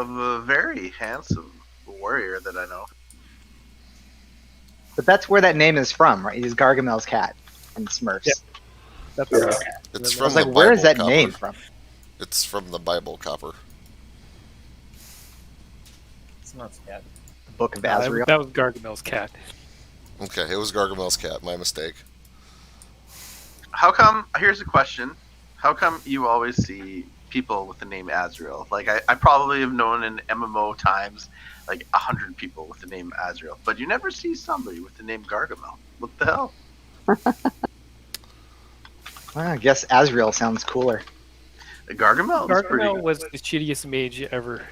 of a very handsome warrior that I know. But that's where that name is from, right? He's Gargamel's cat from Smurfs. Yeah. That's It's I from was the like, where is Bible that Copper. name from? It's from the Bible Copper. Smurf's cat. The Book of Azrael. that was Gargamel's cat. Okay, it was Gargamel's cat. My mistake. How come? Here's a question: how come you always see people with the name Azrael? Like I probably have known in MMO times like 100 people with the name Azrael, but you never see somebody with the name Gargamel. What the hell? Well, I guess Azrael sounds cooler. Gargamel is pretty Gargamel good. was the shittiest mage ever.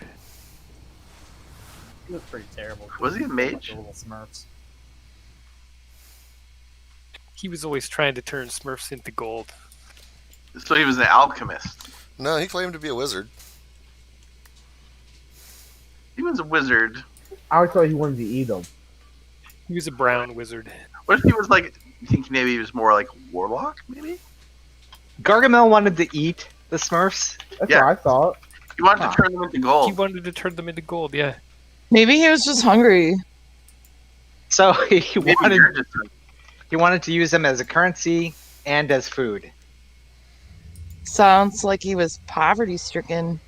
He was pretty terrible. Was he a mage? The little Smurfs. He was always trying to turn Smurfs into gold. So he was an alchemist. No, he claimed to be a wizard. He was a wizard. I always thought he wanted to eat them. He was a brown wizard. What if he was like? You think maybe he was more like warlock? Maybe Gargamel wanted to eat the Smurfs. That's Yeah. what I thought. he wanted to turn them into He gold. wanted to turn them into gold, yeah. Maybe he was just hungry. So he Maybe wanted you're just he wanted to use them as a currency and as food. Sounds like he was poverty stricken.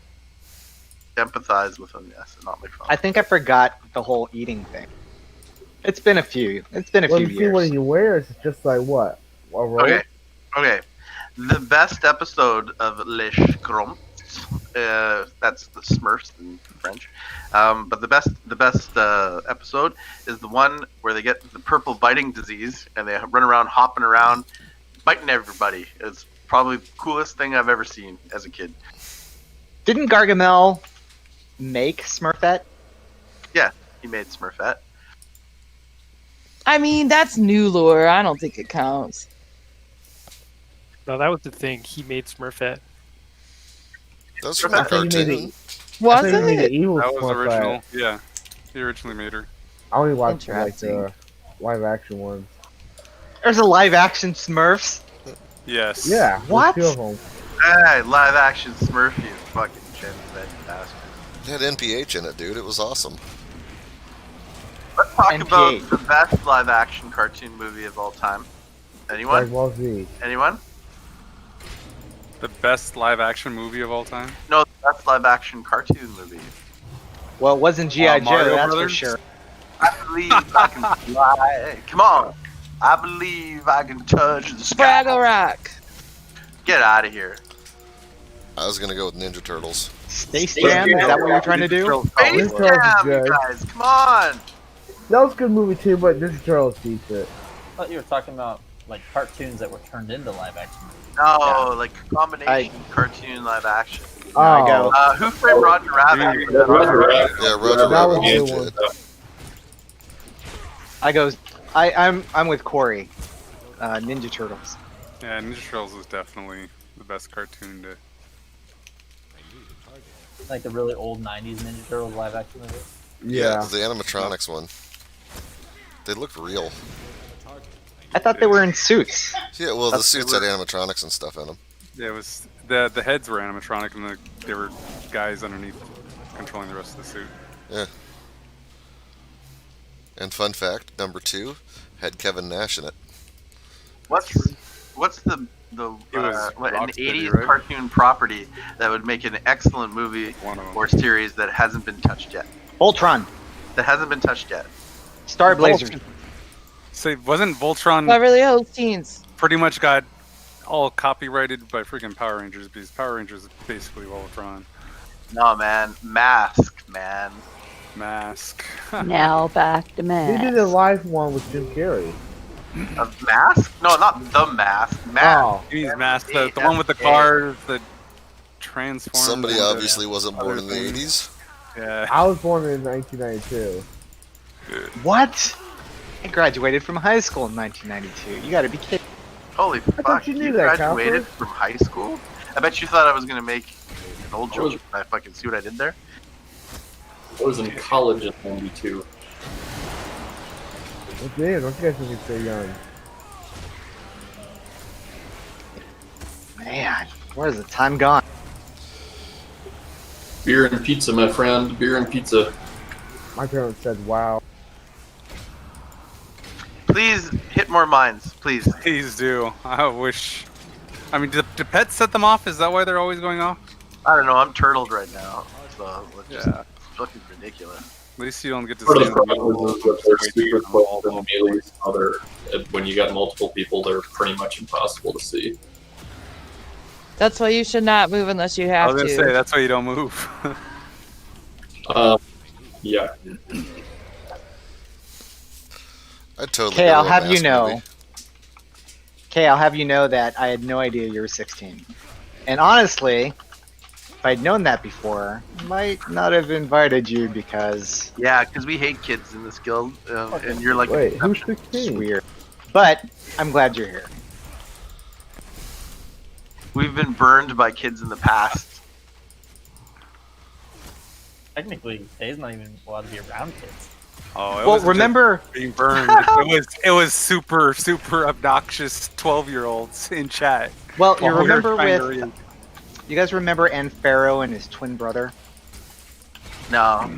empathize with him. Yes, and not make fun. I think I forgot the whole eating thing. It's been a few Well, few you see years. what he wears. It's just like what? A robe? Okay. The best episode of Les Gromps, that's the Smurfs in French. But the best episode is the one where they get the purple biting disease and they run around hopping around, biting everybody. It's probably the coolest thing I've ever seen as a kid. Didn't Gargamel make Smurfette? Yeah, he made Smurfette. I mean, that's new lore. I don't think it counts. No, that was the thing. He made Smurfette. That's from the I think he made cartoon. I Was think he made the it? evil That was Smurf original. act. Yeah, he originally made her. I only watched like Interesting. the live action ones. There's a live action Smurfs. Yes. Yeah, there's What? two of them. Hey, live action Smurf, you fucking chin bastard. It had NPH in it, dude. It was awesome. Let's talk NPH. about the best live action cartoon movie of all time. Anyone? Dragon Ball Z. Anyone? The best live action movie of all time. No, the best live action cartoon movie. Well, it wasn't G.I. Joe, Mario that's Brothers? for sure. I believe I can fly. Come on. I believe I can touch the sky. Fraggle Rock. Get out of here. I was gonna go with Ninja Turtles. Space Jam, is that what you're trying to do? Space Turtles is Jam, you good. guys. Come on. That was a good movie too, but Ninja Turtles beats it. I thought you were talking about like cartoons that were turned into live action movies. No, like combination cartoon live action. I go. Who Framed Roger Rabbit? Yeah, Roger That Rabbit was a was good good. I go. I'm with Corey. Ninja Turtles. Yeah, Ninja Turtles is definitely the best cartoon to. Like the really old '90s Ninja Turtles live action movie. Yeah, Yeah. the animatronics one. They looked real. I thought they were in suits. Yeah, well, the That's suits good. had animatronics and stuff in them. Yeah, it was the heads were animatronic and there were guys underneath controlling the rest of the suit. Yeah. And fun fact, number 2 had Kevin Nash in it. What's the It was what, an Rocksteady, 80s right? cartoon property that would make an excellent movie One of them. or series that hasn't been touched yet? Voltron. That hasn't been touched yet. Star Blazers. So wasn't Voltron Beverly Hills Teens. pretty much got all copyrighted by freaking Power Rangers because Power Rangers is basically Voltron. No, man. Mask, man. Mask. Now back to They Matt. did a live one with Jim Carrey. A mask? No, not the mask. Mask. Oh, He means Mask, the one with the cars that transforms. Somebody into obviously wasn't born in the other 80s. Yeah. I was born in 1992. What? I graduated from high school in 1992. You gotta be kidding. Holy fuck. thought you knew that, graduated Cowper. from high school? I bet you thought I was going to make an old joke. I fucking see what I did there. I was in college in '92. Well, damn, don't you guys look so young. Man, where's the time gone? Beer and pizza, my friend. Beer and pizza. My parents said, "Wow." Please hit more mines, please. Please do. I wish. I mean, do pets set them off? Is that why they're always going off? I don't know. I'm turtled right now, so it's just Yeah. fucking ridiculous. At least you don't get to Part see of the them. problem is that they're super close and melee. So when you got multiple people, they're pretty much impossible to see. That's why you should not move unless you I have was to. gonna say that's why you don't move. Yeah. I'd totally. Okay, go I'll to a have you mask know. movie. Okay, I'll have you know that I had no idea you were 16. And honestly, if I'd known that before, I might not have invited you because Yeah, because we hate kids in this guild, and you're like, Wait, who's it's 16? weird. But I'm glad you're here. we've been burned by kids in the past. Technically, Dave's not even allowed to be around kids. Oh, it Well, was remember, being burned. it was super obnoxious 12-year-olds in chat. well, you While we were remember trying to with, read. you guys remember Pharaoh and his twin brother? No.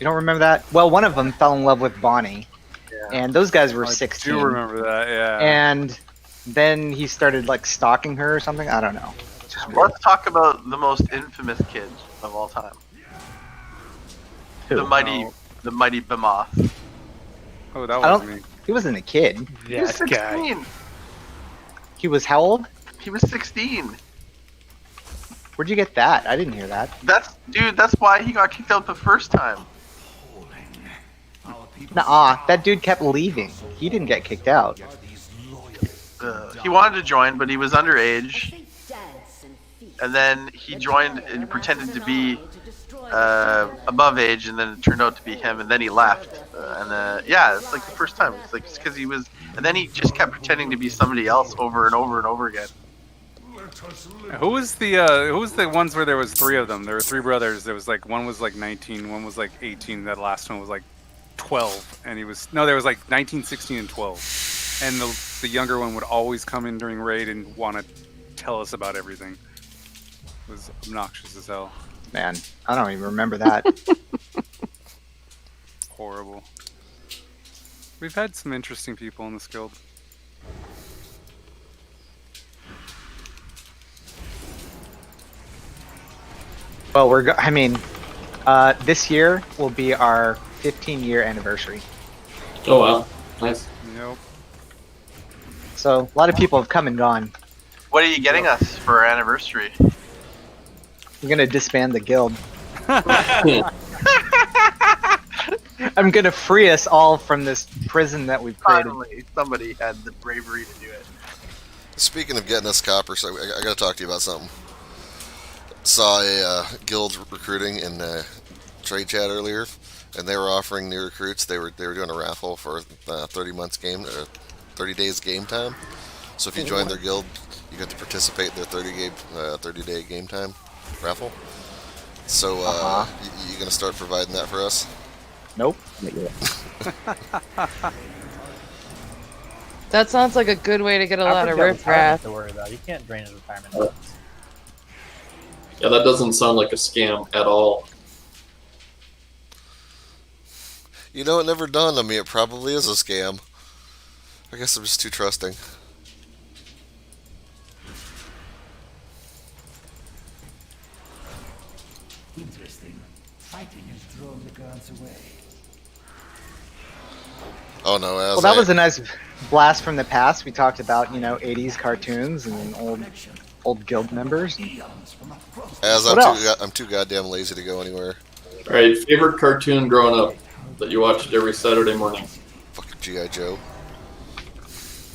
You don't remember that? Well, one of them fell in love with Bonnie, Yeah. and those guys were I 16. do remember that, yeah. And then he started like stalking her or something. I don't know. It's just weird. Let's talk about the most infamous kid of all time. Who? The mighty Bemoth. Oh, that I was don't- me. He wasn't a kid. He was That guy. 16. He was how old? He was 16. Where'd you get that? I didn't hear that. That's why he got kicked out the first time. Nuh-uh. That dude kept leaving. He didn't get kicked out. He wanted to join, but he was underage. And then he joined and pretended to be above age, and then it turned out to be him, and then he left. Yeah, it's like the first time. It's like because he was, and then he just kept pretending to be somebody else over and over and over again. Who was the ones where there was three of them? There were three brothers. There was like one was like 19, one was like 18. That last one was like 12, and there was like 19, 16, and 12. And the younger one would always come in during raid and want to tell us about everything. It was obnoxious as hell. Man, I don't even remember that. Horrible. We've had some interesting people in this guild. Well, this year will be our 15-year anniversary. Oh wow, nice. Yep. So a lot of people have come and gone. What are you getting us for our anniversary? I'm gonna disband the guild. I'm gonna free us all from this prison that we've created. Finally, somebody had the bravery to do it. Speaking of getting us copper, so I got to talk to you about something. Saw a guild recruiting in trade chat earlier, and they were offering new recruits. They were doing a raffle for 30 days game time. So if you join their guild, you get to participate in their 30-day game time raffle. So you gonna start providing that for us? Nope. That sounds like a good way to get a lot of Alfred's got retirement riffraff. to worry about. You can't drain his retirement funds. Yeah, that doesn't sound like a scam at all. You know, it never dawned on me. It probably is a scam. I guess I'm just too trusting. Interesting. Fighting has drawn the gods away. Oh no, Well, that was a nice blast from the past. We talked about 80s cartoons and old guild members. as What else? I'm too goddamn lazy to go anywhere. All right, favorite cartoon growing up that you watched every Saturday morning? Fucking G.I. Joe.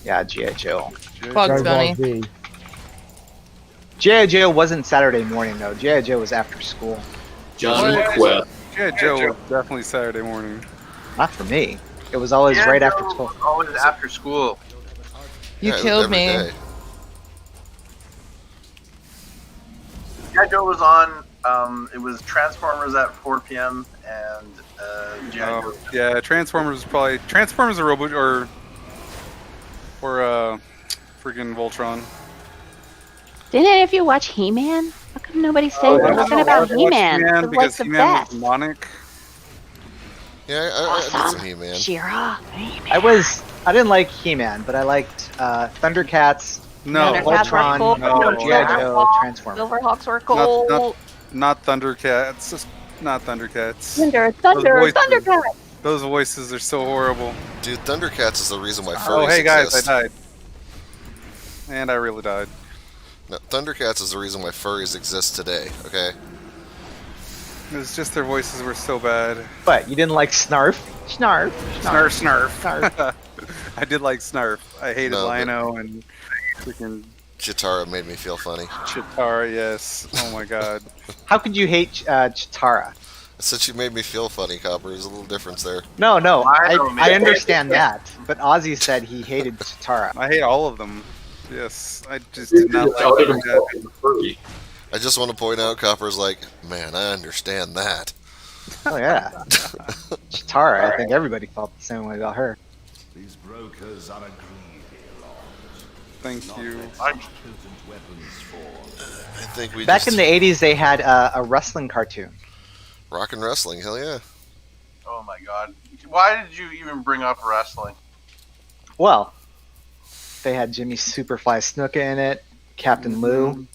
Yeah, G.I. Joe. Bugs Dragon Ball Bunny. Z. G.I. Joe wasn't Saturday morning though. G.I. Joe was after school. Johnny What? Quest. Yeah, Joe was definitely Saturday morning. Not for me. It was always right after school. Always after school. You Yeah, killed every me. day. Yeah, Joe was on. It was Transformers at 4 p.m. and G.I. Joe. Yeah, Transformers or Robo or freaking Voltron. Didn't any of you watch He-Man? How come nobody saying I talking don't know. I about watched He-Man? He-Man It's like because the He-Man was best. demonic. Yeah, I did some He-Man. She-Ra. I didn't like He-Man, but I liked Thundercats, No, Thundercats were Voltron, cool. no, G.I. no. Joe, Transformers. Silverhawks were not cool. not Thundercats. Just not Thundercats. Thundercats. Those voices are so horrible. Dude, Thundercats is the reason why Oh, furries hey guys, exist. I died. And I really died. No, Thundercats is the reason why furries exist today, okay? It was just their voices were so bad. But you didn't like Snarf? Snarf. Snarf. I did like Snarf. I hated No, but- Lino and freaking Chitara made me feel funny. Chitara, yes. Oh my god. How could you hate Chitara? I said she made me feel funny, Copper. There's a little difference there. No, don't I make understand that. But Ozzy said he hated Chitara. I hate all of them. Yes. I just did not like outed Thundercat. himself as a furry. I just want to point out, Copper's like, man, I understand that. Oh yeah, Chitara. I think everybody felt the same way about her. These brokers are a greedy lot. Thank you. Potent weapons for. I think we Back just... in the '80s, they had a wrestling cartoon. Rock and wrestling, hell yeah. Oh my god. Why did you even bring up wrestling? Well, they had Jimmy Superfly Snuka in it, Captain Lou.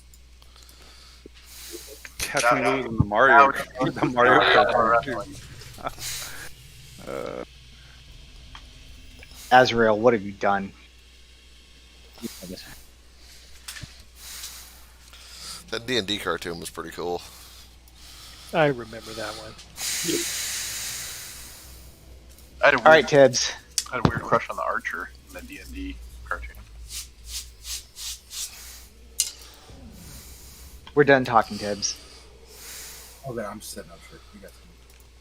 Captain Lou and the Mario. The Mario Kart. Azrael, what have you done? That D&D cartoon was pretty cool. I remember that one. I had a weird, All right, Tibbs. I had a weird crush on the Archer in the D&D cartoon. We're done talking, Tibbs. Okay, I'm setting up shit. You guys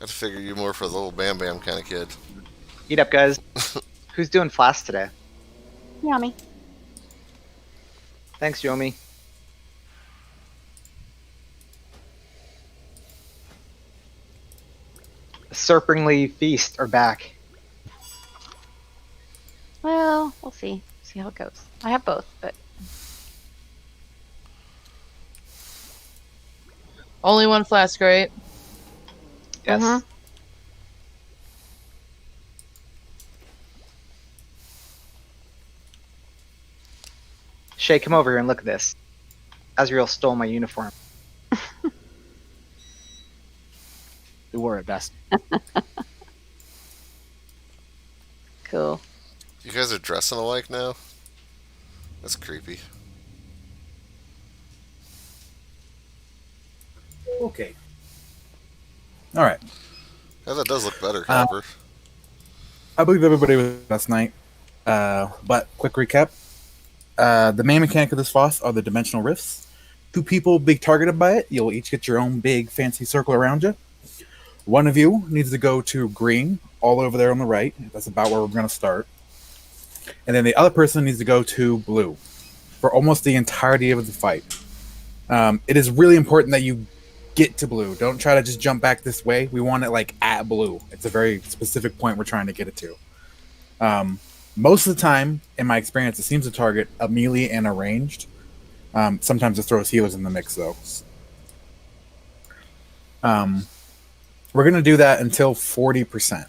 I figure you more for the little Bam Bam kind of kid. Eat up, guys. Who's doing flask today? Yummy. Thanks, Yomi. The Serpingly Feast are back. Well, we'll see. See how it goes. I have both, but Only one flask, right? Yes. Mhm. Shay, come over here and look at this. Azrael stole my uniform. We wore it best. cool. You guys are dressing alike now? That's creepy. Okay. All right. Yeah, that does look better, Copper. I believe everybody was last night. But quick recap. The main mechanic of this boss are the dimensional rifts. 2 people being targeted by it. You'll each get your own big fancy circle around you. One of you needs to go to green, all over there on the right. That's about where we're going to start. And then the other person needs to go to blue for almost the entirety of the fight. It is really important that you get to blue. Don't try to just jump back this way. We want it like at blue. It's a very specific point we're trying to get it to. Most of the time, in my experience, it seems to target a melee and a ranged. Sometimes it throws healers in the mix, though. We're going to do that until 40%.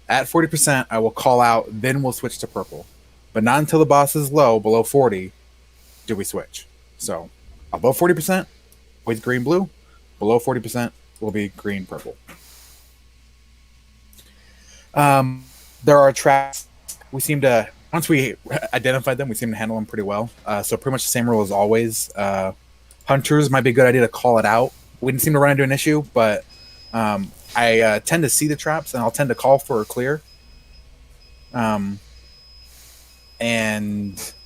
At 40%, I will call out, then we'll switch to purple. But not until the boss is low, below 40, do we switch. So, above 40%, with green blue. Below 40% will be green purple. There are traps. We seem to, once we identified them, we seem to handle them pretty well. So pretty much the same rule as always. Hunters might be a good idea to call it out. We didn't seem to run into an issue, but I tend to see the traps, and I'll tend to call for a clear. And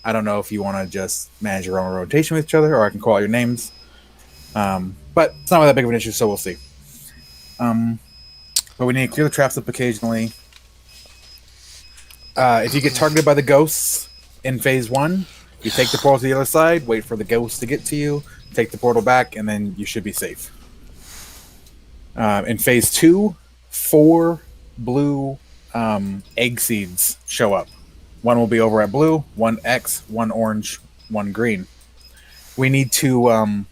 I don't know if you want to just manage your own rotation with each other, or I can call out your names. But it's not that big of an issue, so we'll see. But we need to clear the traps up occasionally. If you get targeted by the ghosts in phase 1, you take the portal to the other side, wait for the ghosts to get to you, take the portal back, and then you should be safe. In phase 2, 4 blue egg seeds show up. One will be over at blue, 1 X, 1 orange, 1 green. We need to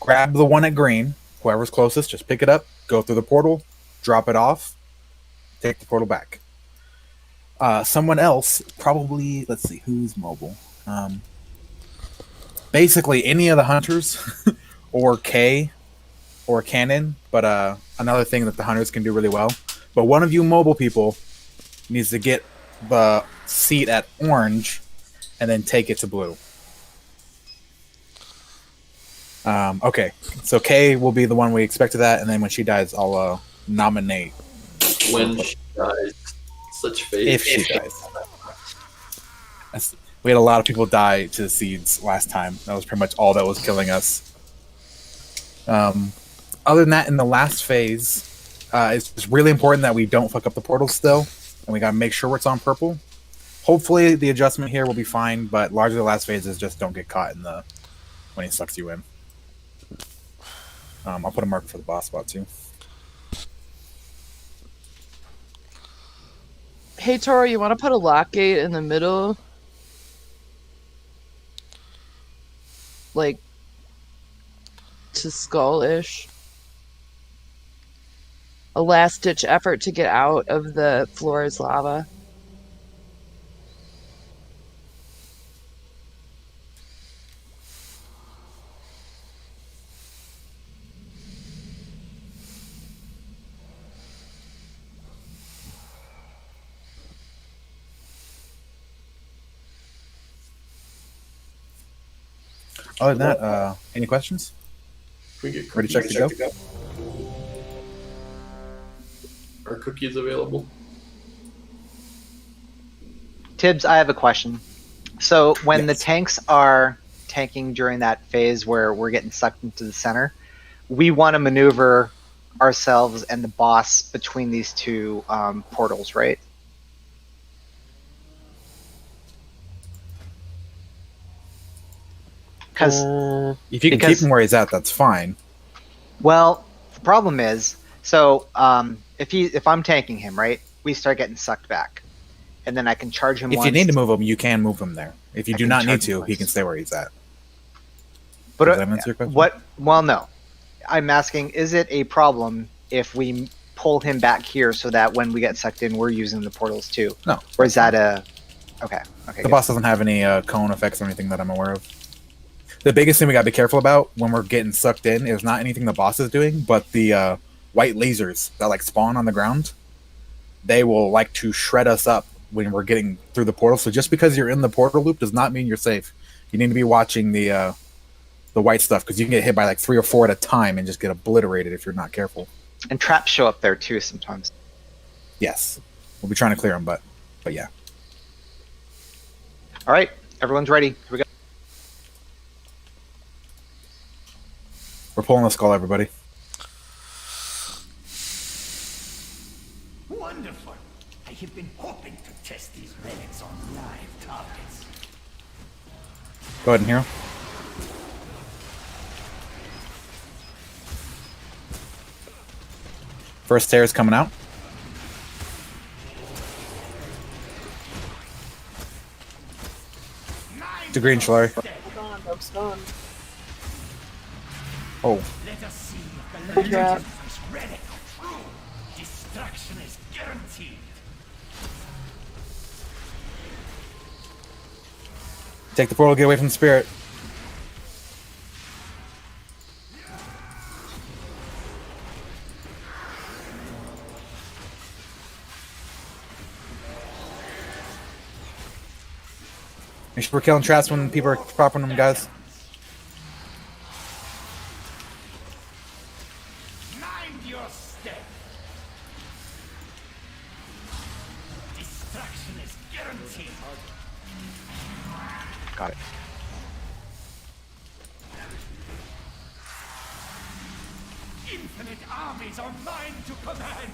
grab the one at green. Whoever's closest, just pick it up, go through the portal, drop it off, take the portal back. Someone else, probably, let's see, who's mobile? Basically, any of the hunters, or K, or Cannon, but another thing that the hunters can do really well. But one of you mobile people needs to get the seat at orange and then take it to blue. Okay, so Kay will be the one we expect to that, and then when she dies, I'll nominate. When she dies, such fate. If she dies. We had a lot of people die to the seeds last time. That was pretty much all that was killing us. Other than that, in the last phase, it's really important that we don't fuck up the portals still, and we gotta make sure it's on purple. Hopefully, the adjustment here will be fine, but largely the last phase is just don't get caught in the when he sucks you in. I'll put a marker for the boss spot too. Hey Toro, you want to put a lock gate in the middle? Like to skull-ish. A last-ditch effort to get out of the floor is lava. Other than that, any questions? We get Ready to check to go? Are cookies available? Tibbs, I have a question. So when the Yes. tanks are tanking during that phase where we're getting sucked into the center, we want to maneuver ourselves and the boss between these two portals, right? Because If you can keep him where he's at, that's fine. well, the problem is, so if I'm tanking him, right, we start getting sucked back, and then I can charge him. If once. you need to move him, you can move him there. If you I do can not need charge him to, he once. can stay where he's at. But Does that answer your question? what? Well, no. I'm asking: is it a problem if we pull him back here so that when we get sucked in, we're using the portals too? No. Or is that a? Okay. Okay. The boss doesn't have any cone effects or anything that I'm aware of. The biggest thing we gotta be careful about when we're getting sucked in is not anything the boss is doing, but the white lasers that like spawn on the ground. They will like to shred us up when we're getting through the portal. So just because you're in the portal loop does not mean you're safe. You need to be watching the white stuff because you can get hit by like 3 or 4 at a time and just get obliterated if you're not careful. And traps show up there too sometimes. Yes, we'll be trying to clear them, but yeah. All right, everyone's ready. Here we go. We're pulling the skull, everybody. Wonderful. I have been hoping to test these relics on live targets. Go ahead and heal. First tear is coming out. To green, Schlarry. I'm stunned. Oh, Let us see if the Good job. legend of this relic are true. Destruction is guaranteed. take the portal, get away from the spirit. Make sure we're killing traps when people are popping them, guys. Mind your step. Destruction is guaranteed. Got it. Infinite armies are mine to command.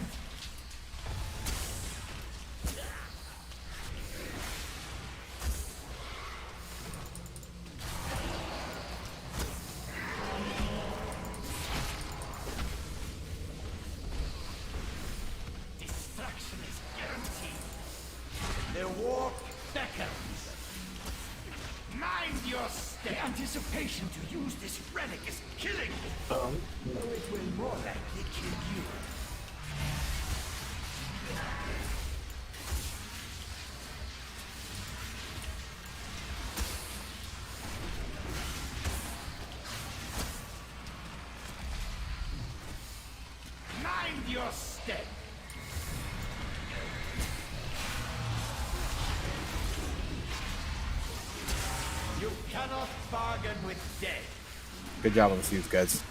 Destruction is guaranteed. The war beckons. Mind your step. anticipation to use this relic is killing me. Though it will more likely kill you. Mind your step. You cannot bargain with death. Good job on the seeds, guys.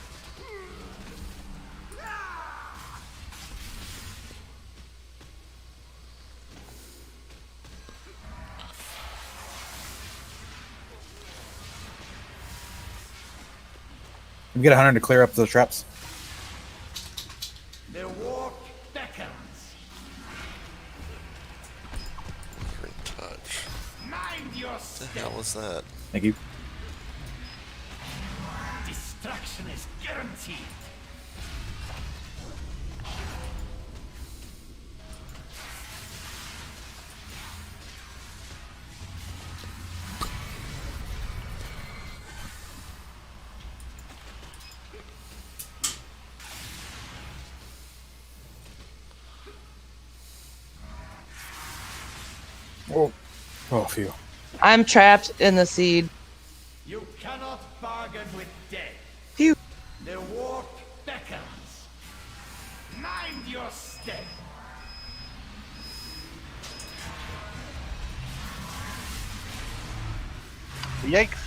We get 100 to clear up those traps. The walk beckons. Great touch. Mind your What the step. hell was that? Thank you. Destruction is guaranteed. Oh, phew. I'm trapped in the seed. You cannot bargain with death. Phew. The walk beckons. Mind your step. Yikes.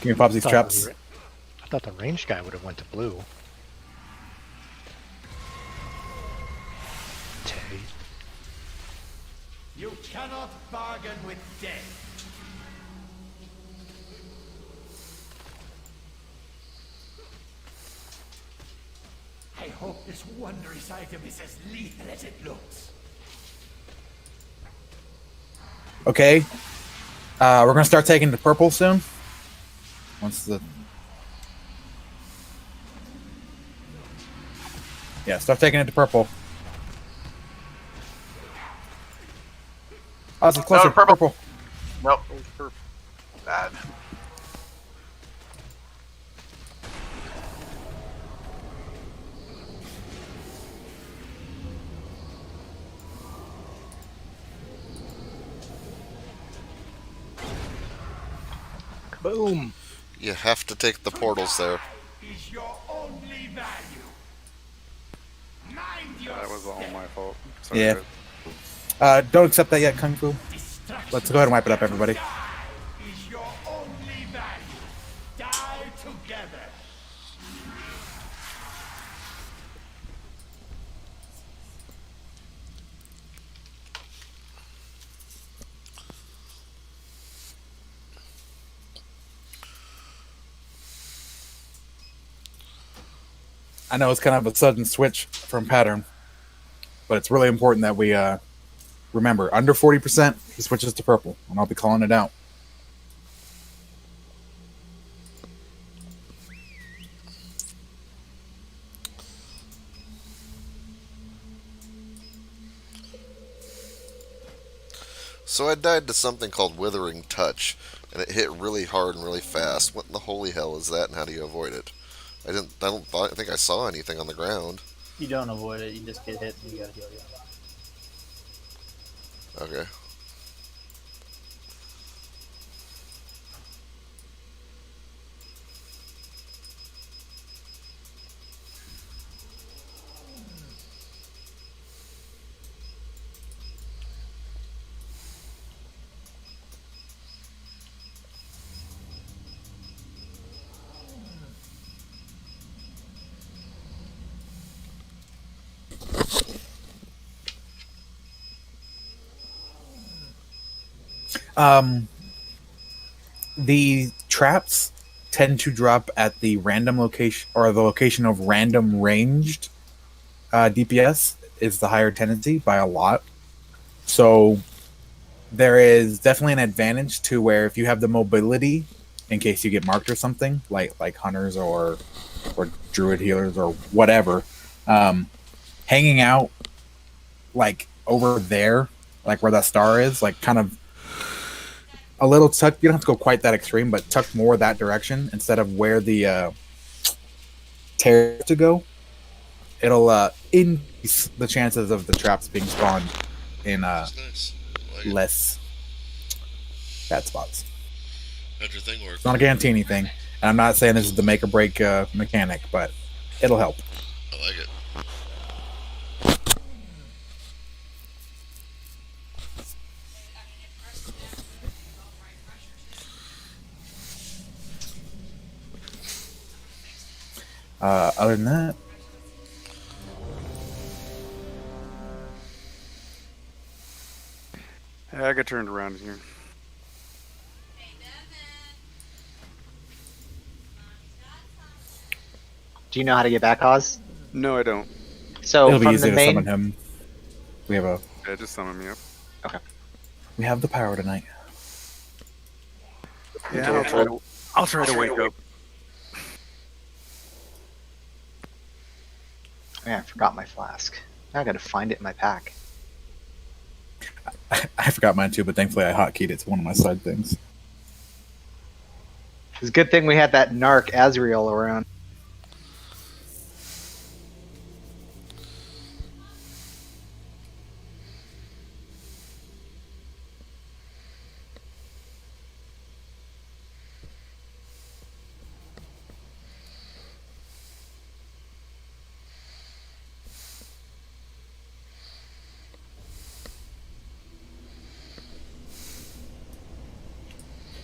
Can you pop these traps? I thought the ranged guy would have went to blue. You cannot bargain with death. I hope this wondrous item is as lethal as it looks. Okay. We're gonna start taking the purple soon. Once the start taking it to purple. Oh, it's closer. No, purple. Purple. Nope. Bad. Boom. You have to take the portals there. Is your only value. Mind your That was all my fault. Yeah. Don't accept that yet, Kung Fu. Let's go ahead and wipe it up, everybody. is your only value. Die together. I know it's kind of a sudden switch from pattern, but it's really important that we remember under 40%, he switches to purple, and I'll be calling it out. So I died to something called Withering Touch, and it hit really hard and really fast. What in the holy hell is that, and how do you avoid it? I think I saw anything on the ground. You don't avoid it, you just get hit and you gotta heal you. Okay. The traps tend to drop at the random location, or the location of random ranged DPS is the higher tendency by a lot. So there is definitely an advantage to where if you have the mobility in case you get marked or something, like hunters or druid healers or whatever, hanging out like over there like where that star is, like kind of a little tucked. You don't have to go quite that extreme, but tucked more that direction instead of where the tear to go. It'll increase the chances of the traps being spawned in Nice. Like it. less bad spots. How'd your thing work? It's not a guarantee anything, and I'm not saying this is the make or break mechanic, but it'll help. I like it. Other than that, Yeah, I got turned around here. Do you know how to get back, Oz? No, I don't. So it'll be from easy the to main. summon him. We have Yeah, just summon me up. we have the power tonight. Yeah, I'll try to wake up. Yeah, I forgot my flask. Now I gotta find it in my pack. I forgot mine too, but thankfully I hotkeyed it to one of my side things. It's a good thing we had that narc Azrael around.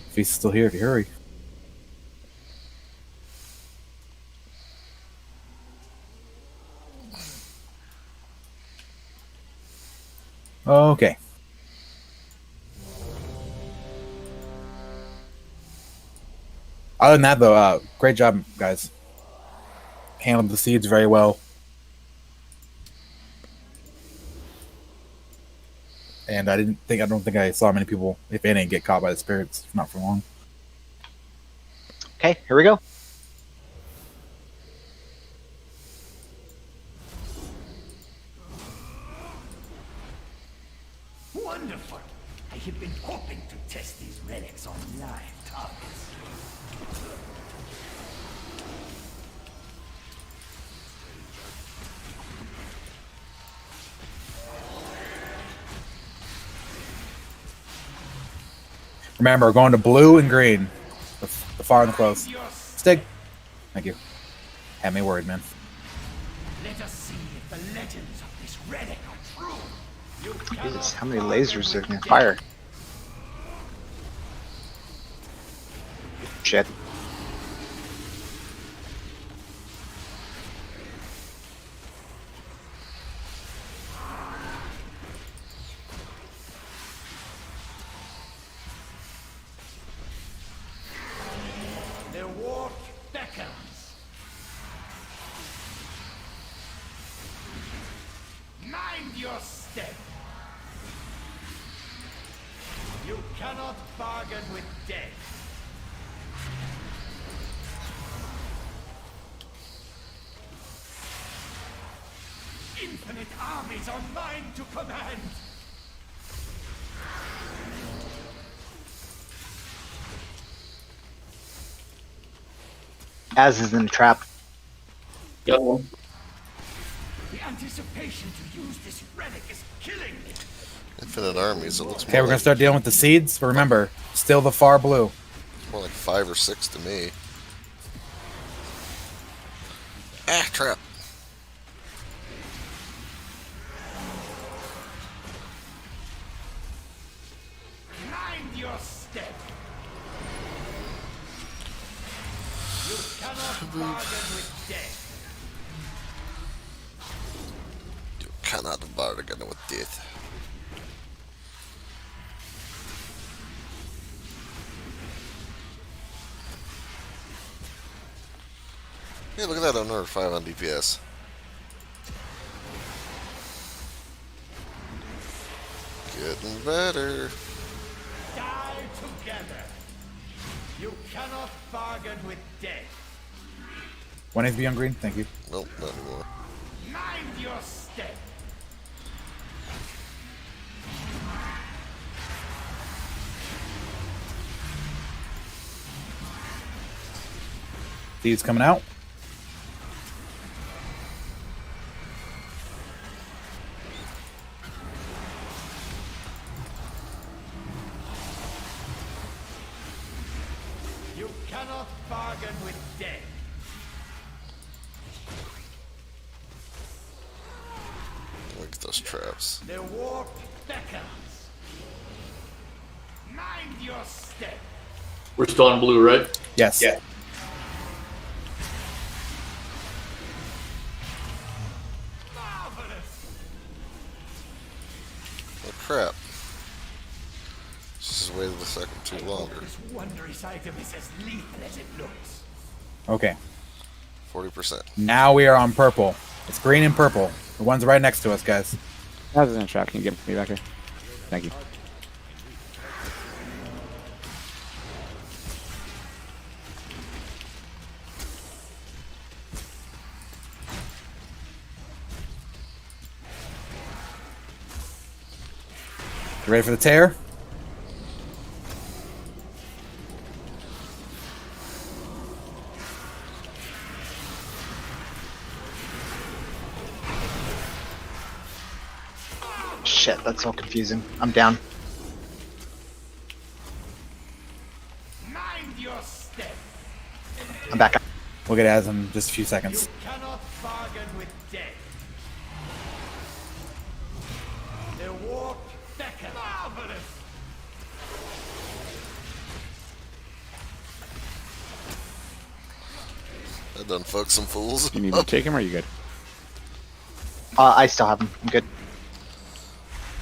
If he's still here, if you hurry. Okay. Other than that, though, great job, guys. Handled the seeds very well. And I don't think I saw many people, if any, get caught by the spirits, not for long. Okay, here we go. Wonderful. I have been hoping to test these relics on live targets. Remember, we're going to blue and green. The far and the close. Stig. Thank you. Had me worried, man. Let us see if the legends of this relic are true. You Jesus, how many lasers are gonna fire? Shit. Their walk beckons. Mind your step. You cannot bargain with death. Infinite armies are mine to command. Az is in the trap. Got one. The anticipation to use this relic is killing me. Infinite armies. It looks Okay, more, we're gonna like, start dealing with the seeds, but remember, still the far blue. more like 5 or 6 to me. Ah, trap. Mind your step. You cannot bargain with death. You cannot bargain with death. Hey, look at that, another 5 on DPS. Getting better. Die together. You cannot bargain with death. 1 HP on green, thank you. Nope, not anymore. Mind your step. Thieves coming out. You cannot bargain with death. Look at those traps. The warp beckons. Mind your step. We're still on blue, right? Yes. Yeah. Marvelous. Oh crap. Just waited a second too longer. This wondrous item is as lethal as it looks. Okay. 40%. Now we are on purple. It's green and purple. The one's right next to us, guys. That was in a trap. Can you get me back here? Thank you. You ready for the tear? Shit, that's so confusing. I'm down. Mind your step. I'm back. We'll get as in just a few seconds. Cannot bargain with death. The warp beckons. Marvelous. That done fuck some fools. You need me to take him, or are you good? I still have him. I'm good.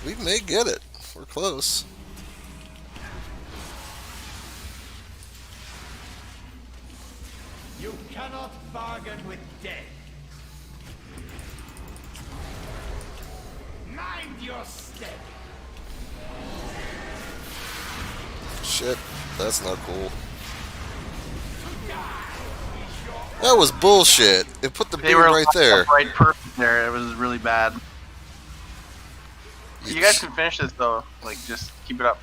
We may get it. We're close. You cannot bargain with death. Mind your step. Shit. That's not cool. That was bullshit. It put the They beam were right there. right perfect there. It was really bad. You guys can finish this though. Like, just keep it up.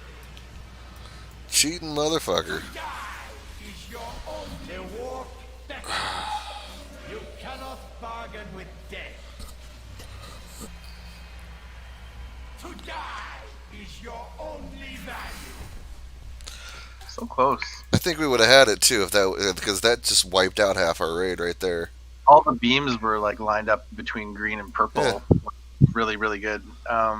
Cheating motherfucker. Is your own. The warp beckons. You cannot bargain with death. To die is your only value. So close. I think we would have had it too if that because that just wiped out half our raid right there. All the beams were like lined up between green and purple. Yeah. Really, really good.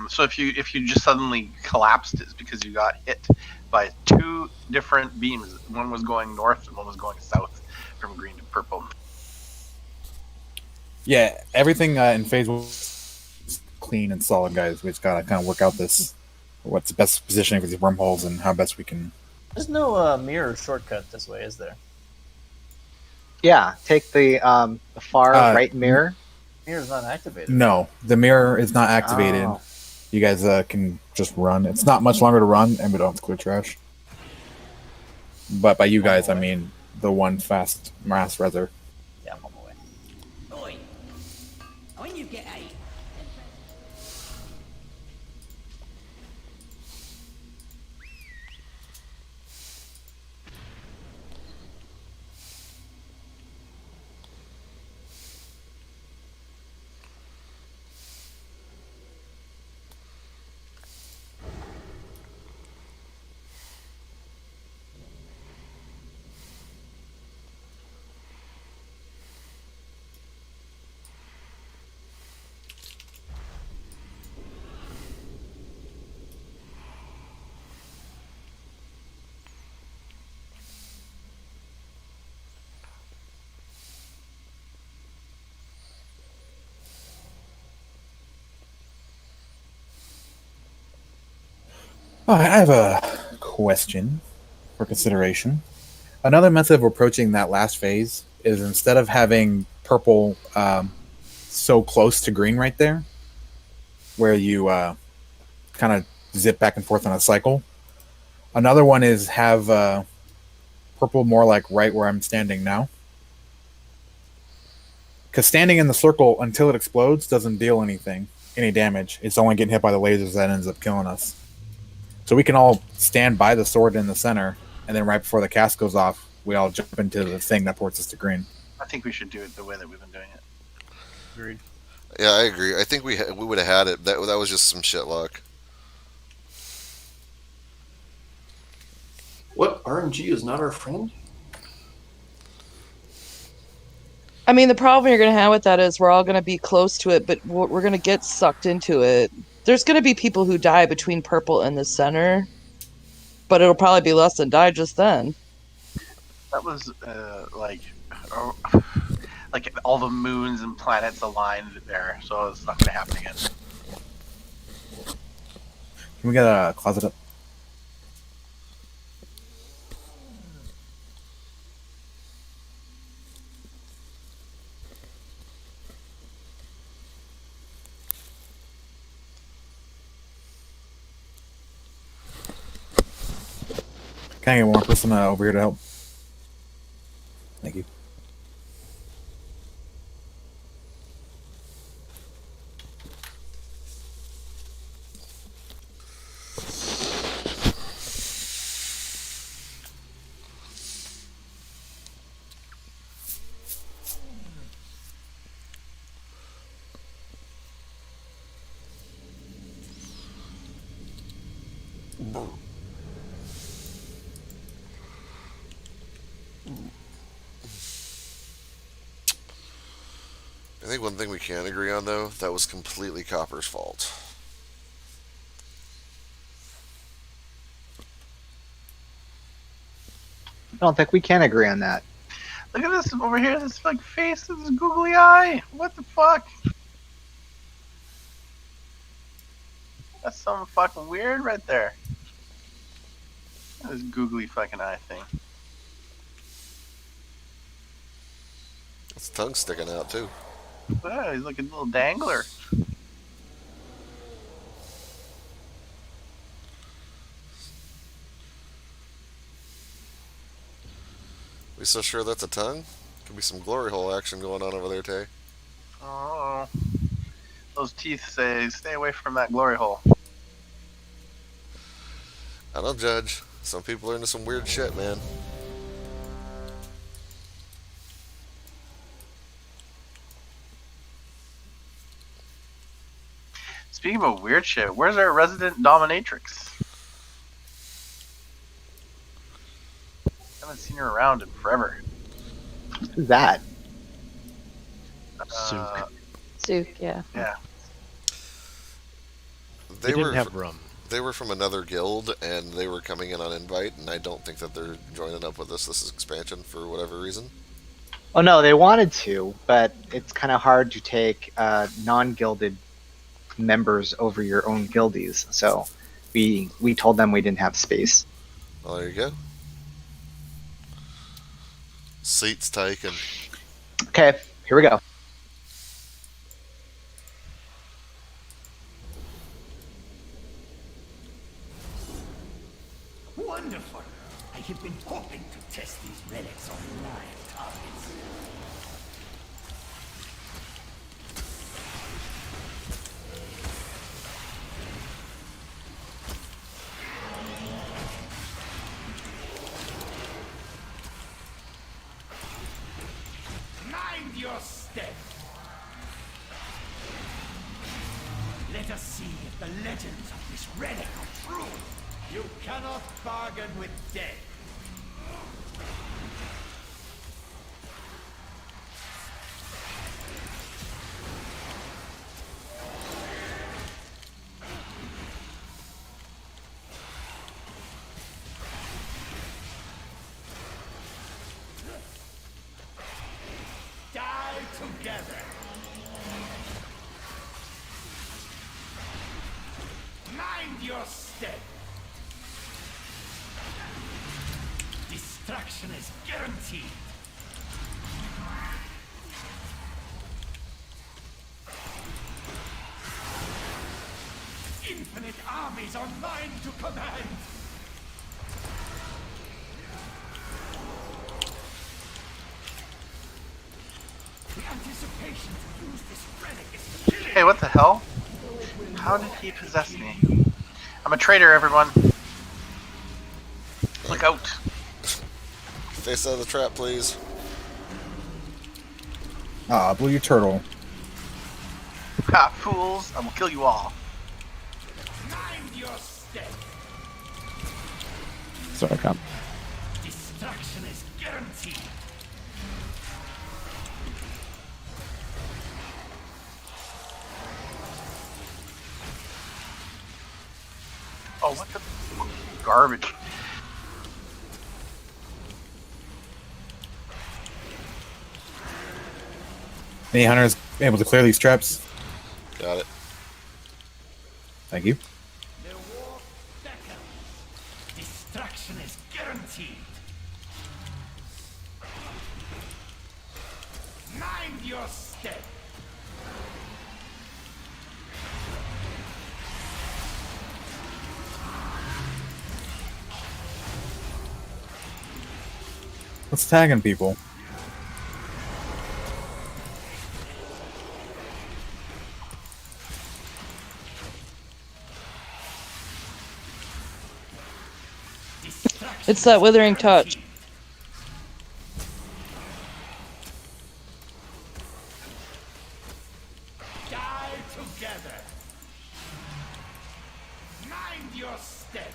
So if you just suddenly collapsed, it's because you got hit by two different beams. One was going north and one was going south from green to purple. Yeah, everything in phase was clean and solid, guys. We just gotta kind of work out this. What's the best positioning for these wormholes and how best we can. There's no mirror shortcut this way, is there? Yeah, take the far right mirror. Mirror's not activated. No, the mirror is not activated. Oh. You guys can just run. It's not much longer to run, and we don't have to clear trash. But by you guys, I mean the one fast mass reser. Yeah, I'm on my way. Oi. When you get 8. Oh, I have a question for consideration. Another method of approaching that last phase is instead of having purple so close to green right there, where you kind of zip back and forth on a cycle. Another one is have purple more like right where I'm standing now. Because standing in the circle until it explodes doesn't deal any damage. It's only getting hit by the lasers that ends up killing us. So we can all stand by the sword in the center, and then right before the cast goes off, we all jump into the thing that ports us to green. I think we should do it the way that we've been doing it. Agreed. Yeah, I agree. I think we would have had it. That was just some shit luck. What? RNG is not our friend? I mean, the problem you're going to have with that is we're all going to be close to it, but we're going to get sucked into it. There's going to be people who die between purple and the center, but it'll probably be less than die just then. That was like all the moons and planets aligned there, so it's not going to happen again. Can we get a closet up? Can I get one person over here to help? Thank you. I think one thing we can agree on, though, that was completely Copper's fault. I don't think we can agree on that. Look at this over here, this like face, this googly eye. What the fuck? That's something fucking weird right there. This googly fucking eye thing. His tongue's sticking out, too. Oh, he's like a little dangler. We so sure that's a tongue? Could be some glory hole action going on over there, Tay. Oh, those teeth say stay away from that glory hole. I don't judge. Some people are into some weird shit, man. Speaking of weird shit, where's our resident dominatrix? Haven't seen her around in forever. Who's that? Sook. Sook, yeah. Yeah. They didn't have rum. They were from another guild, and they were coming in on invite, and I don't think that they're joining up with us. This is expansion for whatever reason. Oh no, they wanted to, but it's kind of hard to take non-gilded members over your own guildies. So we told them we didn't have space. Well, there you go. Seats taken. Okay, here we go. Wonderful. I have been hoping to test these relics on live targets. Mind your step. Let us see if the legends of this relic are true. You cannot bargain with death. Die together. Mind your step. Destruction is guaranteed. Infinite armies are mine to command. The anticipation to use this relic is killing. Hey, what the hell? How did he possess me? I'm a traitor, everyone. Look out. Face out of the trap, please. Ah, blew your turtle. Ha, fools! I will kill you all. Mind your step. Sorry, come. Destruction is guaranteed. Oh, what the garbage! Any hunters able to clear these traps? Got it. Thank you. The war beckons. Destruction is guaranteed. Mind your step. What's tagging people? It's that withering touch. Die together. Mind your step.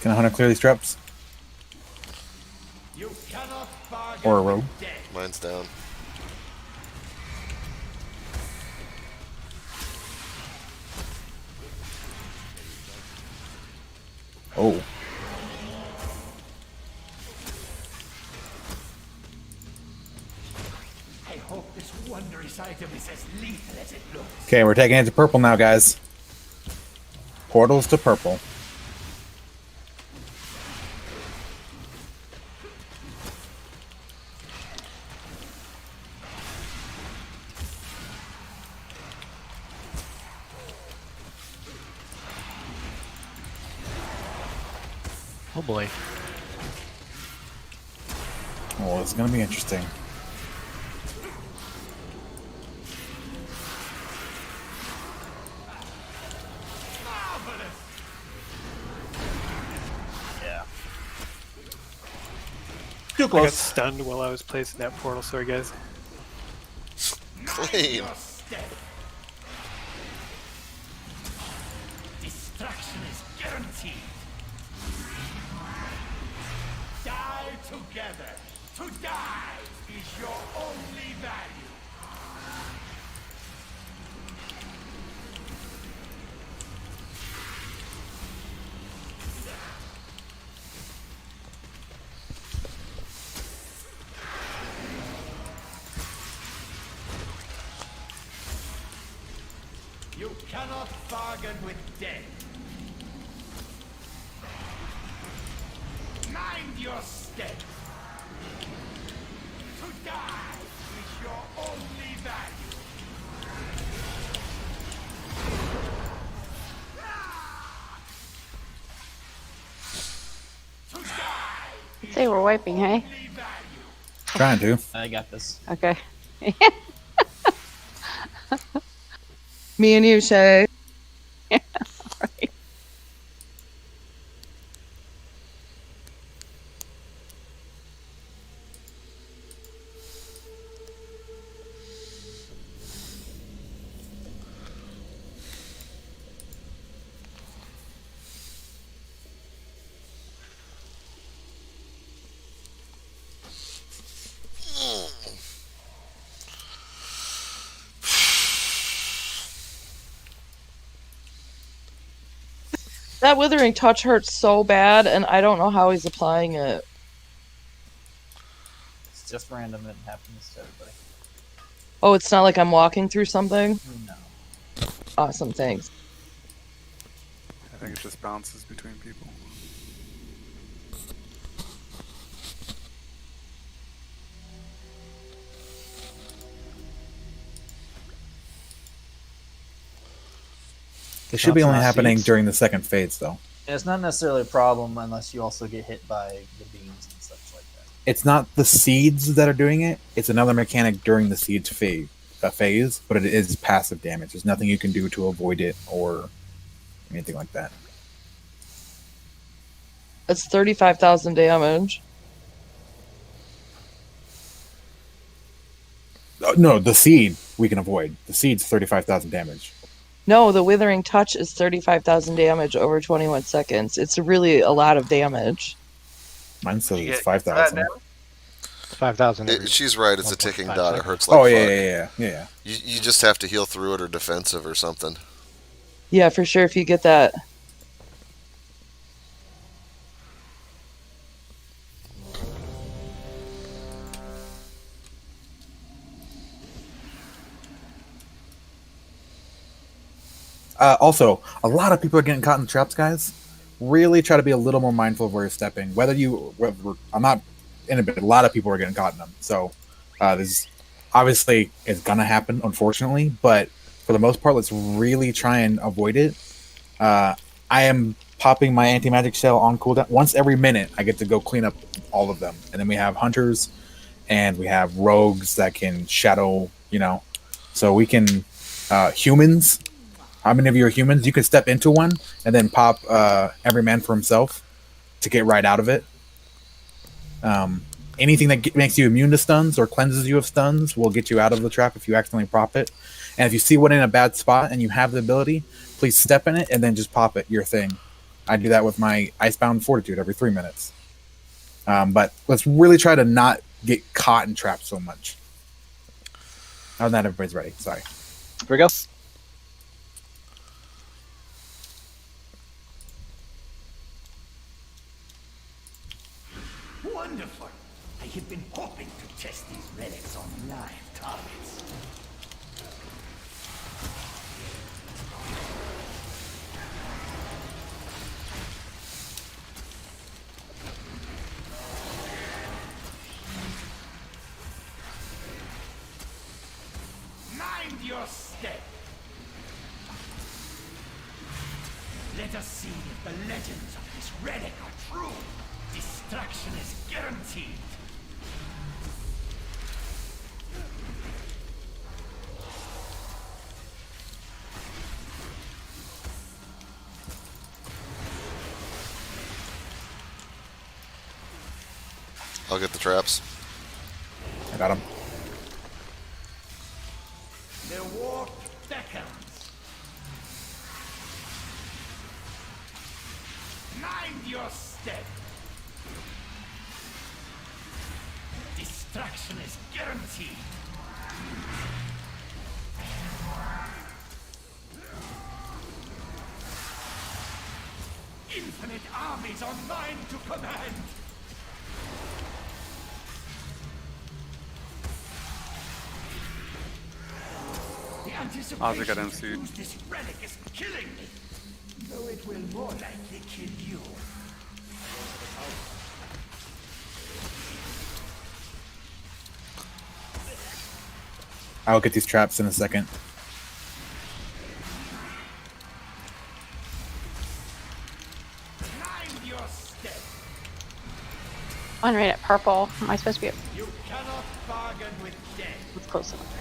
Can a hunter clear these traps? You cannot bargain Or a rogue? with death. Mine's down. Oh. I hope this wondrous item is as lethal as it looks. Okay, we're taking it to purple now, guys. Portals to purple. Oh boy. Oh, this is gonna be interesting. Yeah. Too I got close. stunned while I was placing that portal. Sorry, guys. Clean. Destruction is guaranteed. Die together. To die is your only value. You cannot bargain with death. Mind your step. To die is your only value. To die. Say we're wiping, hey? Trying to. I got this. Okay. Me and you, Shay. That withering touch hurts so bad, and I don't know how he's applying it. It's just random. It happens to everybody. Oh, it's not like I'm walking through something? No. Awesome, thanks. I think it just bounces between people. It should be Not only enough happening seeds. during the second phase, though. And it's not necessarily a problem unless you also get hit by the beams and such like that. It's not the seeds that are doing it. It's another mechanic during the seeds phase. a phase, but it is passive damage. There's nothing you can do to avoid it or anything like that. It's 35,000 damage. No, the seed we can avoid. The seed's 35,000 damage. No, the Withering Touch is 35,000 damage over 21 seconds. It's really a lot of damage. Mine says You it's get 5,000. 5,000. She's right. It's a ticking 1.5 dot. It seconds. hurts like Oh fuck. yeah. You just have to heal through it or defensive or something. Yeah, for sure. If you get that. Also, a lot of people are getting caught in the traps, guys. Really try to be a little more mindful of where you're stepping. I'm not in it, but a lot of people are getting caught in them. So, this obviously is gonna happen, unfortunately. But for the most part, let's really try and avoid it. I am popping my anti-magic shell on cooldown once every minute. I get to go clean up all of them, and then we have hunters, and we have rogues that can shadow. So we can humans. How many of you are humans? You can step into one and then pop every man for himself to get right out of it. Anything that makes you immune to stuns or cleanses you of stuns will get you out of the trap if you accidentally pop it. And if you see one in a bad spot and you have the ability, please step in it and then just pop it, your thing. I do that with my Icebound Fortitude every 3 minutes. But let's really try to not get caught in traps so much. Other than that, everybody's ready. Sorry. Here we go. Wonderful! I have been hoping to test these relics on live targets. Mind your step! Let us see if the legends of this relic are true. Destruction is guaranteed. I'll get the traps. I got him. The war beckons. Mind your step. Destruction is guaranteed. Infinite armies are mine to command. The Ozzy got anticipation MC'd. to use this relic is killing me. Though it will more likely kill you. I'll get these traps in a second. Mind your step. One right at purple. Am I supposed to be at... You cannot bargain with death. That's close enough.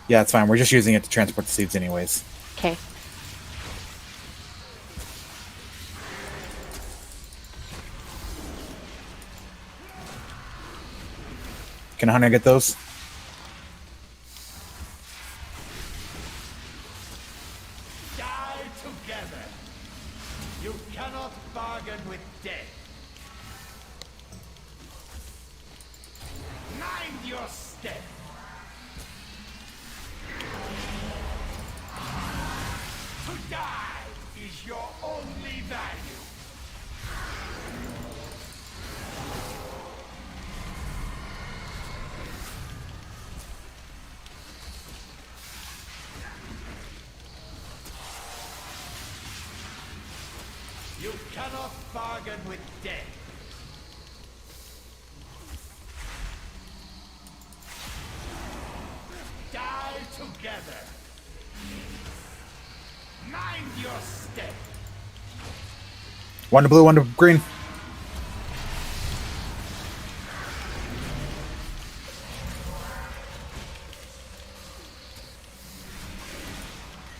Yeah, it's fine. We're just using it to transport the seeds anyways. Okay. Can Hunter get those? Die together. You cannot bargain with death. Mind your step. To die is your only value. You cannot bargain with death. Die together. Mind your step. One to blue, one to green.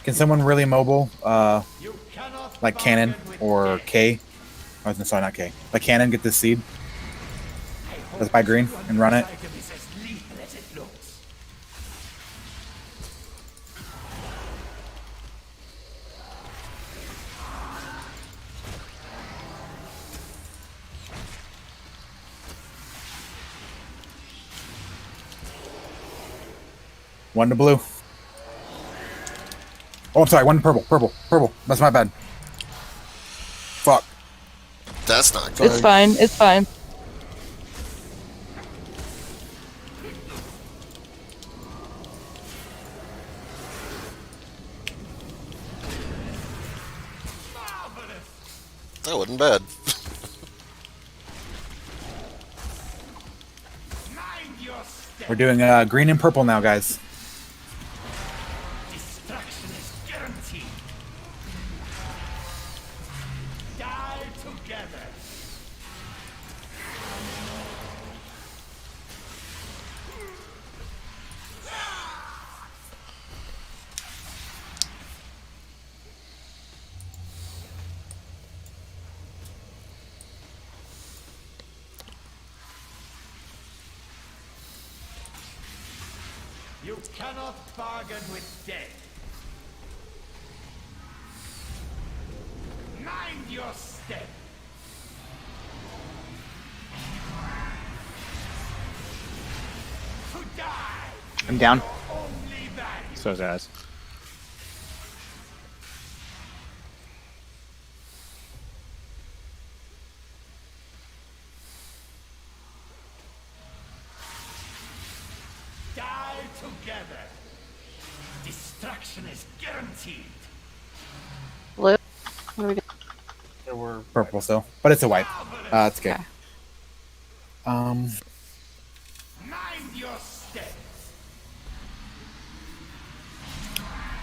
Can someone really mobile, You cannot like Cannon bargain with or death. K? Oh, no, sorry, not K. Like Cannon, get this seed. Let's buy green and run it. Item is as lethal as it looks. One to blue. Oh, I'm sorry. One to purple. Purple. That's my bad. Fuck. That's not good. It's fine. It's fine. That wasn't bad. Mind your step. We're doing green and purple now, guys. Destruction is guaranteed. Die together. You cannot bargain with death. Mind your step. To die. I'm down. Only value. So Zaz. Die together. Destruction is guaranteed. Blue. What do we do? There were Purple still, but it's a white. It's okay. Okay. Mind your step.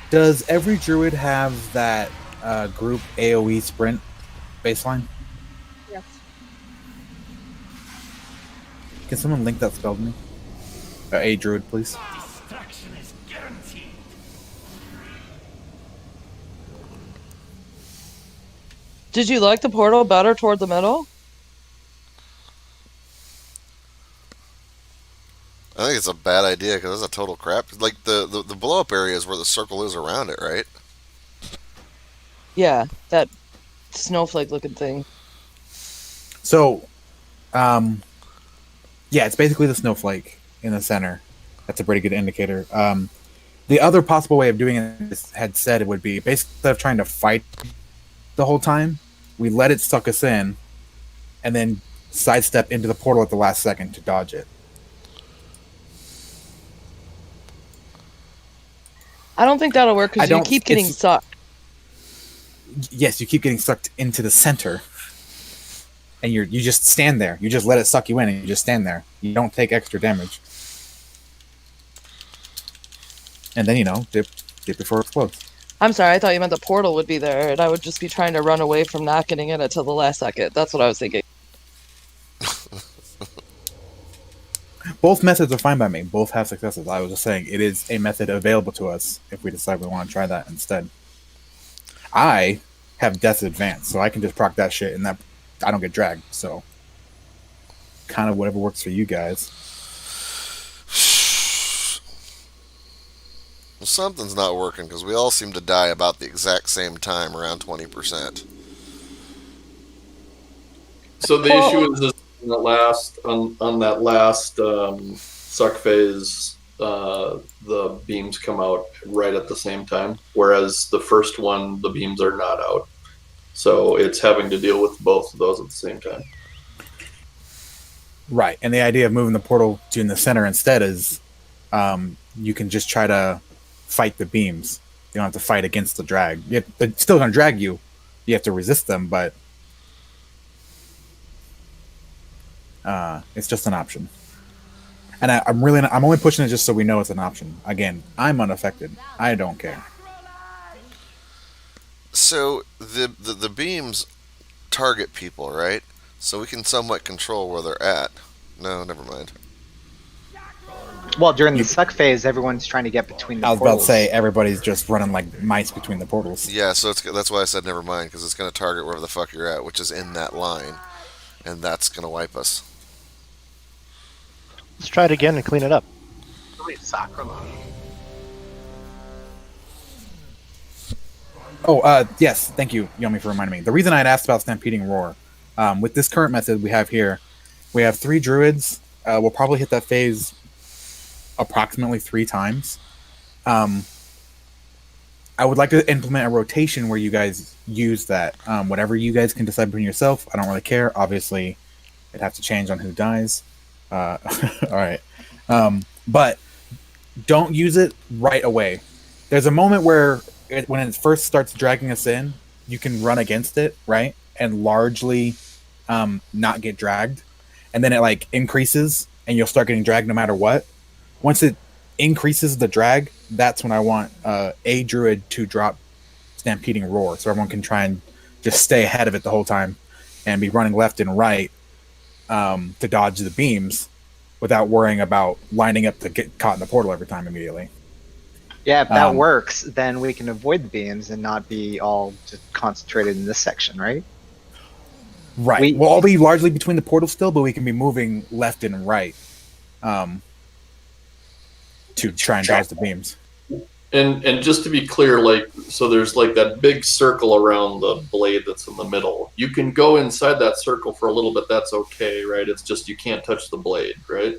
Does every druid have that group AOE sprint baseline? Yes. Can someone link that spell to me? A druid, please. Destruction is guaranteed. Did you like the portal better toward the middle? I think it's a bad idea because that's a total crap. Like the blow up area is where the circle is around it, right? Yeah, that snowflake looking thing. So, yeah, it's basically the snowflake in the center. That's a pretty good indicator. The other possible way of doing it had said it would be basically instead of trying to fight the whole time, we let it suck us in, and then sidestep into the portal at the last second to dodge it. I don't think that'll work I because you don't- keep getting it's- sucked. Yes, you keep getting sucked into the center, and you just stand there. You just let it suck you in, and you just stand there. You don't take extra damage, and then dip before it explodes. I'm sorry, I thought you meant the portal would be there, and I would just be trying to run away from not getting in it till the last second. That's what I was thinking. Both methods are fine by me. Both have successes. I was just saying it is a method available to us if we decide we want to try that instead. I have Death's Advance, so I can just proc that shit, and that I don't get dragged. So, kind of whatever works for you guys. Well, something's not working because we all seem to die about the exact same time, around 20%. So the issue is this on that last suck phase, the beams come out right at the same time, whereas the first one the beams are not out. So it's having to deal with both of those at the same time. Right, and the idea of moving the portal to in the center instead is you can just try to fight the beams. You don't have to fight against the drag. They're still going to drag you. You have to resist them, but it's just an option. And I'm only pushing it just so we know it's an option. Again, I'm unaffected. I don't care. So the beams target people, right? So we can somewhat control where they're at. No, never mind. Well, during the suck phase, everyone's trying to get between the I was portals. about to say everybody's just running like mice between the portals. Yeah, so that's why I said never mind, because it's going to target wherever the fuck you're at, which is in that line, and that's going to wipe us. Let's try it again and clean it up. Really sacrilege. Oh, yes, thank you, Yomi, for reminding me. The reason I had asked about Stampeding Roar, with this current method we have here, we have 3 druids. We'll probably hit that phase approximately 3 times. I would like to implement a rotation where you guys use that. Whatever you guys can decide between yourself, I don't really care. Obviously, it'd have to change on who dies. All right. But don't use it right away. There's a moment where when it first starts dragging us in, you can run against it, right? And largely not get dragged. And then it like increases and you'll start getting dragged no matter what. Once it increases the drag, that's when I want a druid to drop Stampeding Roar, so everyone can try and just stay ahead of it the whole time and be running left and right to dodge the beams without worrying about lining up to get caught in the portal every time immediately. Yeah, if that works, then we can avoid the beams and not be all just concentrated in this section, right? Right. We'll all be largely between the portals still, but we can be moving left and right to try and dodge the beams. And just to be clear, like, so there's like that big circle around the blade that's in the middle. You can go inside that circle for a little bit. That's okay, right? It's just you can't touch the blade, right?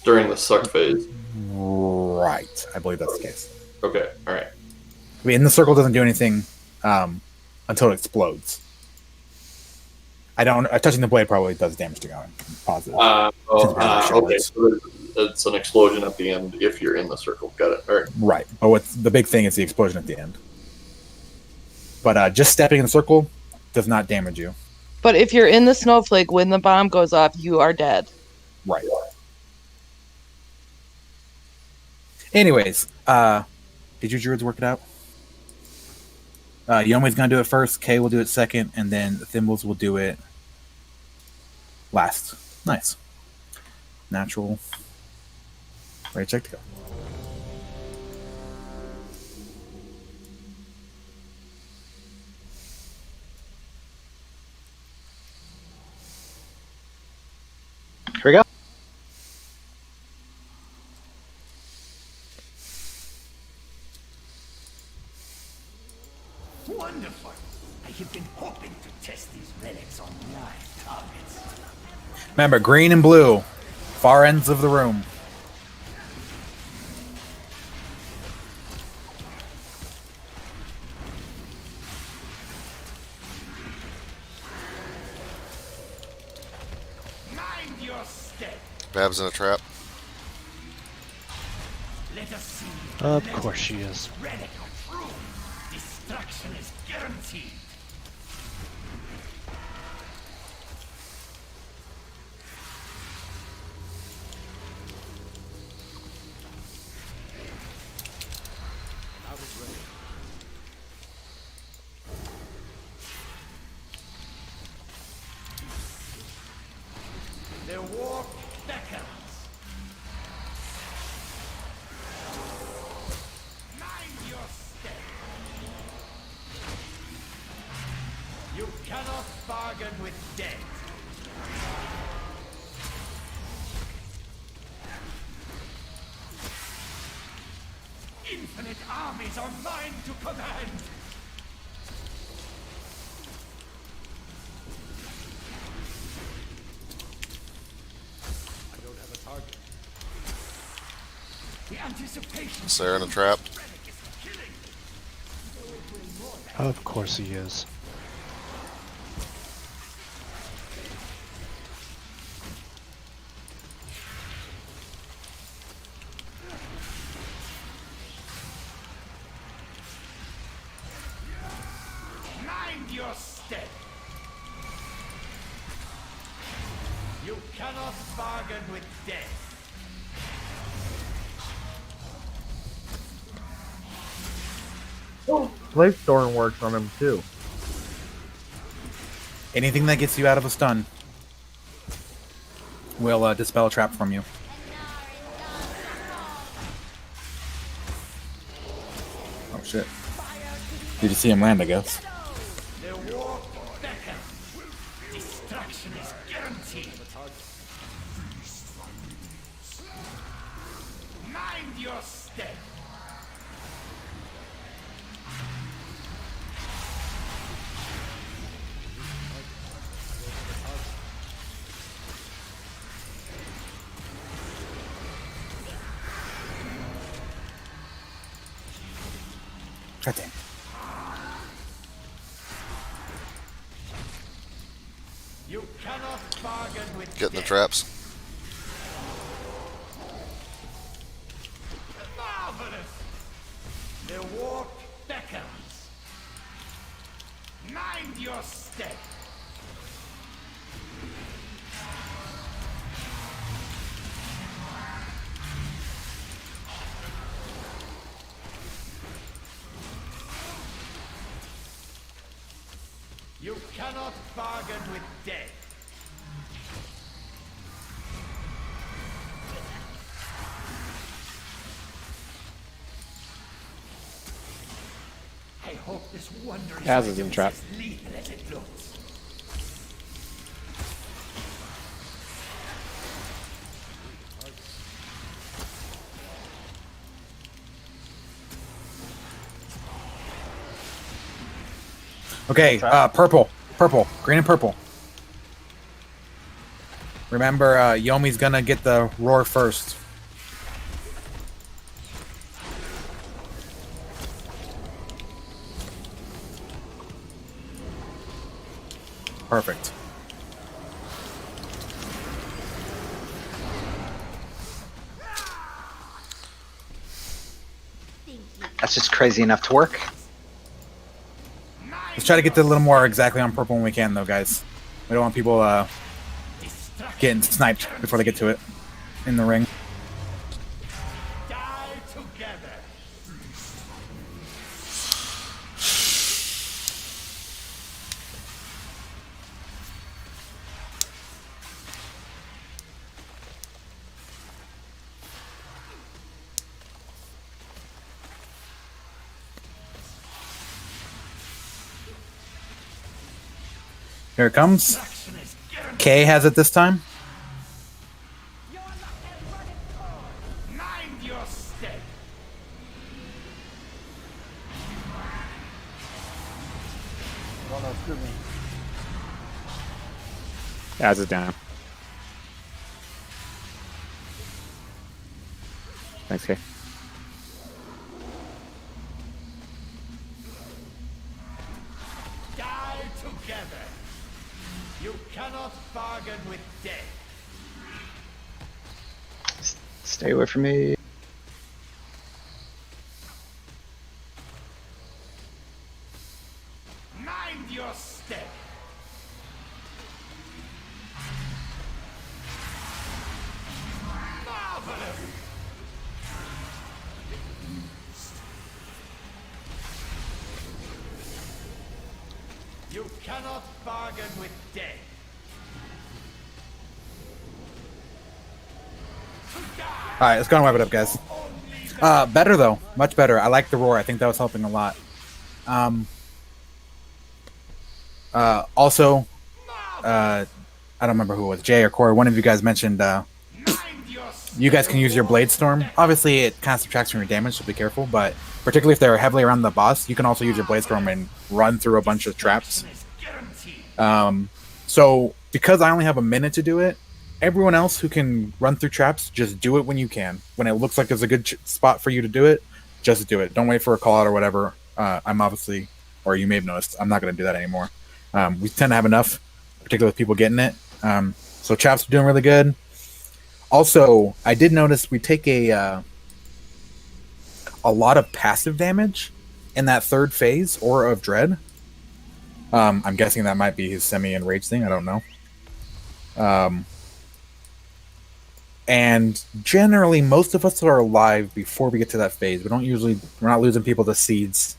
During the suck phase. Right. I believe that's the case. Okay. All right. I mean, the circle doesn't do anything until it explodes. Touching the blade probably does damage to going. Positive. Okay. So it's an explosion at the end if you're in the circle. Got it. All right. Right. But what's the big thing is the explosion at the end. But just stepping in the circle does not damage you. But if you're in the snowflake when the bomb goes off, you are dead. Right. Anyways, did you druids work it out? Yomi's gonna do it first, Kay will do it second, and then the Thimbles will do it last. Nice. Natural. Ready, check to go. Here we go. Wonderful. I have been hoping to test these relics on live targets. Remember, green and blue, far ends of the room. Mind your step. Babs in a trap. Let us see. Of course she is. Relic of true. Destruction is guaranteed. The war beckons. Mind your step. You cannot bargain with death. Infinite armies are mine to command. I don't have a target. The anticipation. Sarah in a trap. Of course he is. Mind your step. You cannot bargain with death. Place Storm works on him too. Anything that gets you out of a stun. will dispel a trap from you. Oh shit! Did you see him land? I guess. The war beckons. Destruction is guaranteed. Mind your step. God damn. You cannot bargain with Get in the death. traps. Marvelous. The war beckons. Mind your step. You cannot bargain with death. I hope this wondrous As is in item trap. as lethal as it looks. Okay, purple, green and purple. Remember, Yomi's gonna get the roar first. Perfect. That's just crazy enough to work. Let's try to get a little more exactly on purple when we can, though, guys. We don't want people getting sniped before they get to it in the ring. Die together. Here it comes. K has it this time. Mind your step. Oh no, screw me. Az is down. Thanks, Kay. Die together. You cannot bargain with death. Stay away from me. Mind your step. Marvelous. You cannot bargain with death. All right, let's go and wipe it up, guys. Better though, much better. I like the roar. I think that was helping a lot. Also, I don't remember who it was, Jay or Corey. One of you guys mentioned you guys can use your Blade Storm. Obviously, it kind of subtracts from your damage, so be careful. But particularly if they're heavily around the boss, you can also use your Blade Storm and run through a bunch of traps. So because I only have a minute to do it, everyone else who can run through traps, just do it when you can. When it looks like there's a good spot for you to do it, just do it. Don't wait for a call out or whatever. I'm obviously, or you may have noticed, I'm not going to do that anymore. We tend to have enough, particularly with people getting it. So traps are doing really good. Also, I did notice we take a lot of passive damage in that third phase, Aura of Dread. I'm guessing that might be his semi-enraged thing. I don't know. And generally, most of us are alive before we get to that phase. We're not losing people to seeds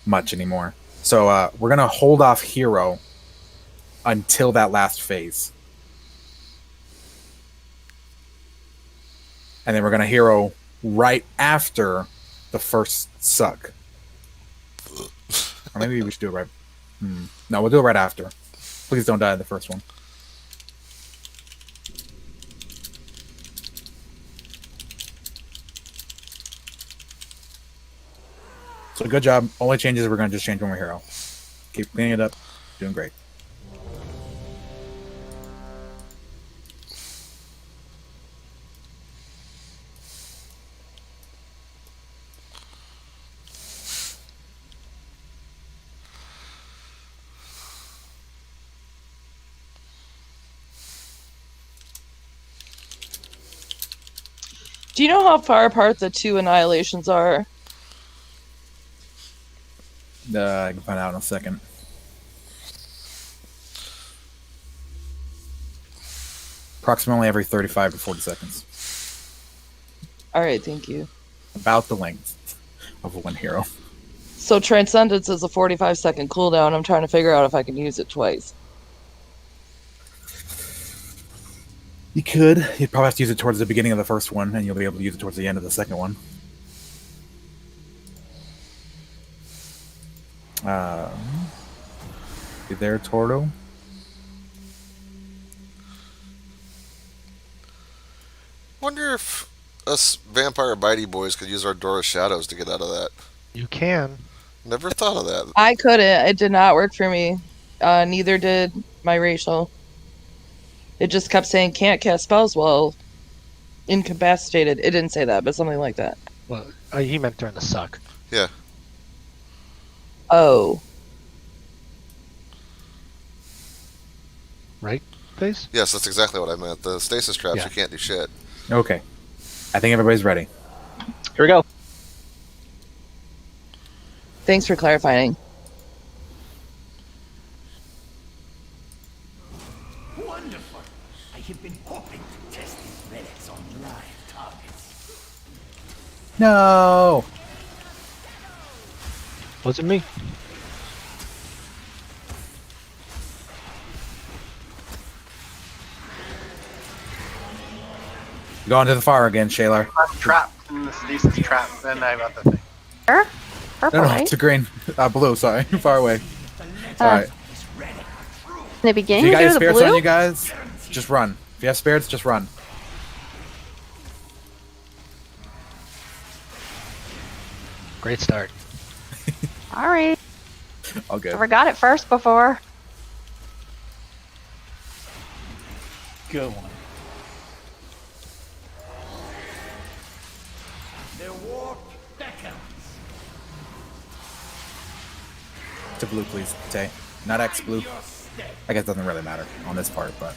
much anymore. So we're gonna hold off Hero until that last phase. and then we're gonna hero right after the first suck. Or maybe we should do it right. No, we'll do it right after. Please don't die in the first one. So good job. Only changes we're gonna just change when we're hero. Keep cleaning it up. Doing great. Do you know how far apart the two annihilations are? I can find out in a second. Approximately every 35 to 40 seconds. All right, thank you. About the length of one hero. So Transcendence is a 45-second cooldown. I'm trying to figure out if I can use it twice. You could. You'd probably have to use it towards the beginning of the first one, and you'll be able to use it towards the end of the second one. You there, Tordo? Wonder if us vampire bitey boys could use our Dora shadows to get out of that. You can. Never thought of that. I couldn't. It did not work for me. Neither did my racial. It just kept saying can't cast spells while incapacitated. It didn't say that, but something like that. Well, he meant during the suck. Yeah. Oh. Right, Face? Yes, that's exactly what I meant. The stasis traps, Yeah. you can't do shit. Okay. I think everybody's ready. Here we go. Thanks for clarifying. Wonderful. I have been hoping to test these relics on live targets. No! Wasn't me. Going to the fire again, Shalar. I'm trapped in the stasis trap, and I got the thing. Sure? Purple, No, right? it's a green. Blue, sorry. Far away. Uh, Alright. In the beginning, If you got you your do the spirits blue? on you guys, just run. If you have spirits, just run. Great start. All right. All good. I forgot it first before. Good one. The war beckons. To blue, please, Tay. Not X blue. I guess it doesn't really matter on this part, but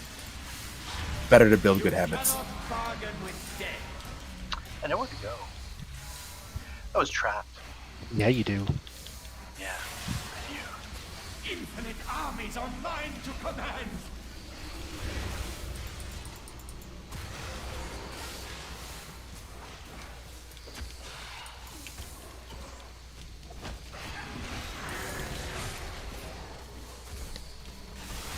better to build good habits. Bargain with death. I know where to go. I was trapped. Yeah, you do. Yeah, I do. Infinite armies are mine to command.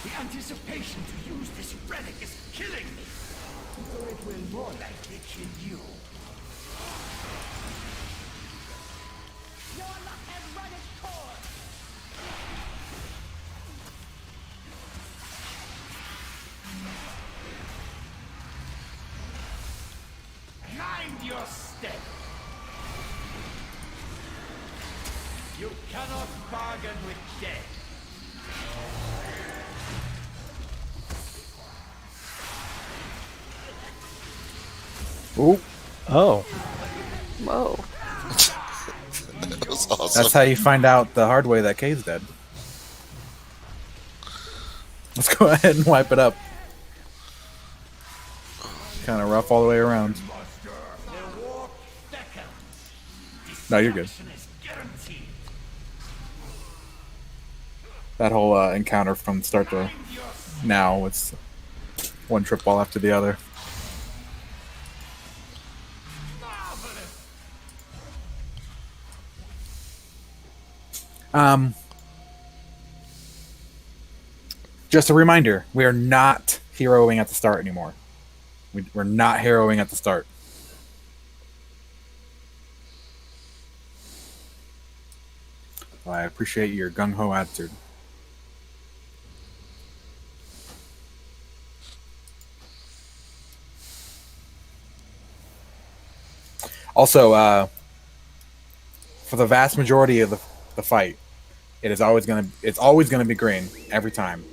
The anticipation to use this relic is killing me. Or it will more likely kill you. Your luck has run its course. Mind your step. You cannot bargain with death. Ooh. Oh. Whoa. That was awesome. That's how you find out the hard way that Kay's dead. Let's go ahead and wipe it up. Kind of rough all the way around. No, you're good. That whole encounter from start to now, it's one trip ball after the other. Just a reminder, we are not heroing at the start anymore. We're not heroing at the start. I appreciate your gung ho attitude. Also, for the vast majority of the fight, it's always gonna be green every time.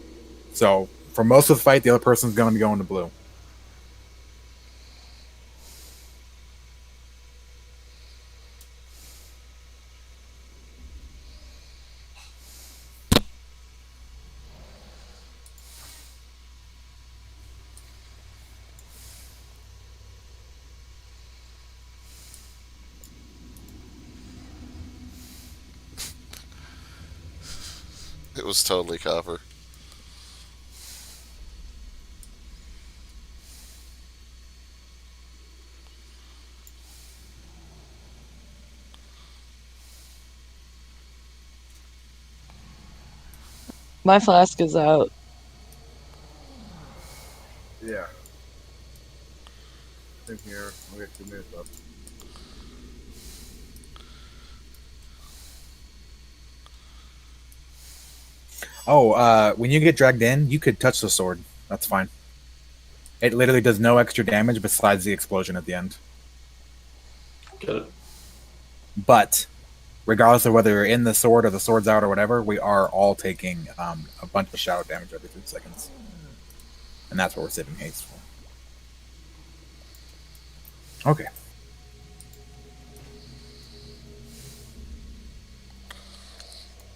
So for most of the fight, the other person's gonna be going to blue. It was totally copper. My flask is out. Yeah. Same here. I'll get 2 minutes up. Oh, when you get dragged in, you could touch the sword. That's fine. It literally does no extra damage besides the explosion at the end. Get it. But regardless of whether you're in the sword or the sword's out or whatever, we are all taking a bunch of shadow damage every 3 seconds. And that's what we're saving haste for. Okay.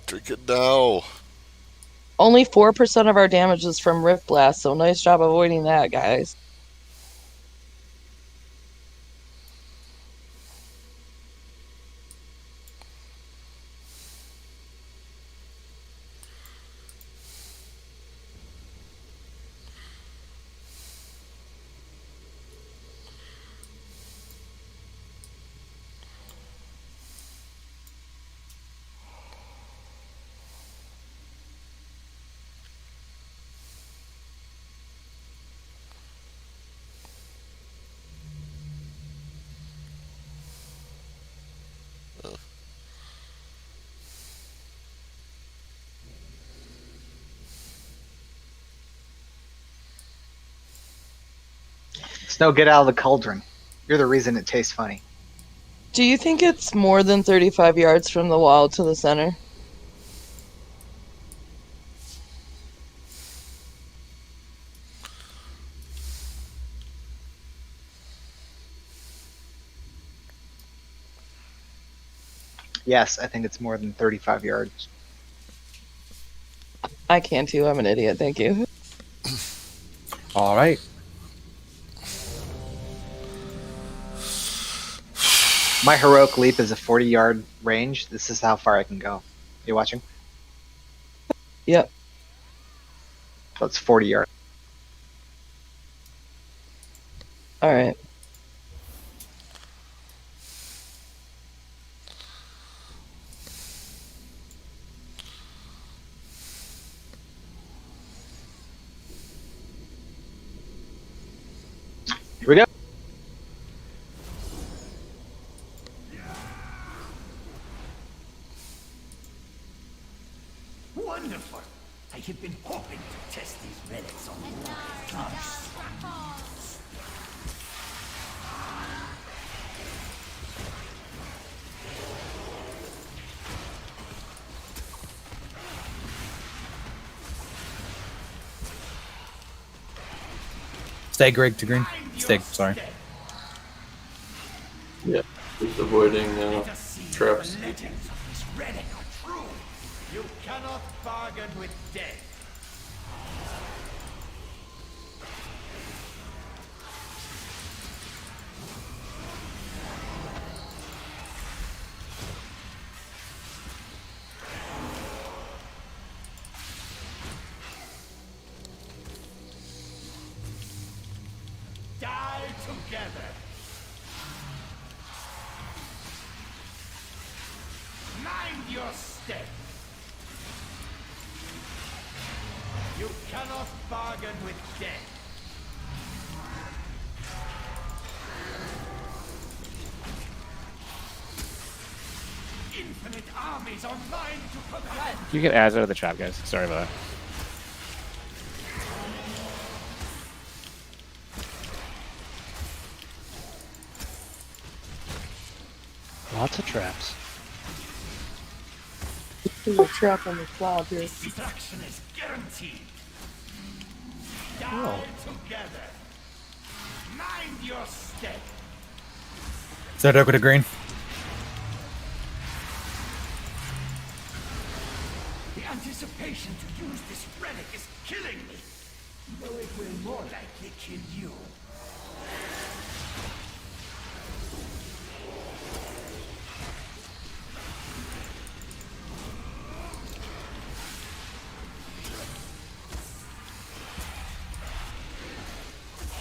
Drink it now. Only 4% of our damage is from Rift Blast, so nice job avoiding that, guys. Snow, get out of the cauldron. You're the reason it tastes funny. Do you think it's more than 35 yards from the wall to the center? Yes, I think it's more than 35 yards. I can too. I'm an idiot. Thank you. All right. My heroic leap is a 40-yard range. This is how far I can go. You watching? Yep. So it's 40 yards. All right. Here we go. Wonderful. I have been hoping to test these relics on you. Stay Greg to green. Stay, sorry. Yeah, just avoiding traps. The legends of this relic are true. You cannot bargain with death. Die together. Mind your step. You cannot bargain with death. Infinite armies are mine to prevent. You get Az out of the trap, guys. Sorry about that. Lots of traps. There's a trap on the cloud here. Destruction is guaranteed. Die together. Mind your step. Is that Oak with a green? The anticipation to use this relic is killing me. Though it will more likely kill you.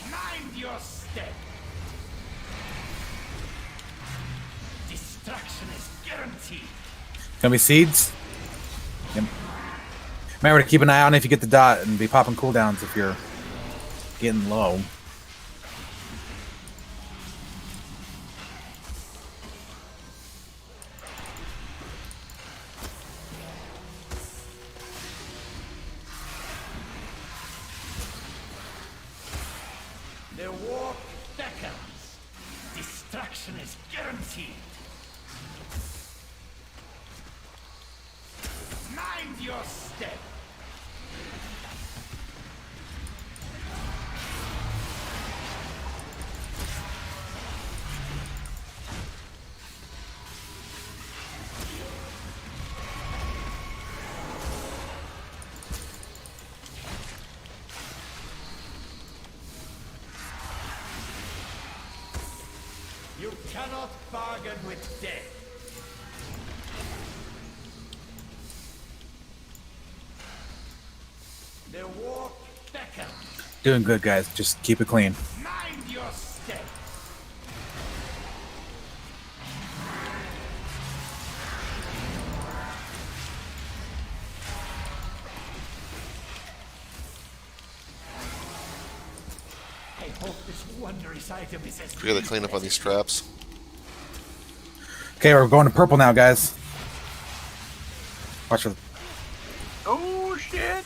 Mind your step. Destruction is guaranteed. Gonna be seeds. Yep. Remember to keep an eye on if you get the dot and be popping cooldowns if you're getting low. The war beckons. Destruction is guaranteed. Mind your step. You cannot bargain with death. The war beckons. Doing good, guys. Just keep it clean. Mind your step. I hope this wondrous item is as We gotta clean up on these traps. Okay, we're going to purple now, guys. Watch for the... Oh shit!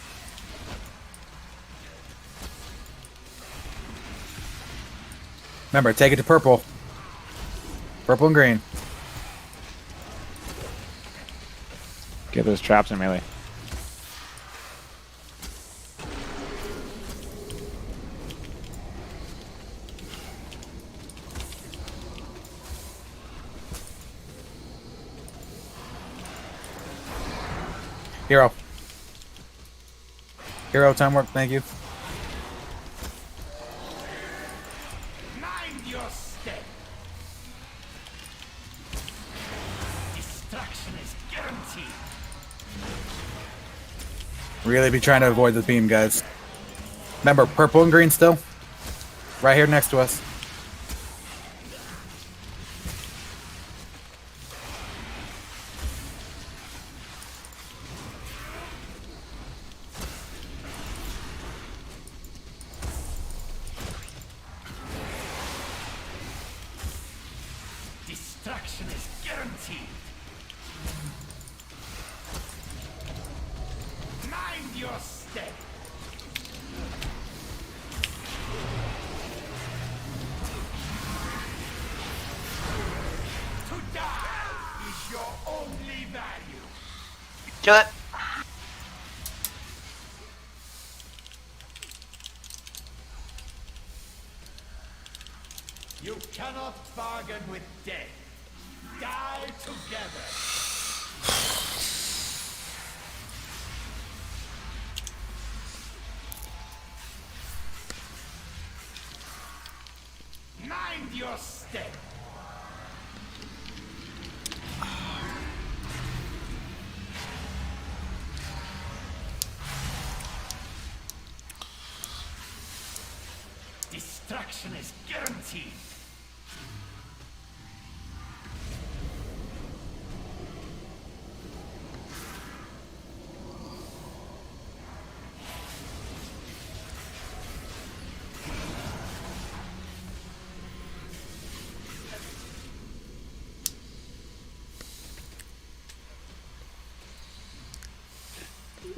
Remember, take it to purple. Purple and green. Get those traps in melee. Hero. Hero, time work, thank you. Mind your step. Destruction is guaranteed. Really be trying to avoid the beam, guys. Remember, purple and green still. Right here next to us. Destruction is guaranteed. Mind your step. To die is your only value. Kill it. You cannot bargain with death. Die together. Mind your step. Destruction is guaranteed.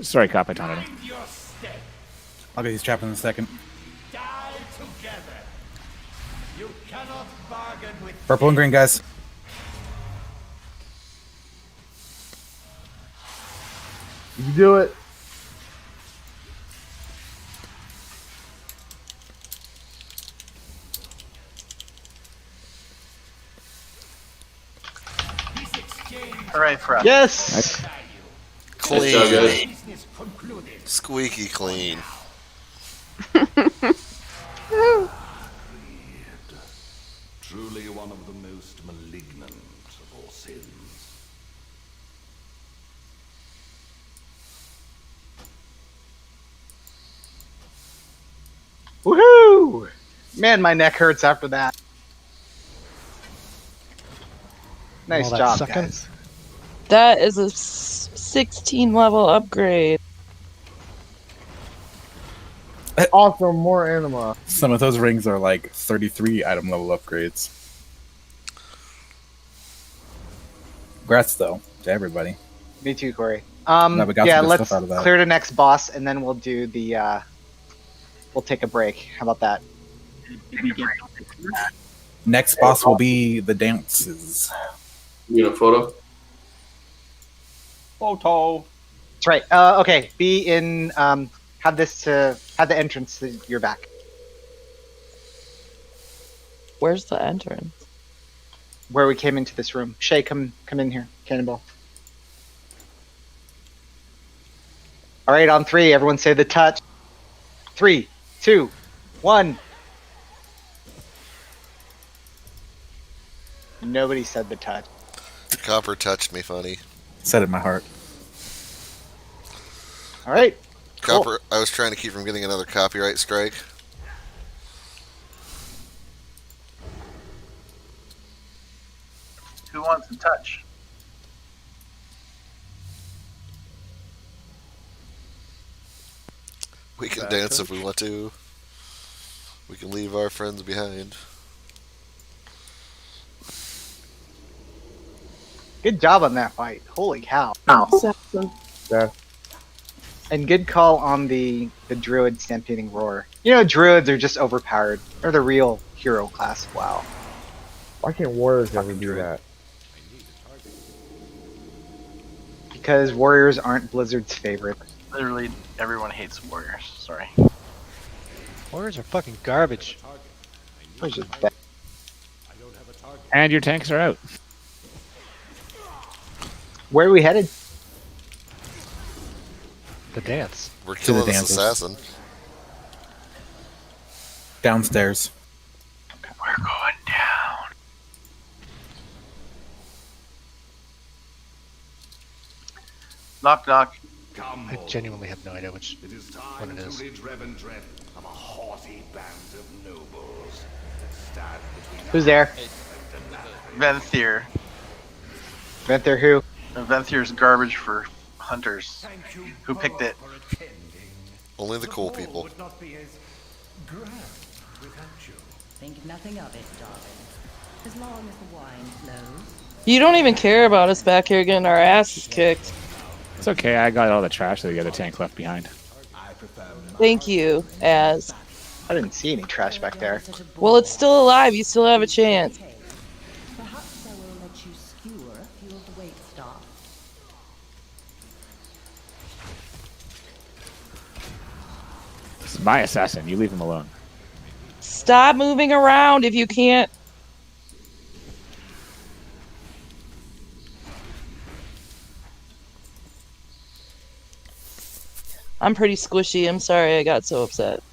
Sorry, Cop, I taunted him. Mind your step. I'll get these trapped in a second. Die together. You cannot bargain with Purple and green, guys. You do it. this exchange. Hooray for us. Yes. Clean. job, guys. Business concluded. Squeaky clean. Truly one of the most malignant of all sins. Woohoo! Man, my neck hurts after that. Nice All that job, sucking. guys. That is a 16 level upgrade. Awesome, more anima. Some of those rings are like 33 item level upgrades. Congrats, though, to everybody. Me too, Corey. No, we got Yeah, some good let's stuff out of that. clear the next boss, and then we'll do the. We'll take a break. How about that? Next boss will be the dances. You need a photo? Photo. That's right. Okay, be in. Have the entrance to your back. Where's the entrance? Where we came into this room. Shay, come in here. Cannonball. All right, on 3, everyone say the touch. 3, 2, 1. Nobody said the touch. Copper touched me funny. Set it in my heart. All right. Cool. Copper, I was trying to keep from getting another copyright strike. Who wants to touch? We can Bad dance touch. if we want to. We can leave our friends behind. Good job on that fight. Holy cow. Yeah. And good call on the druid stampeding roar. You know, druids are just overpowered. They're the real hero class. Wow. Why can't warriors ever do that? Because warriors aren't Blizzard's favorite. Literally, everyone hates warriors. Sorry. Warriors are fucking garbage. Which is bad. And your tanks are out. Where are we headed? The dance. We're the killing this dances. assassin. Downstairs. We're going down. Knock, knock. I genuinely have no idea which It is what time it is. to rid Revendreth of a haughty band of nobles that stand between Who's there? Venthyr. Venthyr who? Venthyr's garbage for hunters. Who picked it? Only the cool people. would not be as grand without you. Think nothing of it, darling. As long as the wine flows. You don't even care about us back here getting our asses kicked. It's okay, I got all the trash that the other tank left behind. Thank you, Az. I didn't see any trash back there. Well, it's still alive. You still have a chance. Perhaps I will let you skewer a few of the wait staff. It's my assassin, you leave him alone. Stop moving around if you can't. I'm pretty squishy. I'm sorry I got so upset.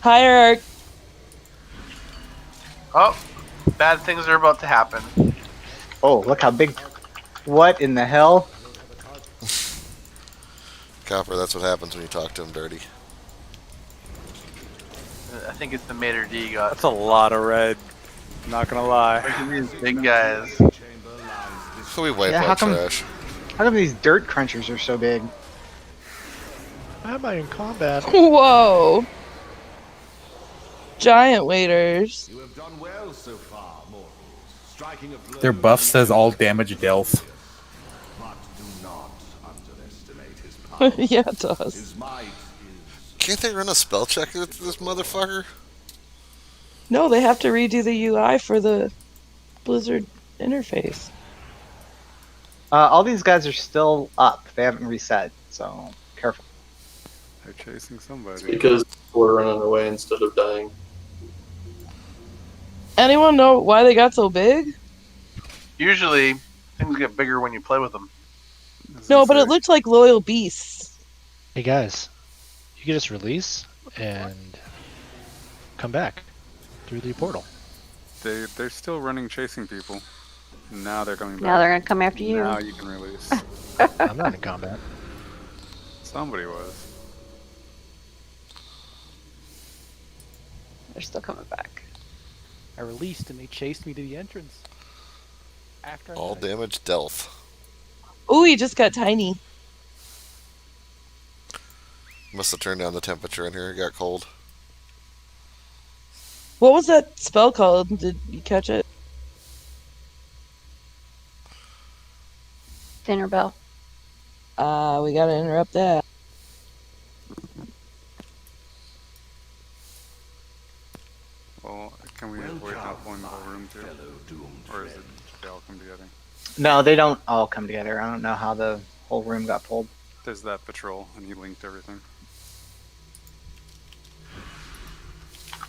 Hierarch. Oh, bad things are about to happen. Oh, look how big. What in the hell? Copper, that's what happens when you talk to him dirty. I think it's the Mater D got. That's a lot of red. Not gonna lie. Look at these big guys. So we wipe Yeah, how out come- trash. How come these dirt crunchers are so big? Why am I in combat? Whoa. Giant waiters. You have done well so far, mortals. Their buff says all damage dealt. Yeah, it does. Can't they run a spell check with this motherfucker? No, they have to redo the UI for the Blizzard interface. All these guys are still up. They haven't reset, so careful. They're chasing It's somebody. because we're running away instead of dying. Anyone know why they got so big? Usually, things get bigger when you play with them. No, but it looked like loyal beasts. Hey guys, you can just release and come back through the portal. They're still running, chasing people. Now they're coming back. Now they're gonna come after you. Now you can release. I'm not in combat. Somebody was. They're still coming back. I released and they chased me to the entrance. After I All died. damage dealt. Ooh, he just got tiny. Must have turned down the temperature in here. It got cold. What was that spell called? Did you catch it? Dinner bell. We gotta interrupt that. Well, can we avoid not pulling the whole room too? Or is it they all come together? No, they don't all come together. I don't know how the whole room got pulled. There's that patrol, and he linked everything.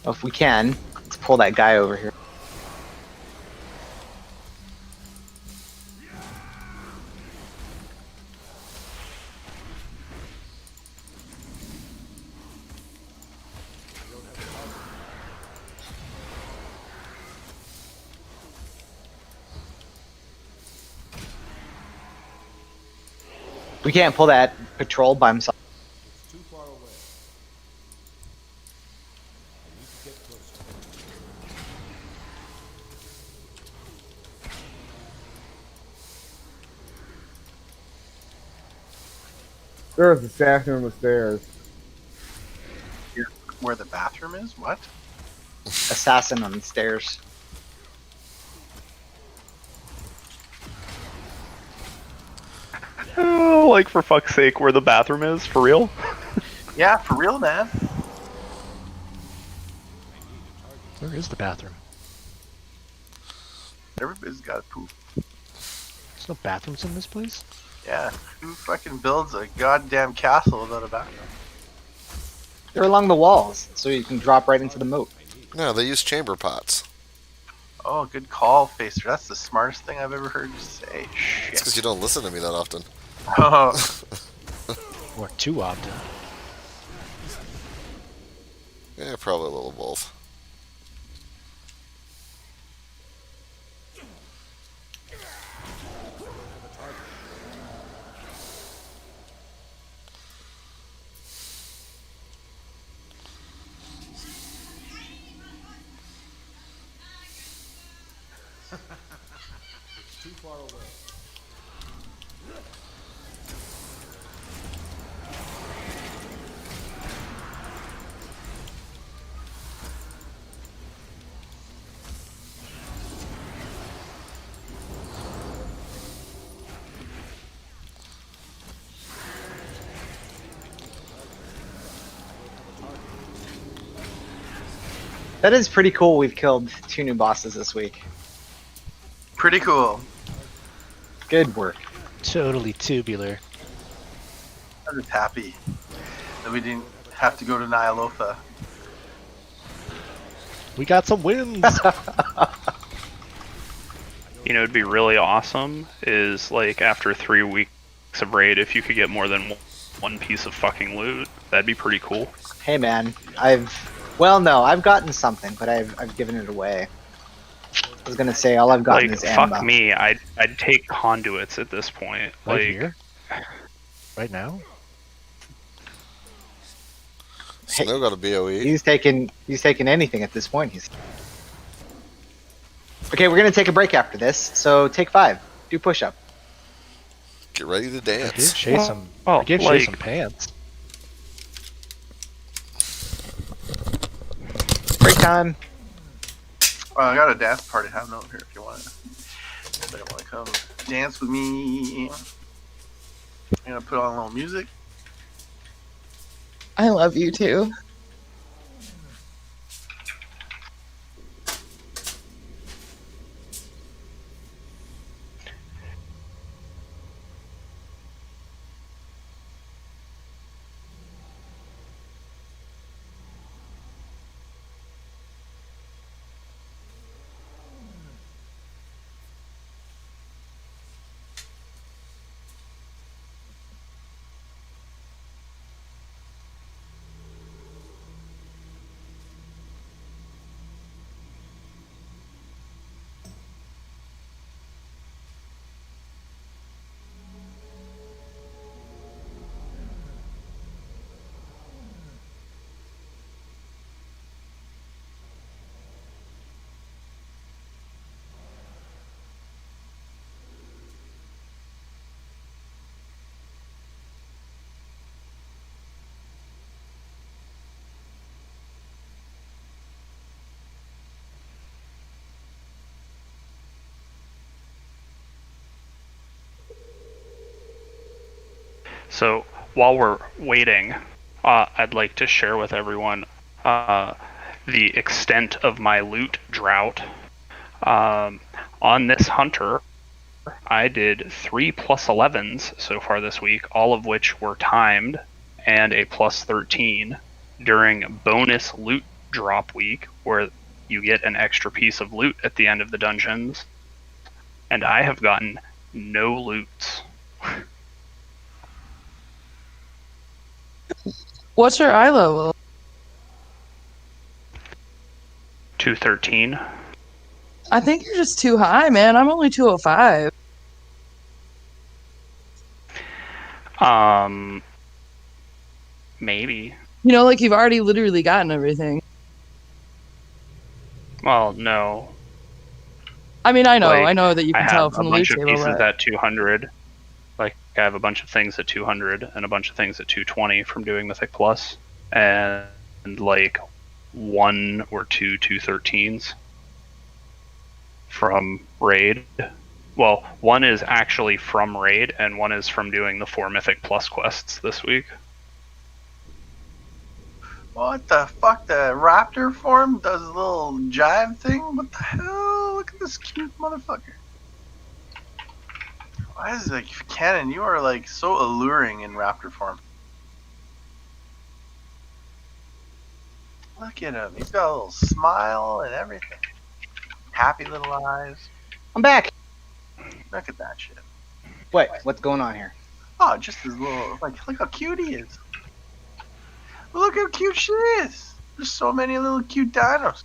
Well, if we can, let's pull that guy over here. We can't pull that patrol by himself. There's an assassin on the stairs. Where the bathroom is? What? Assassin on the stairs. Oh, like for fuck's sake, where the bathroom is? For real? Yeah, for real, man. Where is the bathroom? Everybody's got to poop. There's no bathrooms in this place? Yeah, who fucking builds a goddamn castle without a bathroom? They're along the walls, so you can drop right into the moat. No, they use chamber pots. Oh, good call, Facer. That's the smartest thing I've ever heard you say. It's Shit. because you don't listen to me that often. Or too often. Yeah, probably a little of both. It's too far away. That is pretty cool. We've killed 2 new bosses this week. Pretty cool. Good work. Totally tubular. I'm just happy that we didn't have to go to Nyalofa. We got some wins! You know, it'd be really awesome is like after 3 weeks of raid, if you could get more than one piece of fucking loot, that'd be pretty cool. Hey man, no, I've gotten something, but I've given it away. I was gonna say all I've gotten Like, is fuck ammo. me, I'd take conduits at this point. Right Like, here? Right now? Snow got a BOE. He's taking anything at this point. Okay, we're gonna take a break after this, so take 5. Do push up. Get ready to I dance. gave Shay some, well, I gave Shay like- some pants. Break time. Well, I got a dance party have note here if you want to. So you want to come dance with me? I'm gonna put on a little music. I love you too. So while we're waiting, I'd like to share with everyone the extent of my loot drought. On this hunter, I did 3 plus 11s so far this week, all of which were timed, and a plus 13 during bonus loot drop week, where you get an extra piece of loot at the end of the dungeons. And I have gotten no loots. What's your eye level? 213. I think you're just too high, man. I'm only 205. Maybe. You know, like you've already literally gotten everything. Well, no. I mean, I know Like, that you I can tell have from a the loot bunch of table, pieces but at 200. Like, I have a bunch of things at 200 and a bunch of things at 220 from doing Mythic Plus, and like 1 or 2 213s from Raid. Well, 1 is actually from Raid, and 1 is from doing the 4 Mythic Plus quests this week. What the fuck? The raptor form does a little jive thing? What the hell? Look at this cute motherfucker. Why is it like, Cannon, you are like so alluring in raptor form. Look at him. He's got a little smile and everything. Happy little eyes. I'm back. Look at that shit. What's going on here? Oh, just his little, like, look how cute he is. Look how cute she is. There's so many little cute dinos.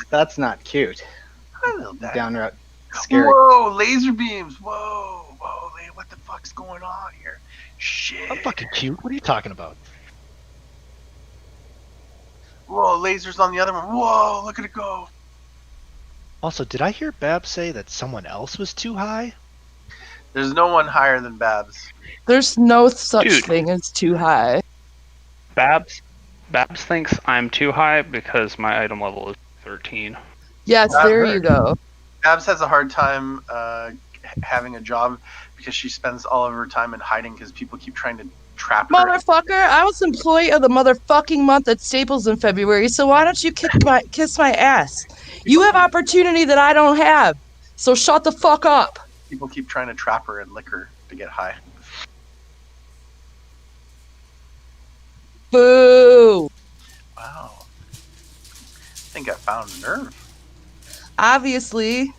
That's not cute. Hi, little dino. Downright scary. Whoa, laser beams. Whoa, what the fuck's going on here? Shit. I'm fucking cute. What are you talking about? Whoa, lasers on the other one. Whoa, look at it go. Also, did I hear Bab say that someone else was too high? There's no one higher than Babs. there's no such thing as too high. Babs thinks I'm too high because my item level is 13. Yes, there you go. Babs has a hard time having a job because she spends all of her time in hiding because people keep trying to trap her. Motherfucker, I was employee of the motherfucking month at Staples in February, so why don't you kiss my ass? You have opportunity that I don't have, so shut the fuck up. People keep trying to trap her in liquor to get high. Boo! Wow. I think I found a nerve. Obviously.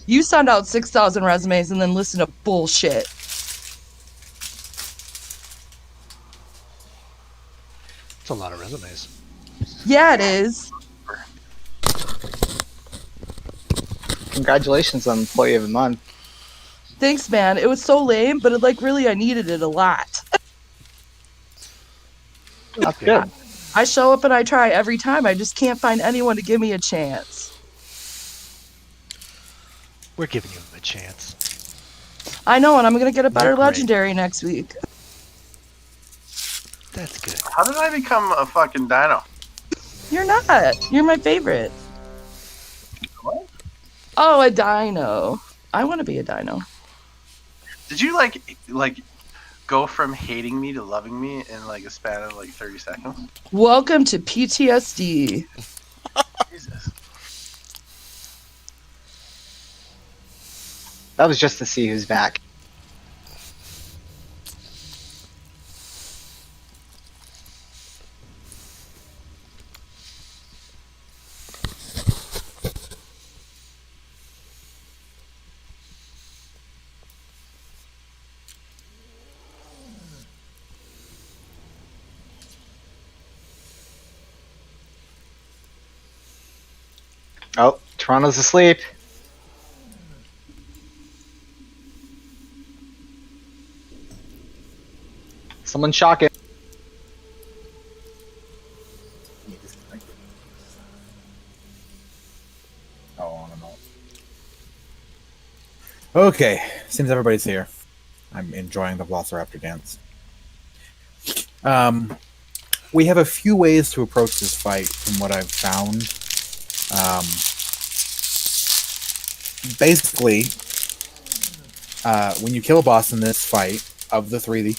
You send out 6,000 resumes and then listen to bullshit. It's a lot of resumes. Yeah, it is. Congratulations on Employee of the Month. Thanks, man. It was so lame, but really I needed it a lot. That's good. I show up and I try every time. I just can't find anyone to give me a chance. We're giving you a chance. I know, and I'm going to get a better You're great. legendary next week. That's good. How did I become a fucking dino? You're not. You're my favorite. What? Oh, a dino. I want to be a dino. Did you like go from hating me to loving me in like a span of like 30 seconds? Welcome to PTSD. Jesus. That was just to see who's back. Oh, Toronto's asleep. Someone shock it. Oh, no. Okay, seems everybody's here. I'm enjoying the Velociraptor dance. We have a few ways to approach this fight from what I've found. Basically, when you kill a boss in this fight, of the three,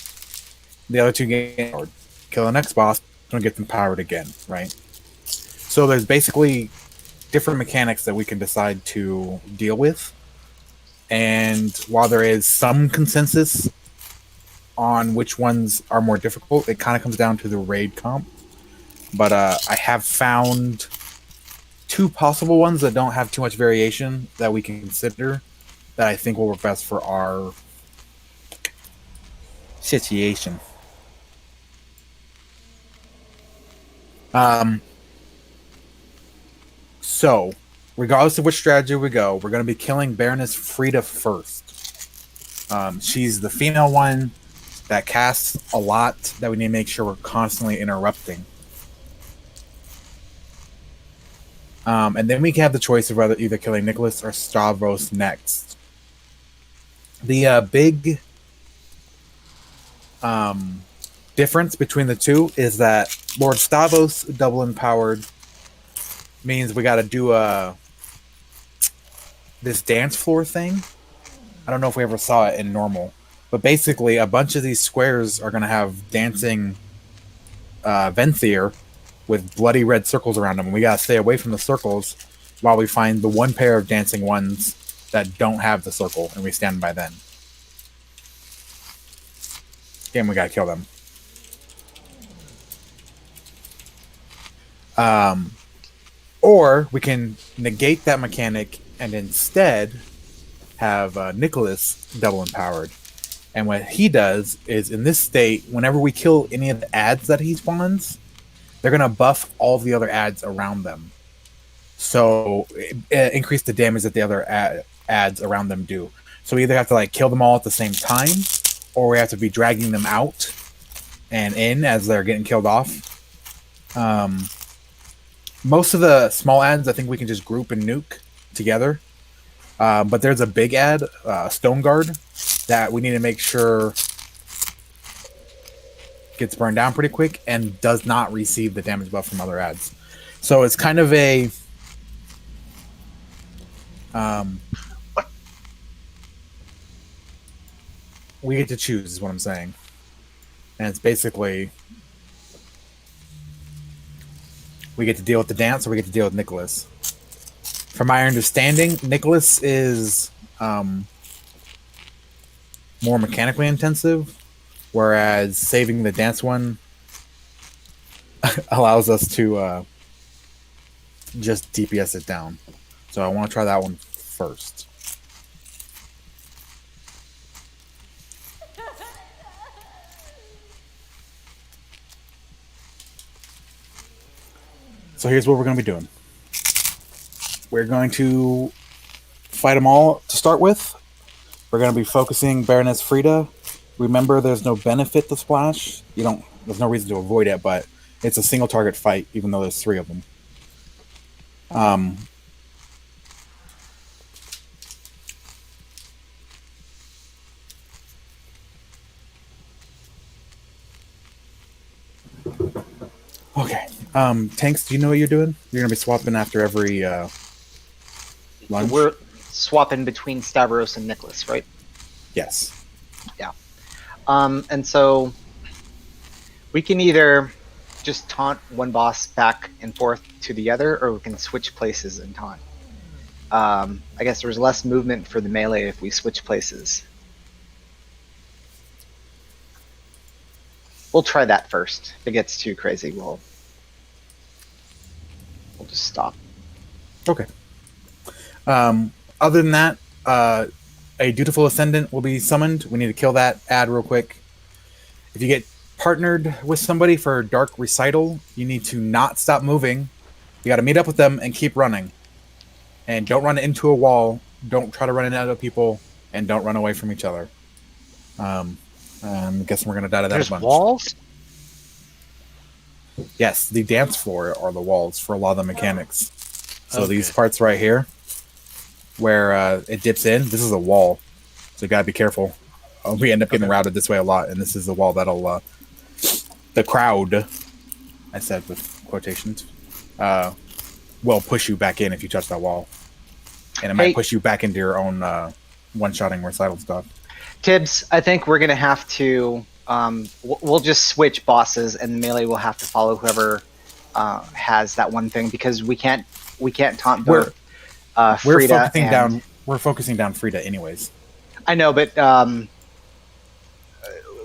the other two get powered. Kill the next boss, don't get them powered again, right? So there's basically different mechanics that we can decide to deal with. And while there is some consensus on which ones are more difficult, it kind of comes down to the raid comp. But I have found two possible ones that don't have too much variation that we can consider that I think will work best for our situation. So, regardless of which strategy we go, we're going to be killing Baroness Frida first. She's the female one that casts a lot that we need to make sure we're constantly interrupting. And then we can have the choice of whether either killing Nicholas or Stavros next. The big difference between the two is that Lord Stavros double empowered means we got to do this dance floor thing. I don't know if we ever saw it in normal, but basically a bunch of these squares are going to have dancing Venthyr with bloody red circles around them, and we got to stay away from the circles while we find the one pair of dancing ones that don't have the circle, and we stand by them. And we got to kill them. Or we can negate that mechanic and instead have Nicholas double empowered. And what he does is, in this state, whenever we kill any of the ads that he spawns, they're going to buff all the other ads around them. So increase the damage that the other ads around them do. So we either have to like kill them all at the same time, or we have to be dragging them out and in as they're getting killed off. Most of the small ads, I think we can just group and nuke together. But there's a big ad, Stone Guard, that we need to make sure gets burned down pretty quick and does not receive the damage buff from other ads. So it's kind of a we get to choose is what I'm saying. And it's basically we get to deal with the dance or we get to deal with Nicholas. From my understanding, Nicholas is more mechanically intensive, whereas saving the dance one allows us to just DPS it down. So I want to try that one first. So here's what we're going to be doing. We're going to fight them all to start with. We're going to be focusing Baroness Frida. Remember, there's no benefit to splash. There's no reason to avoid it, but it's a single target fight, even though there's 3 of them. Okay. Tanks, do you know what you're doing? You're gonna be swapping after every lunge. We're swapping between Stavros and Nicholas, right? Yes. Yeah. And so we can either just taunt one boss back and forth to the other, or we can switch places and taunt. I guess there's less movement for the melee if we switch places. We'll try that first. If it gets too crazy, we'll just stop. Okay. Other than that, a dutiful ascendant will be summoned. We need to kill that ad real quick. If you get partnered with somebody for dark recital, you need to not stop moving. You got to meet up with them and keep running. And don't run into a wall. Don't try to run into other people, and don't run away from each other. I'm guessing we're gonna die to that There's a bunch. walls? Yes, the dance floor are the walls for a lot of the mechanics. So Okay. these parts right here, where it dips in, this is a wall. So you gotta be careful. We end up getting routed this way a lot, and this is the wall that'll the crowd, I said with quotations, will push you back in if you touch that wall, and it might push you back into your own one-shotting recital stuff. Tibbs, I think we're gonna have to. We'll just switch bosses, and melee will have to follow whoever has that one thing, because we can't taunt both. We're Frida focusing and, down. We're focusing down Frida, anyways. I know, but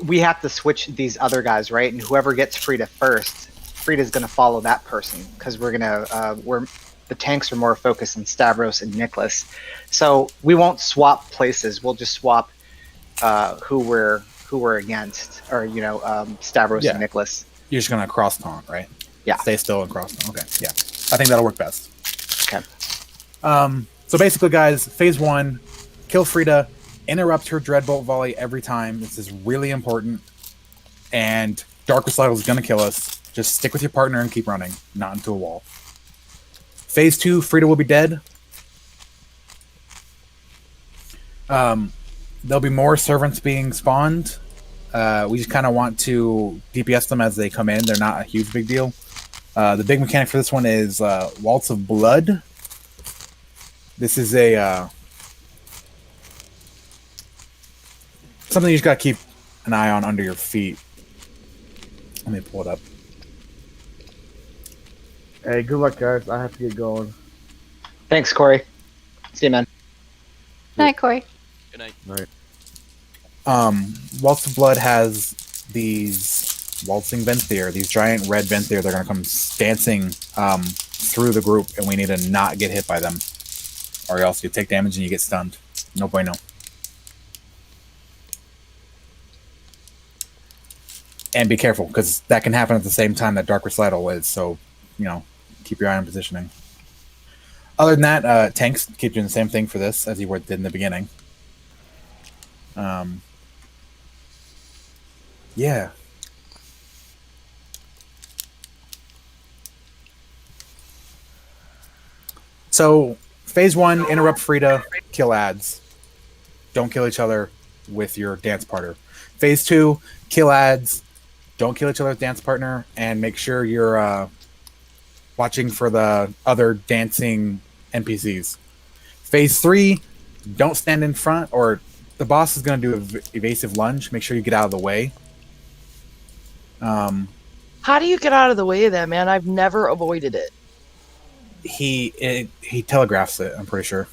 we have to switch these other guys, right? And whoever gets Frida first, Frida's gonna follow that person, because we're the tanks are more focused on Stavros and Nicholas, so we won't swap places. We'll just swap who we're against, or Stavros and Nicholas. You're just gonna cross taunt, right? Yeah. Stay still and cross taunt. Okay. Yeah. I think that'll work best. Okay. So basically, guys, phase 1, kill Frida, interrupt her Dreadbolt volley every time. This is really important. And Dark Recital is gonna kill us. Just stick with your partner and keep running, not into a wall. Phase 2, Frida will be dead. There'll be more servants being spawned. We just kind of want to DPS them as they come in. They're not a huge big deal. The big mechanic for this one is Waltz of Blood. This is a something you just got to keep an eye on under your feet. Let me pull it up. Hey, good luck, guys. I have to get going. Thanks, Corey. See you, man. Good night, Corey. Good night. Right. Waltz of Blood has these waltzing Venthyr, these giant red Venthyr. They're going to come dancing through the group, and we need to not get hit by them, or else you take damage and you get stunned. No bueno. And be careful, because that can happen at the same time that Dark Recital is, so, keep your eye on positioning. Other than that, tanks keep doing the same thing for this as you did in the beginning. Yeah. So, phase 1, interrupt Frida, kill ads. Don't kill each other with your dance partner. Phase 2, kill ads. Don't kill each other with dance partner, and make sure you're watching for the other dancing NPCs. Phase 3, don't stand in front, or the boss is going to do an evasive lunge. Make sure you get out of the way. How do you get out of the way of that, man? I've never avoided it. He telegraphs it, I'm pretty sure.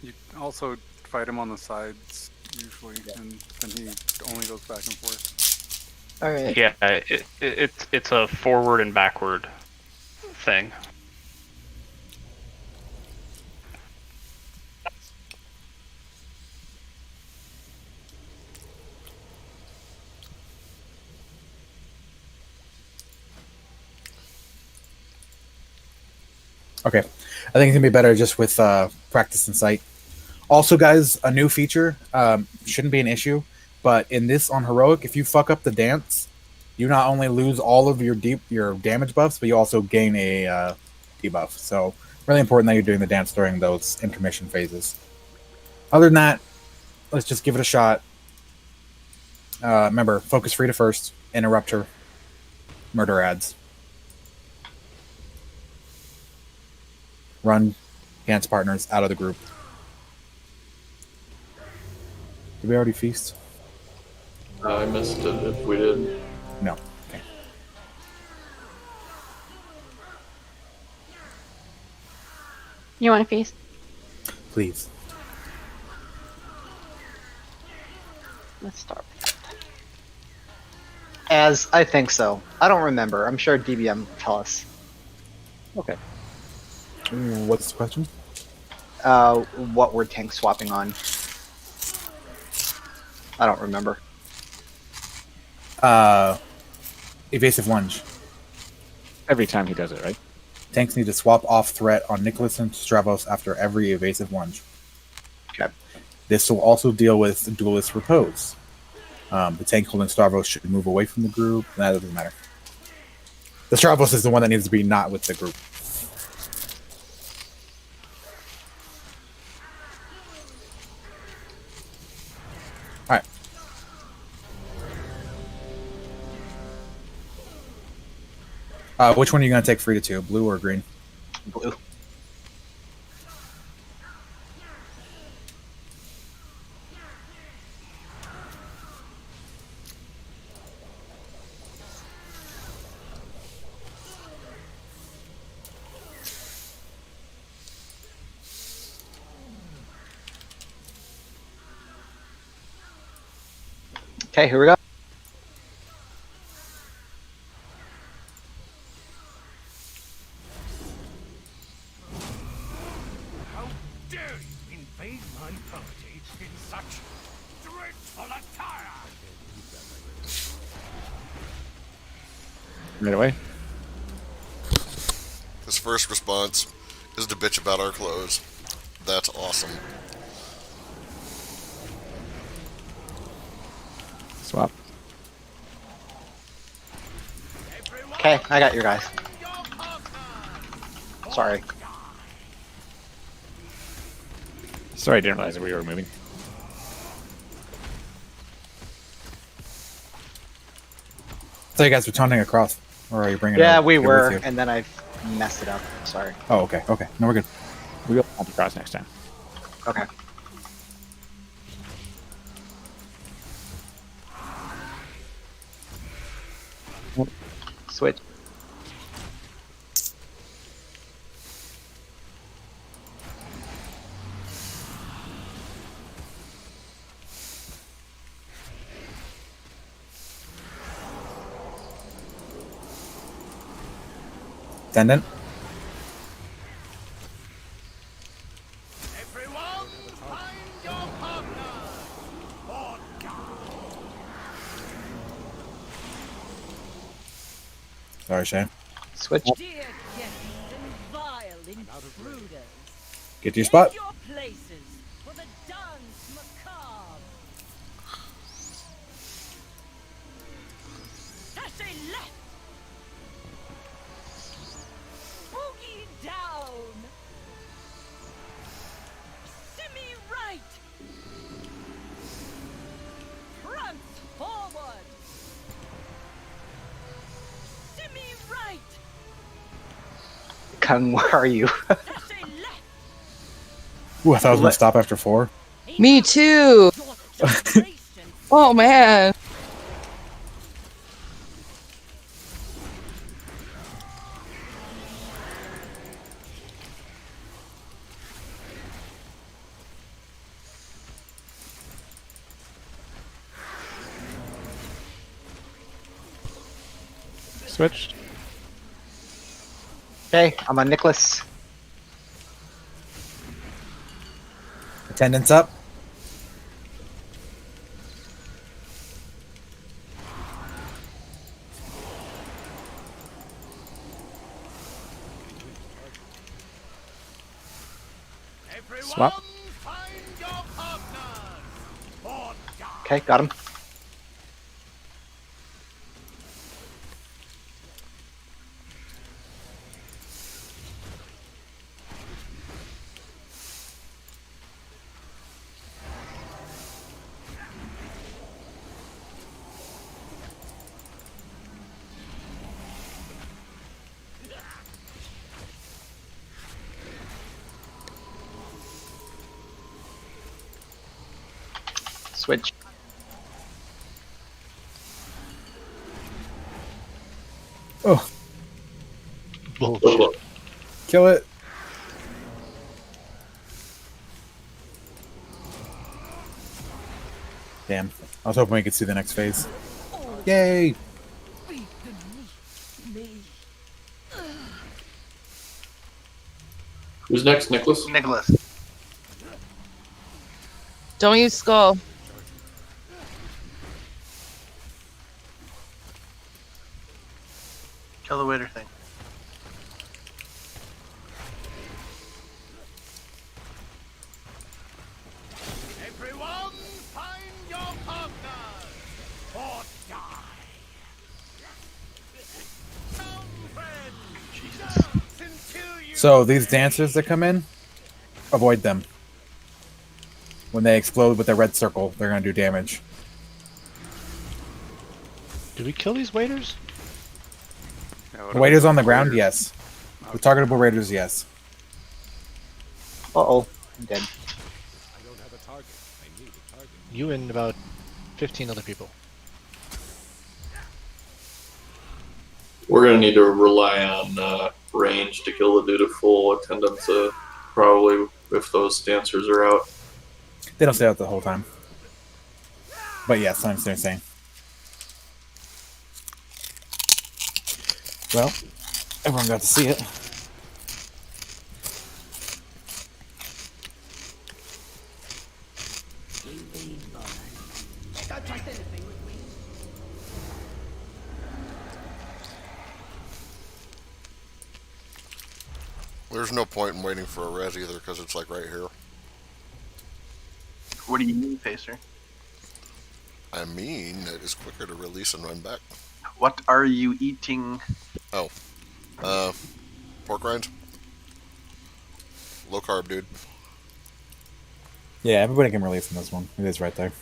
You also fight him on the sides usually, and then he only goes back and forth. All right. Yeah, it's a forward and backward thing. Okay. I think it's going to be better just with practice and sight. Also, guys, a new feature shouldn't be an issue, but in this on Heroic, if you fuck up the dance, you not only lose all of your damage buffs, but you also gain a debuff. So, really important that you're doing the dance during those intermission phases. Other than that, let's just give it a shot. Remember, focus Frida first, interrupt her, murder ads. run dance partners out of the group. Did we already feast? I missed it if we did. No. Okay. You want to feast? Please. Let's start. As I think so. I don't remember. I'm sure DBM will tell us. Okay. What's the question? What we're tank swapping on. I don't remember. Evasive lunge. Every time he does it, right? Tanks need to swap off threat on Nicholas and Stravos after every evasive lunge. Okay. This will also deal with duelist repose. The tank holding Stravos should move away from the group. That doesn't matter. The Stravos is the one that needs to be not with the group. Which one are you going to take free to two? Blue or green? Blue. Okay, here we go. How dare you invade my property in such dreadful attire? Right away. His first response is to bitch about our clothes. That's awesome. Swap. Okay, I got your guys. Sorry. Sorry, I didn't realize that we were moving. So you guys were taunting across, or are you bringing? Yeah, it we with were, you? and then I messed it up. Sorry. Oh, okay, okay. No, we're good. We'll hunt across next time. Okay. Switch. Attendant. Everyone, find your partner! Or Sorry, Shane. Switch. Dear guests and vile intruders, Get to your spot. take your places for the dance macabre. Sashay left. Boogie down. Shimmy right. Prance forward. Shimmy right. Kung, where are you? Sashay left. Ooh, I thought I was going to stop after 4. Me too. Oh man. Switched. Okay, I'm on Nicholas. Attendance up. Swap. find your partner! Or Okay, got him. switch. Oh, Bullshit. kill it. Damn. I was hoping we could see the next phase. Yay! Who's next, Nicholas? Nicholas. Don't use skull. Kill the waiter thing. Everyone, find your partner or die. Come, friends. Jesus. Until you So these dancers that come in, avoid them. When they explode with their red circle, they're gonna do damage. Do we kill these waiters? The waiters on the ground, yes. The targetable raiders, yes. Uh-oh. I'm dead. You and about 15 other people. We're gonna need to rely on range to kill the dutiful attendants, probably if those dancers are out. They don't stay out the whole time. But yes, I understand what you're saying. Well, everyone got to see it. There's no point in waiting for a res either because it's like right here. What do you mean, Pacer? I mean, it is quicker to release and run back. What are you eating? Oh, pork rinds. Low carb, dude. Yeah, everybody can release in this one. It is right there.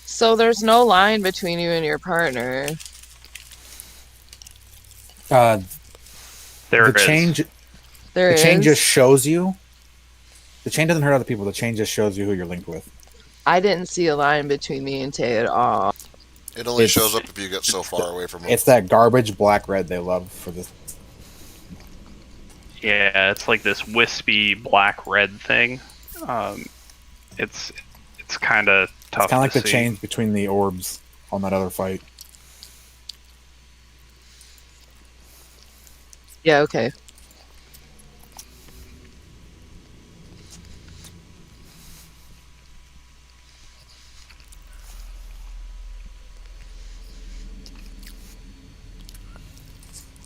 So there's no line between you and your partner. Uh, There the is. change. There the chain is. just shows you. The chain doesn't hurt other people. The chain just shows you who you're linked with. I didn't see a line between me and Tay at all. It only It's- shows up if you get so far away from them. It's that garbage black red they love for this. Yeah, it's like this wispy black red thing. It's kind of tough. It's kind of like to the see. change between the orbs on that other fight. Yeah, okay.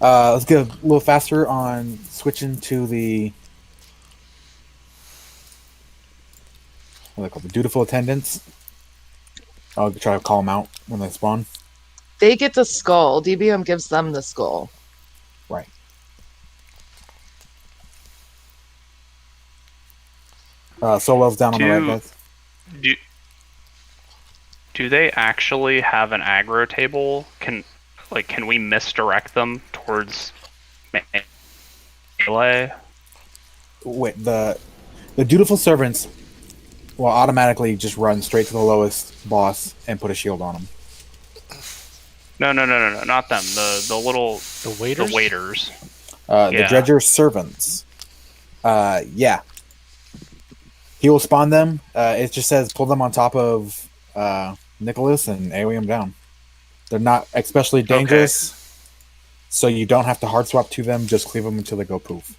Let's get a little faster on switching to the what are they called? The dutiful attendants. I'll try to call them out when they spawn. They get the skull. DBM gives them the skull. Right. Solwell's down on the right, guys. Do they actually have an aggro table? Can we misdirect them towards melee? Wait, the dutiful servants will automatically just run straight to the lowest boss and put a shield on them. No, not them. The little The waiters? The waiters. The Yeah. dredger servants. Yeah. He will spawn them. It just says pull them on top of Nicholas and AoE them down. They're not especially dangerous, so you don't have to hard swap to them. Just cleave them until they go poof.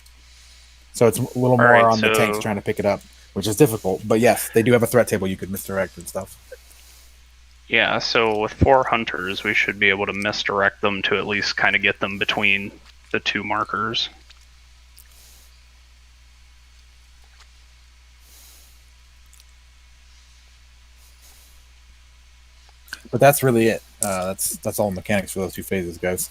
So it's a little more Alright, on the so- tanks trying to pick it up, which is difficult. But yes, they do have a threat table you could misdirect and stuff. Yeah, so with 4 hunters, we should be able to misdirect them to at least kind of get them between the two markers. But that's really it. That's all mechanics for those two phases, guys.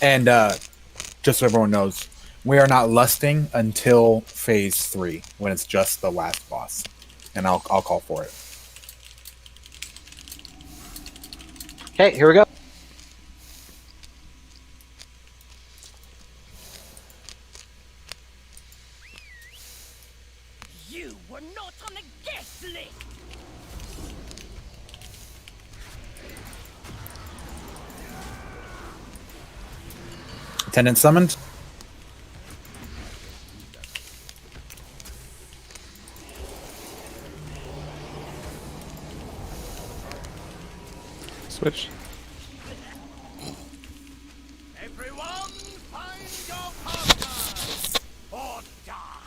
And just so everyone knows, we are not lusting until phase 3 when it's just the last boss, and I'll call for it. Okay, here we go. You were not on the guest list! Attendant summoned. Switch. Everyone, find your partner! Or die!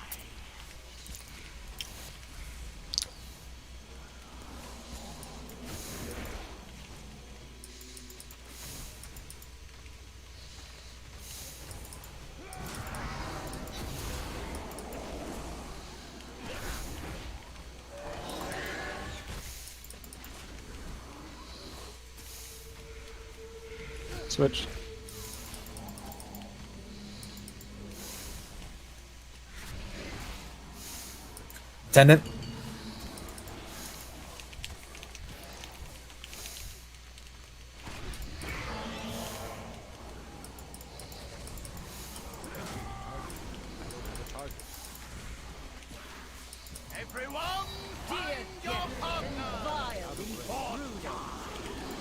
Switch. Attendant. Everyone, find your partner! Or die!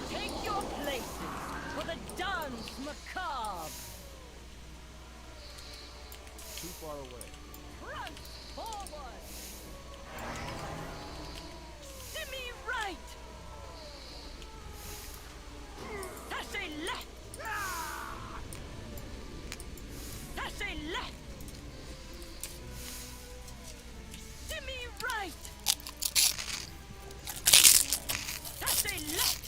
Take your places for the dance macabre. Too far away. Front forward. Shimmy right. Sashay left. Sashay left. Shimmy right. Sashay left.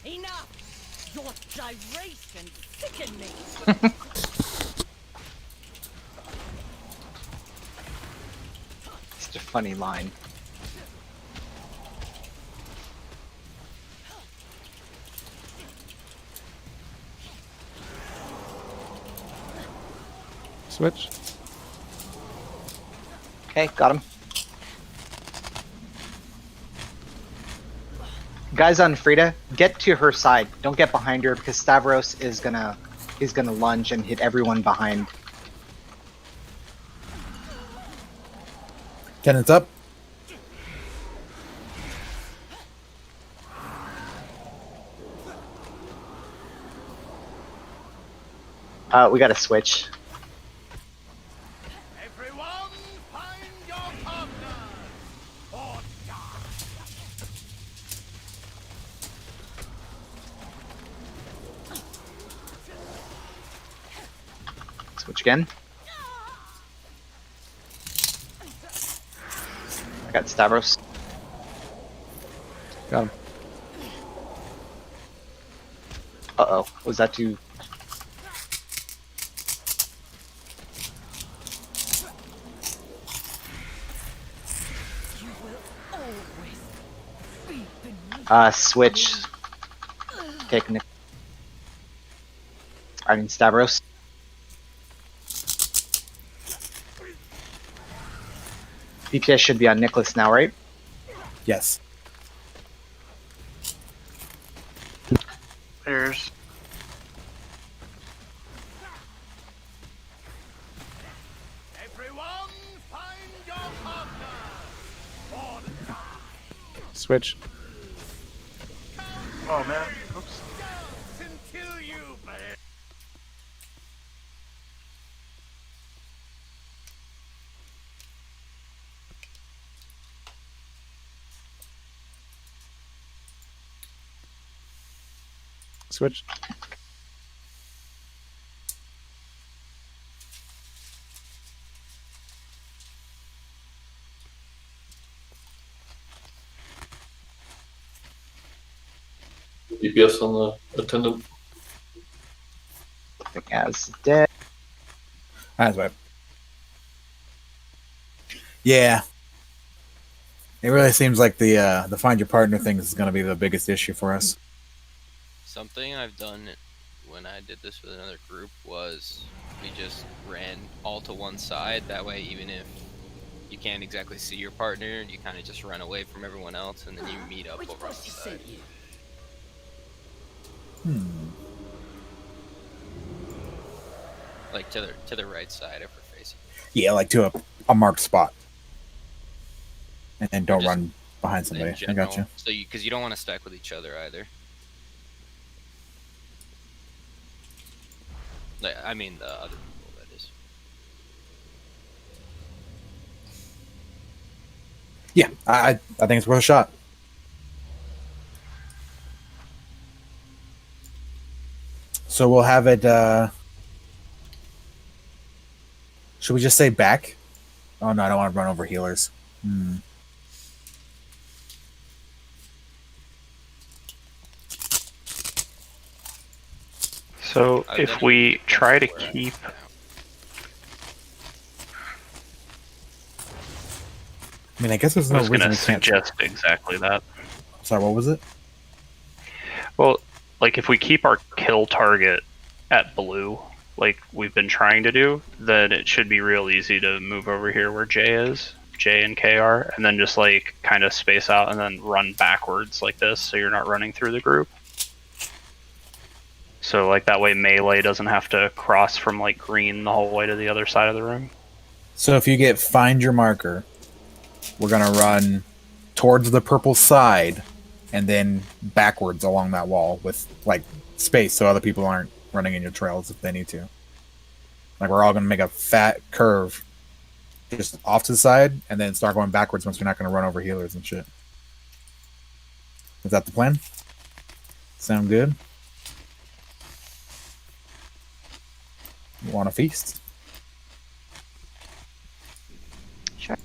Enough. Your gyration sicken me. Such a funny line. Switch. Okay, got him. Guys on Frida, get to her side. Don't get behind her because Stavros is gonna lunge and hit everyone behind. Attendant's up. We got to switch. Everyone, find your partner! Or die! Switch again. I got Stavros. Got him. Uh-oh. Was that too... switch. Take Nick. I mean Stavros. DPS should be on Nicholas now, right? Yes. There's Everyone, find your partner! Or die! Switch. oh man, oops. Dance until you bleed! Switch. DPS on the attendant. As dead. That's right. Yeah. It really seems like the find your partner thing is going to be the biggest issue for us. Something I've done when I did this with another group was we just ran all to one side. That way, even if you can't exactly see your partner, you kind of just run away from everyone else, and then you meet up over on the side. Like to the right side if we're facing. Yeah, like to a marked spot, and then don't just run behind somebody. I got you. So because you don't want to stack with each other either. Like, I mean the other people, that is. Yeah, I think it's worth a shot. So we'll have it. Should we just say back? Oh no, I don't want to run over healers. So if we try to keep... I mean, I guess there's I no was reason going we to can't. suggest exactly that. Sorry, what was it? Well, like if we keep our kill target at blue, like we've been trying to do, then it should be real easy to move over here where J and K are, and then just like kind of space out and then run backwards like this, so you're not running through the group. So like that way melee doesn't have to cross from like green the whole way to the other side of the room. So if you get find your marker, we're gonna run towards the purple side and then backwards along that wall with like space so other people aren't running in your trails if they need to. Like we're all gonna make a fat curve just off to the side and then start going backwards once we're not gonna run over healers and shit. Is that the plan? Sound good? You want a feast? Sure.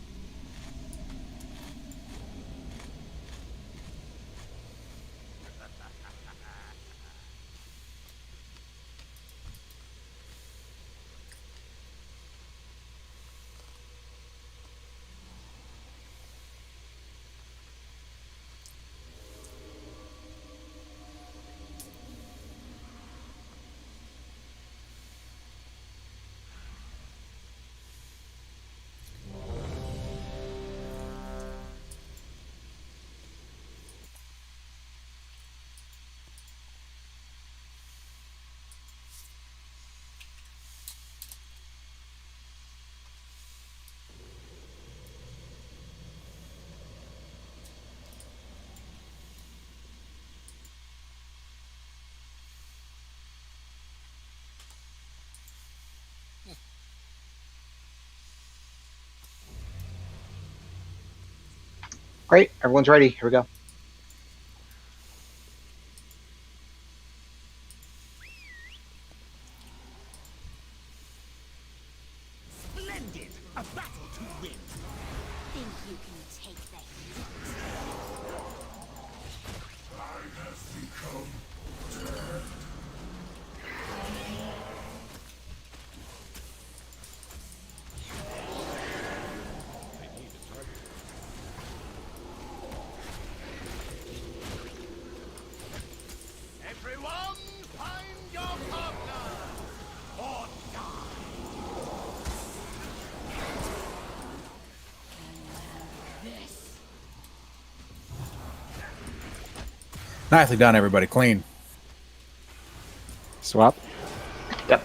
Great. Everyone's ready. Here we go. Splendid! A battle to win! Think you can take the heat? Time has become dead. Everyone, find your partner! Or die! This. Nicely done, everybody. Clean. Swap. Yep.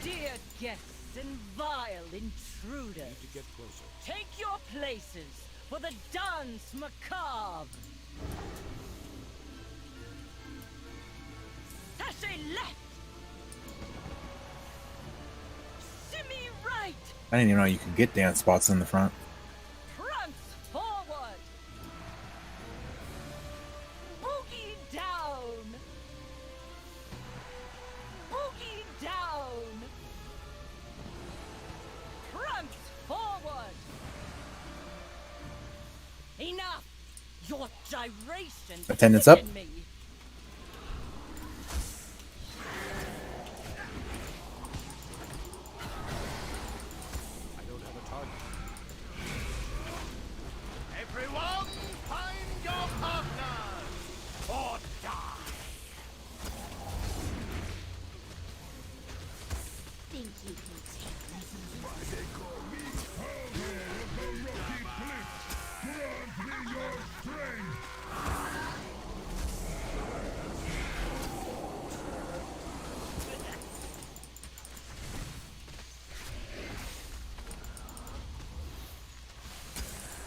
Dear guests and vile intruders, take your places for the dance macabre. Sashay left. Shimmy right. I didn't even know you could get dance spots in the front. Prance forward. Boogie down. Boogie down. Prance forward. Your gyration Attendance up. sicken me. I don't have a target. Everyone, find your partners or die. Think you can take me?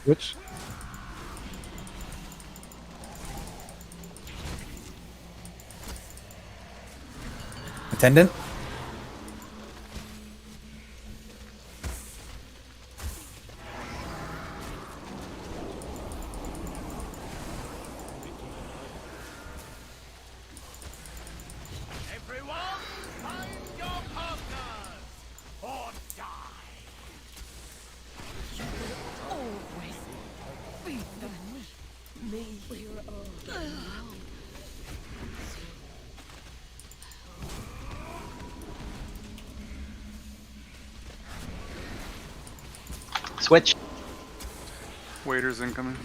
Which? Attendant. Everyone, find your partners or die. Always be the me. Switch. Waiters incoming.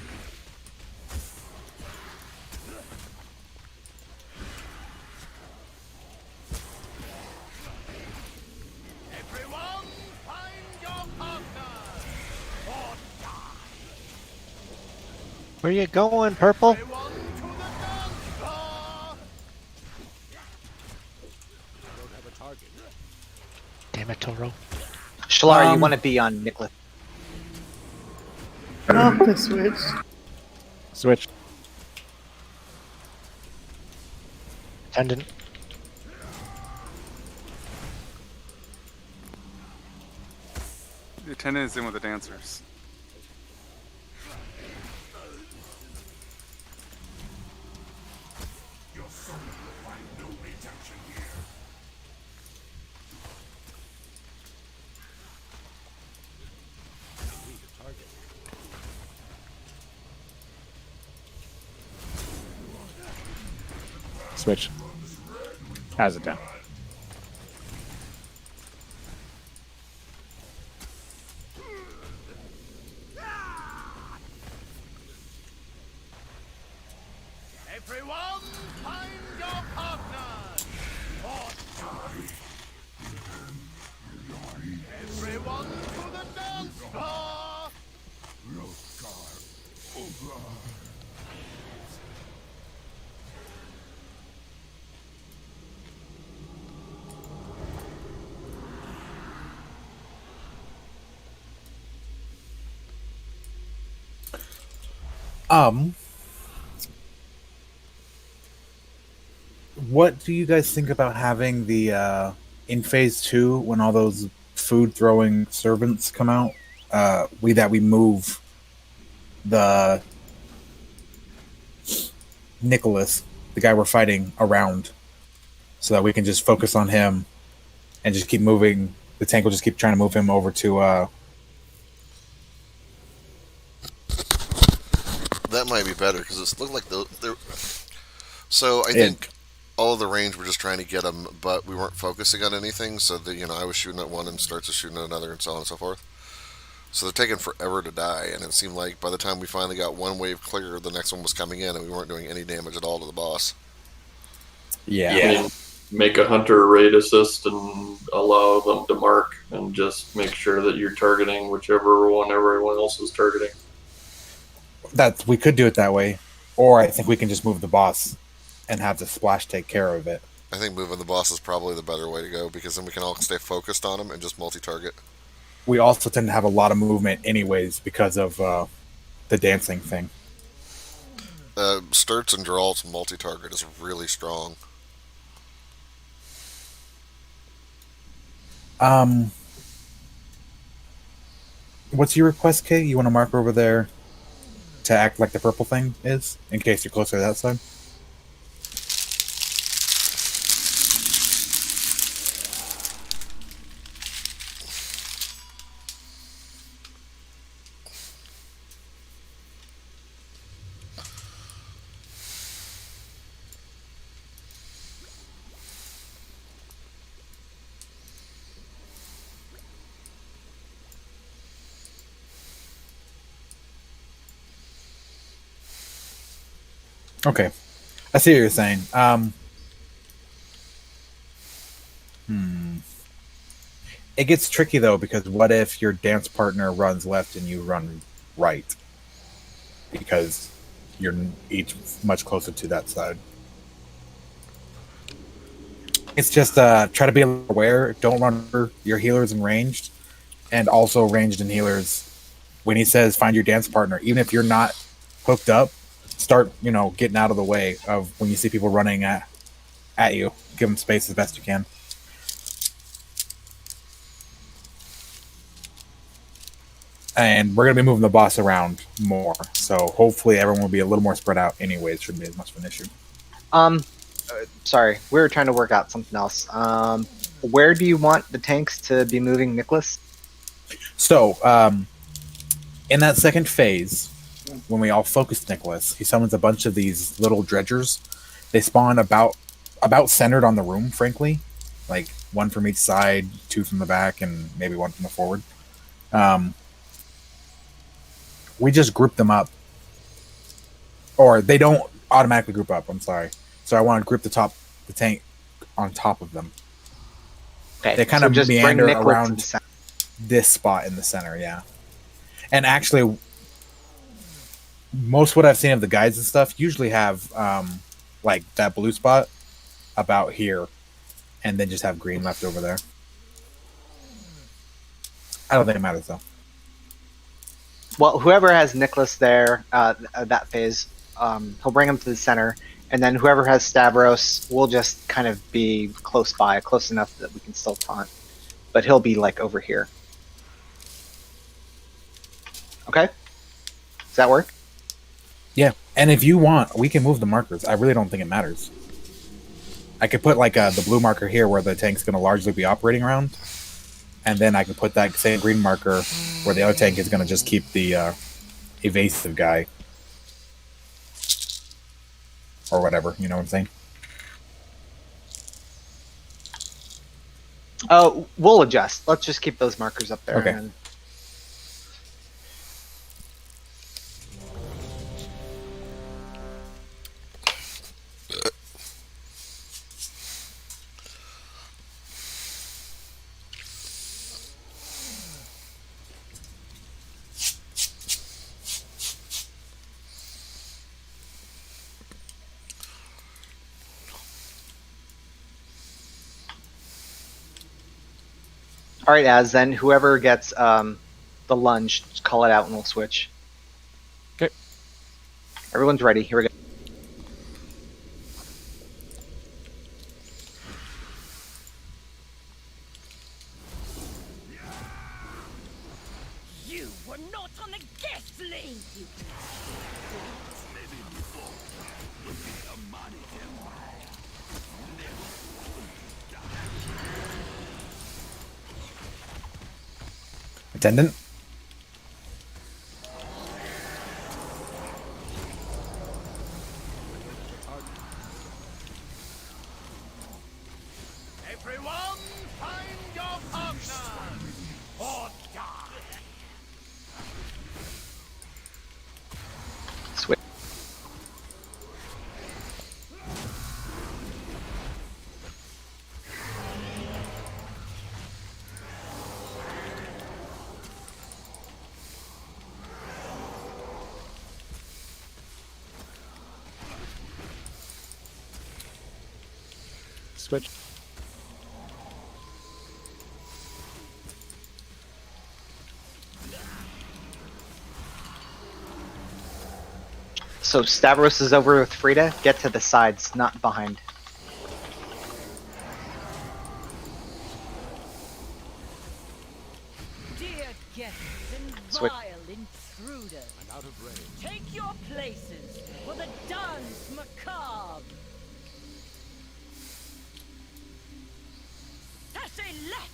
Everyone, find your partners or die. Where you going, Purple? Everyone to the dance floor. I don't have a target. Damn it, Toro. Shalara, you want to be on Nicholas. Oh, the switch. Switch. Attendant. The attendant is in with the dancers. Your soul will find no redemption here. I need a target. Switch. Has it down. Everyone, find your partners or die. Everyone to the dance floor. What do you guys think about having the in phase 2 when all those food throwing servants come out? We move the Nicholas, the guy we're fighting, around, so that we can just focus on him and just keep moving. The tank will just keep trying to move him over to. That might be better because it looked like they're. So I Yeah. think all of the range we're just trying to get them, but we weren't focusing on anything. So that I was shooting at one and starts shooting at another, and so on and so forth. So they're taking forever to die, and it seemed like by the time we finally got one wave clear, the next one was coming in, and we weren't doing any damage at all to the boss. Yeah. Make a hunter raid assist and allow them to mark, and just make sure that you're targeting whichever one everyone else is targeting. That we could do it that way, or I think we can just move the boss and have the splash take care of it. I think moving the boss is probably the better way to go because then we can all stay focused on him and just multi-target. We also tend to have a lot of movement, anyways, because of the dancing thing. Sturts and Geralt's multi-target is really strong. What's your request, Kay? You want to mark over there to act like the purple thing is, in case you're closer to that side? Okay, I see what you're saying. It gets tricky though because what if your dance partner runs left and you run right? Because you're each much closer to that side. It's just try to be aware. Don't run over your healers in ranged, and also ranged and healers. When he says find your dance partner, even if you're not hooked up, start getting out of the way of when you see people running at you. Give them space as best you can. And we're gonna be moving the boss around more, so hopefully everyone will be a little more spread out. Anyways, shouldn't be as much of an issue. Sorry, we were trying to work out something else. Where do you want the tanks to be moving, Nicholas? So, in that second phase, when we all focus Nicholas, he summons a bunch of these little dredgers. They spawn about centered on the room, frankly, like one from each side, two from the back, and maybe one from the forward. We just group them up, or they don't automatically group up. I'm sorry. So I want to group the tank on top of them. Okay, they kind so of just bring meander Nicholas around to the center. this spot in the center. Yeah, and actually, most what I've seen of the guides and stuff usually have like that blue spot about here, and then just have green left over there. I don't think it matters though. Well, whoever has Nicholas there, that phase, he'll bring him to the center, and then whoever has Stavros will just kind of be close by, close enough that we can still taunt. But he'll be like over here. Okay? Does that work? Yeah, and if you want, we can move the markers. I really don't think it matters. I could put like the blue marker here where the tank's going to largely be operating around, and then I could put that same green marker where the other tank is going to just keep the evasive guy. Or whatever, you know what I'm saying? Oh, we'll adjust. Let's just keep those markers up there. Okay. And all right, Az, then whoever gets the lunge, just call it out and we'll switch. Okay. Everyone's ready. Here we go. You were not on the guest list! Attendant? Everyone, find your partner! Or die! Switch. Switch. So Stavros is over with Frida. Get to the sides, not behind. Dear guests and Switch. vile intruders, I'm out of range. Take your places for the dance macabre. Sashay left.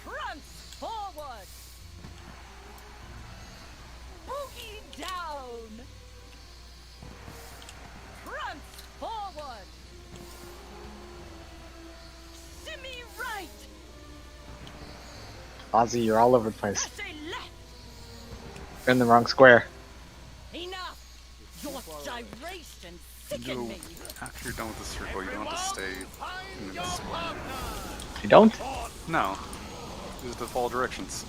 Prance forward. Boogie down. Prance forward. Shimmy right. Ozzy, you're all over the place. Sashay left. You're in the wrong square. Enough. Your gyration sicken No, me. after you're done with the circle, you don't have to stay in the square. You don't? No. These are the fall directions.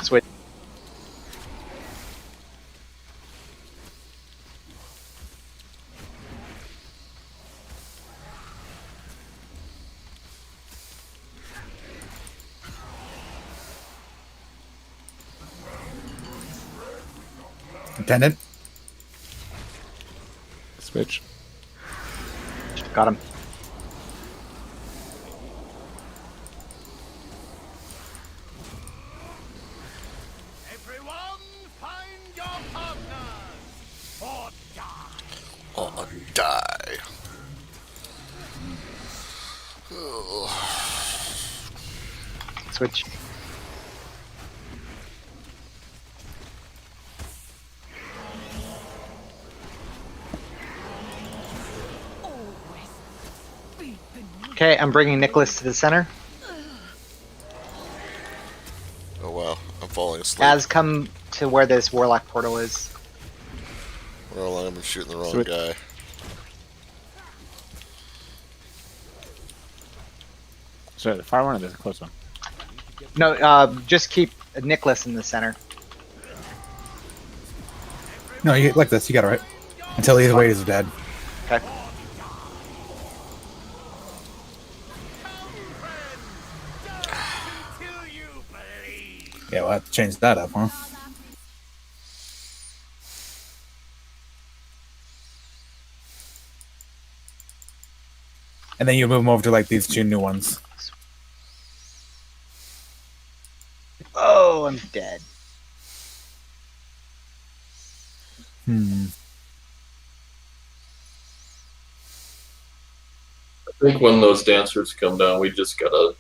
Switch. Attendant. Switch. Got him. Everyone, find your partners or die. Oh, die. Oh. Switch. Okay, I'm bringing Nicholas to the center. Oh wow, I'm falling asleep. Az, come to where this warlock portal is. Well, I'm shooting the wrong Switch. guy. So the far one or the close one? No, just keep Nicholas in the center. No, you like this. You got it right. Until either way is dead. Okay. Yeah, we'll have to change that up, huh? And then you move them over to like these two new ones. Oh, I'm dead. Hmm. I think when those dancers come down, we just gotta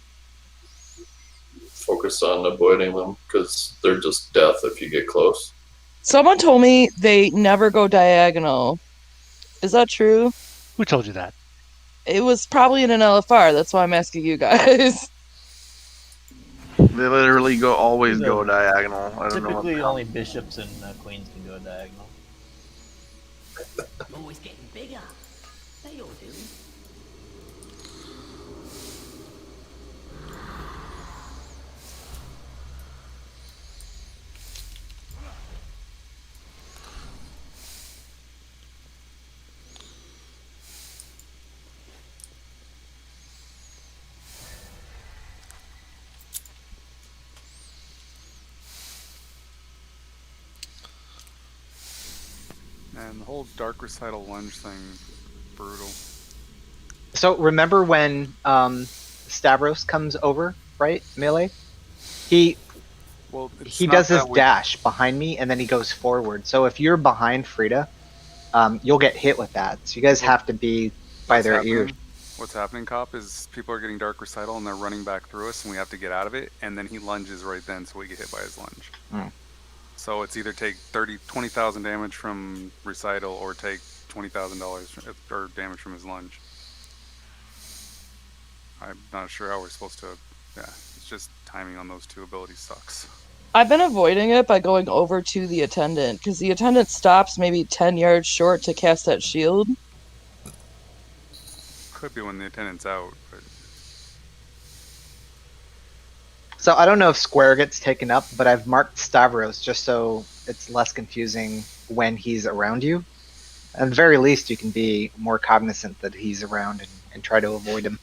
focus on avoiding them because they're just death if you get close. Someone told me they never go diagonal. Is that true? Who told you that? It was probably in an LFR. That's why I'm asking you guys. They literally always go diagonal. I don't know. Typically, only bishops and queens can go diagonal. Always getting bigger. They all do. And the whole Dark Recital lunge thing, brutal. So remember when Stavros comes over, right? Melee? He does this dash behind me and then he goes forward. So if you're behind Frida, you'll get hit with that. So you guys have to be by their ears. What's happening, Cop, is people are getting Dark Recital and they're running back through us and we have to get out of it, and then he lunges right then so we get hit by his lunge. Hmm. So it's either take 20,000 damage from Recital or take $20,000 or damage from his lunge. I'm not sure how we're supposed to. Yeah, it's just timing on those two abilities sucks. I've been avoiding it by going over to the attendant because the attendant stops maybe 10 yards short to cast that shield. Could be when the attendant's out, but So I don't know if square gets taken up, but I've marked Stavros just so it's less confusing when he's around you. At the very least, you can be more cognizant that he's around and try to avoid him.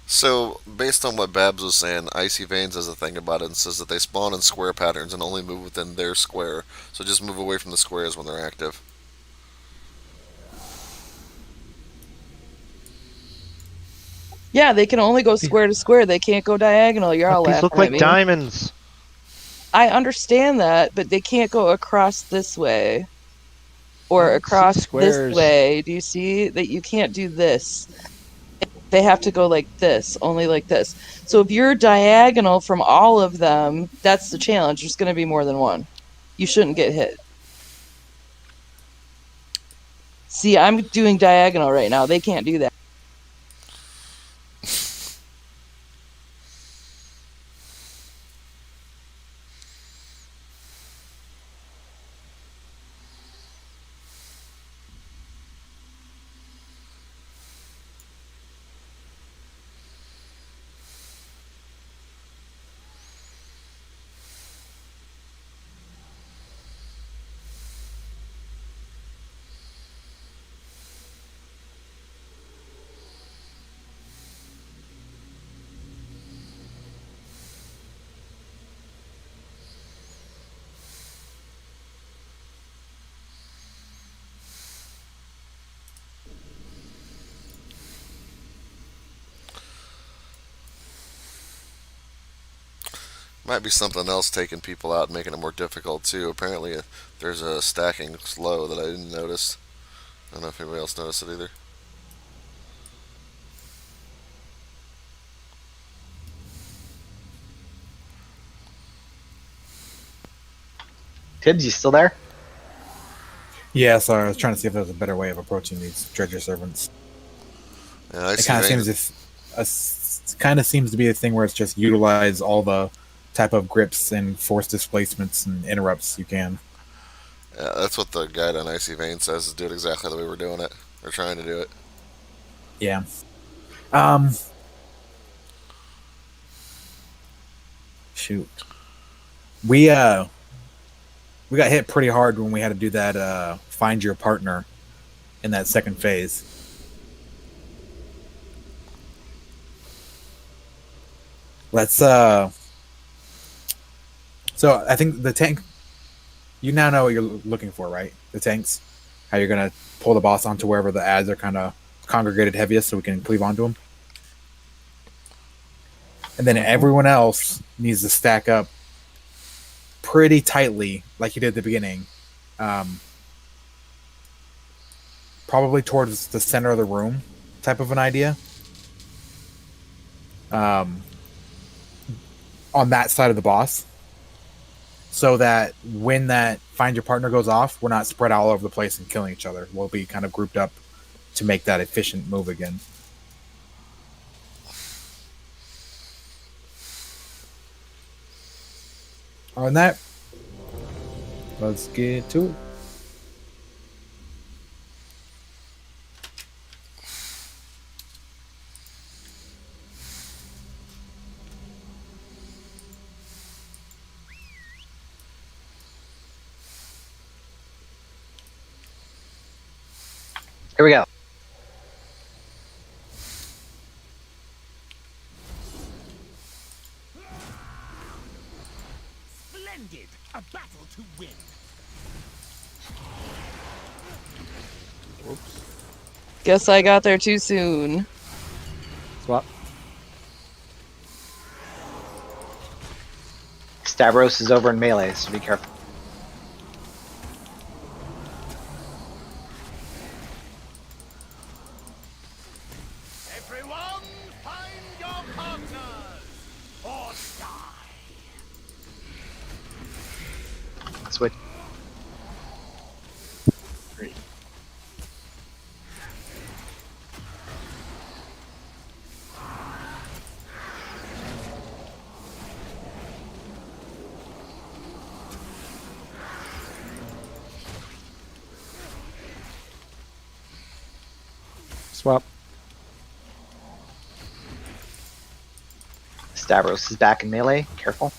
So, based on what Babs was saying, Icy Veins has a thing about it and says that they spawn in square patterns and only move within their square. So just move away from the squares when they're active. Yeah, they can only go square to square. They can't go diagonal. You're all These laughing look like at me. diamonds. I understand that, but they can't go across this way. Or I don't see across squares. this way. Do you see that you can't do this? They have to go like this, only like this. So if you're diagonal from all of them, that's the challenge. There's going to be more than one. You shouldn't get hit. See, I'm doing diagonal right now. They can't do that. Might be something else taking people out and making it more difficult too. Apparently, there's a stacking slow that I didn't notice. I don't know if anybody else noticed it either. Tibbs, you still there? Yeah, sorry, I was trying to see if there was a better way of approaching these treasure servants. Yeah, it kind of seems to be a thing where it's just utilize all the type of grips and force displacements and interrupts you can. Yeah, that's what the guide on Icy Vein says, is do it exactly the way we're doing it. We're trying to do it. Yeah. Shoot. We got hit pretty hard when we had to do that find your partner in that second phase. Let's so I think the tank, you now know what you're looking for, right? The tanks, how you're gonna pull the boss onto wherever the ads are kind of congregated heaviest so we can cleave onto them. And then everyone else needs to stack up pretty tightly like you did at the beginning. Probably towards the center of the room type of an idea. On that side of the boss. So that when that find your partner goes off, we're not spread all over the place and killing each other. We'll be kind of grouped up to make that efficient move again. On that, let's get to it. Here we go. Splendid! A battle to win. Guess I got there too soon. Swap. Stavros is over in melee, so be careful. Everyone, find your partners or die. Switch. Swap. Stavros is back in melee. Careful.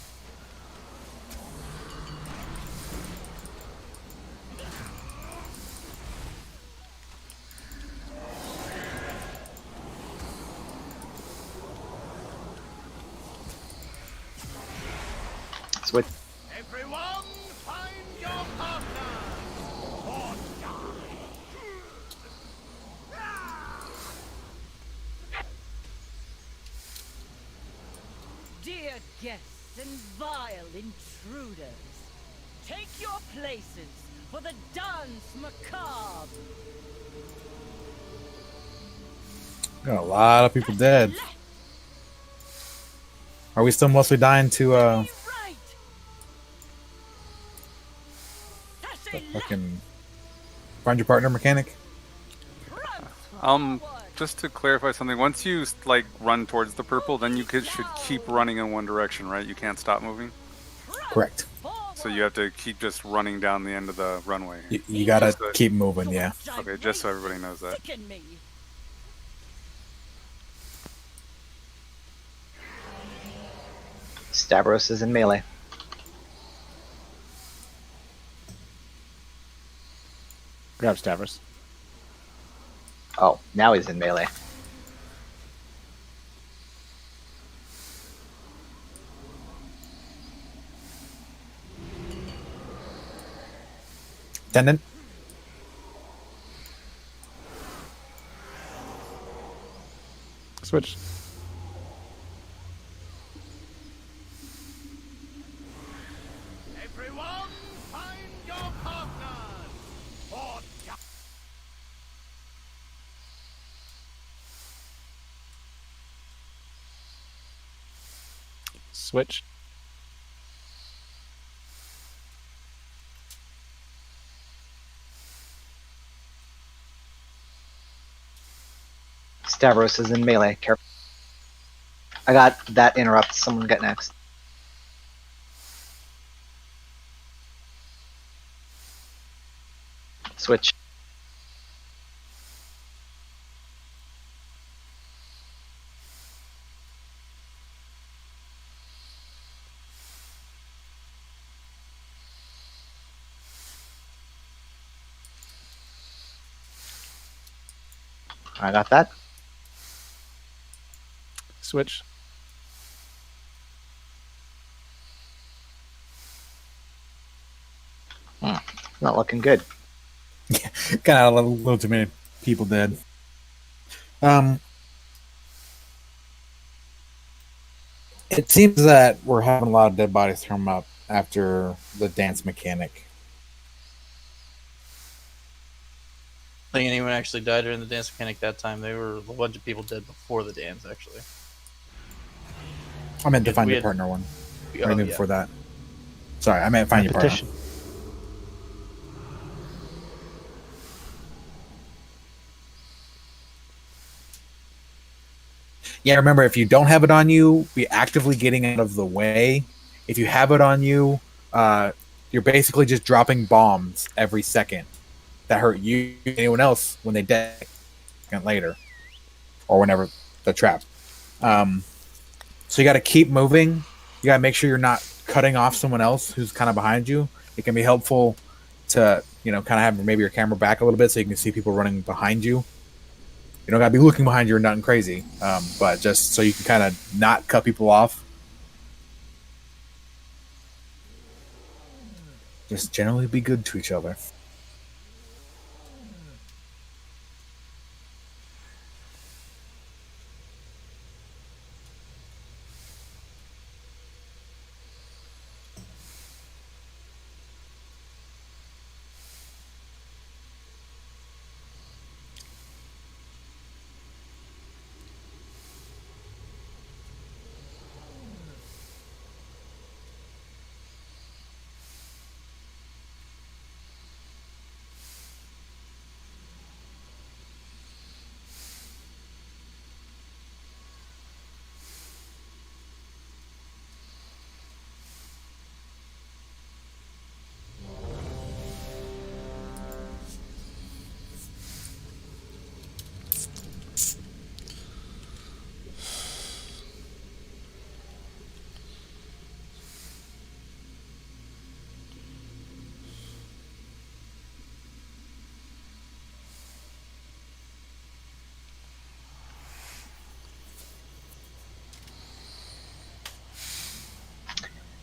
Switch. Everyone, find your partners or die. Dear guests and vile intruders, take your places for the dance macabre. Got a lot of people dead. Are we still mostly dying to fucking find your partner mechanic? Just to clarify something, once you like run towards the purple, then you should keep running in one direction, right? You can't stop moving. Correct. So you have to keep just running down the end of the runway. You gotta keep moving, yeah. Okay, just so everybody knows that. Stavros is in melee. Grab Stavros. Oh, now he's in melee. Tendon. Switch. Everyone, find your partners. For Switch. Stavros is in melee. Careful. I got that interrupt. Someone get next. Switch. I got that. Switch. Not looking good. Kind of a little too many people dead. It seems that we're having a lot of dead bodies thrown up after the dance mechanic. I think anyone actually died during the dance mechanic that time. They were a bunch of people dead before the dance, actually. I meant to find We your had- partner one. Oh, Anything yeah. before that. Sorry, I meant find your partner. Repetition. Yeah, remember, if you don't have it on you, be actively getting out of the way. If you have it on you, you're basically just dropping bombs every second that hurt you and anyone else when they die a second later or whenever they're trapped. So you got to keep moving. You got to make sure you're not cutting off someone else who's kind of behind you. It can be helpful to, kind of have maybe your camera back a little bit so you can see people running behind you. You don't gotta be looking behind you or nothing crazy, but just so you can kind of not cut people off. Just generally be good to each other.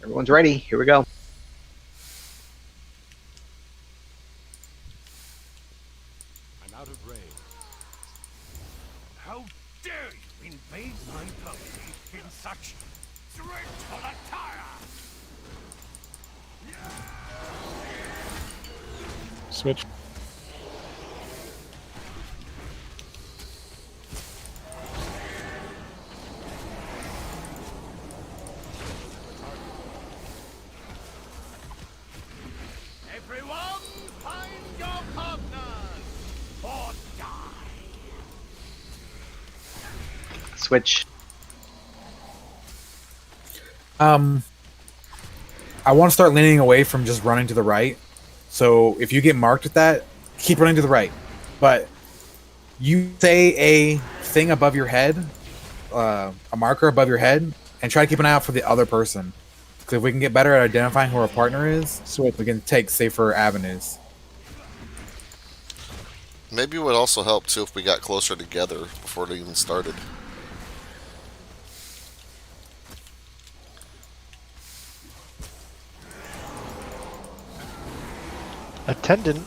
Everyone's ready. Here we go. I'm out of range. How dare you invade my property in such dreadful attire? Switch. Switch. I want to start leaning away from just running to the right. So if you get marked with that, keep running to the right. But you say a thing above your head, a marker above your head, and try to keep an eye out for the other person. Because if we can get better at identifying who our partner is, we can take safer avenues. Maybe it would also help too if we got closer together before it even started. Attendant.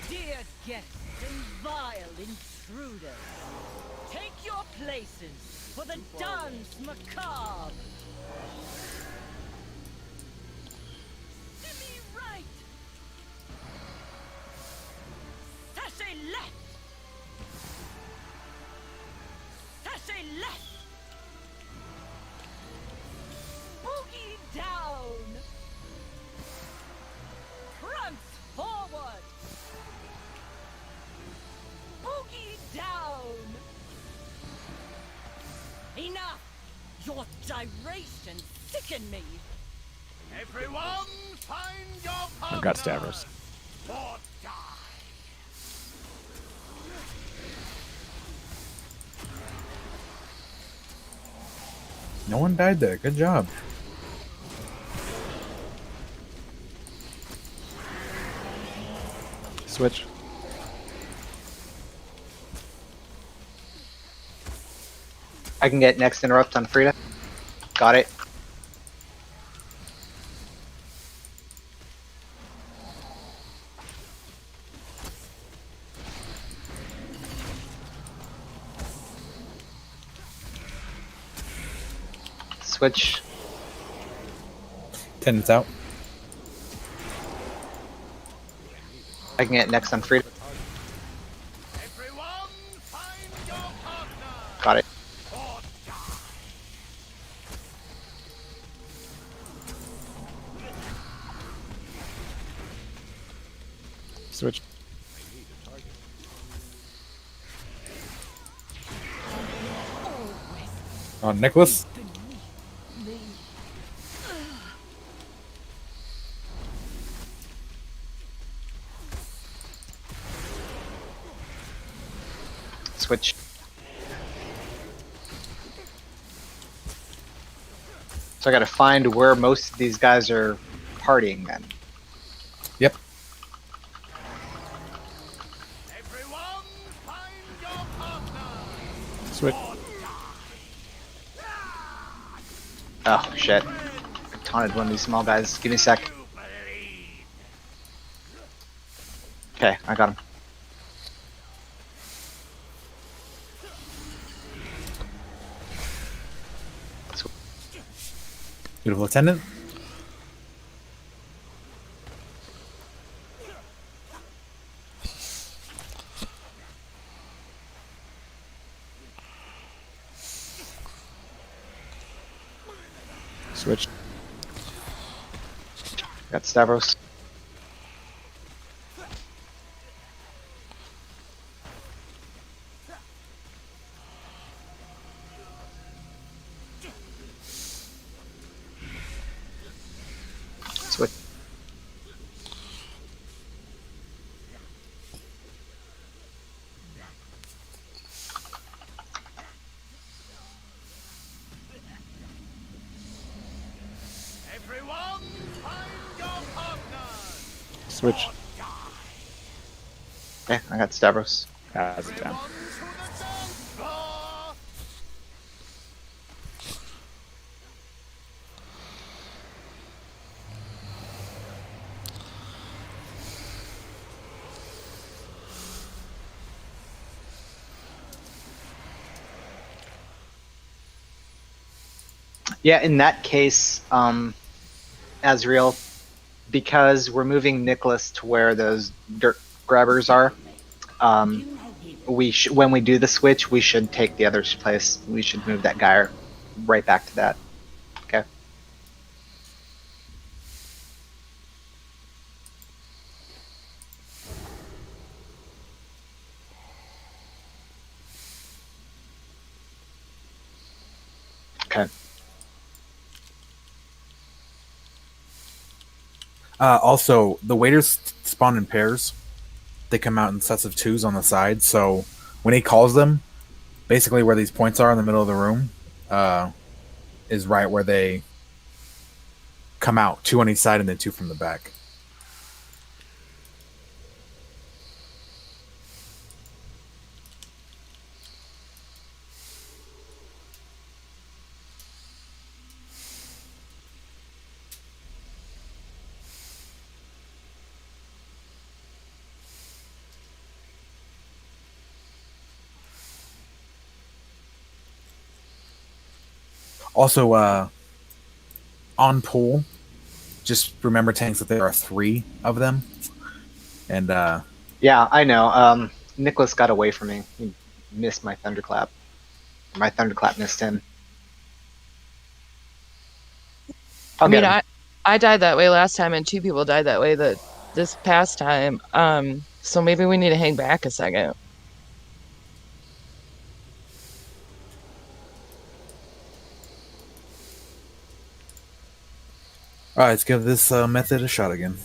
Dear guests and vile intruders, take your places for the dance macabre. Simi right. Sashay left. Sashay left. Boogie down. Prance forward. Boogie down. Enough. Your gyration sicken me. Everyone, find your partner. I've got Stavros. Or die. No one died there. Good job. Switch. I can get next interrupt on Frida. Got it. Switch. Attendant's out. I can get next on Frida. Got it. Switch. Nicholas. Switch. So I gotta find where most of these guys are partying then. Yep. Switch. Oh shit. I taunted one of these small guys. Give me a sec. Okay, I got him. Beautiful attendant. Switch. Got Stavros. Switch. Everyone, find your partner. Switch. Okay, I got Stavros. As a 10. Yeah, in that case, Azriel, because we're moving Nicholas to where those dirt grabbers are, when we do the switch, we should take the other's place. We should move that guy right back to that. Okay. Okay. Also, the waiters spawn in pairs. They come out in sets of twos on the side. So when he calls them, basically where these points are in the middle of the room is right where they come out, two on each side and then two from the back. Also, on pool, just remember tanks that there are 3 of them. And Yeah, I know. Nicholas got away from me. He missed my thunderclap. My thunderclap missed him. I mean, I died that way last time, and 2 people died that way this past time. So maybe we need to hang back a second. all right, let's give this method a shot again.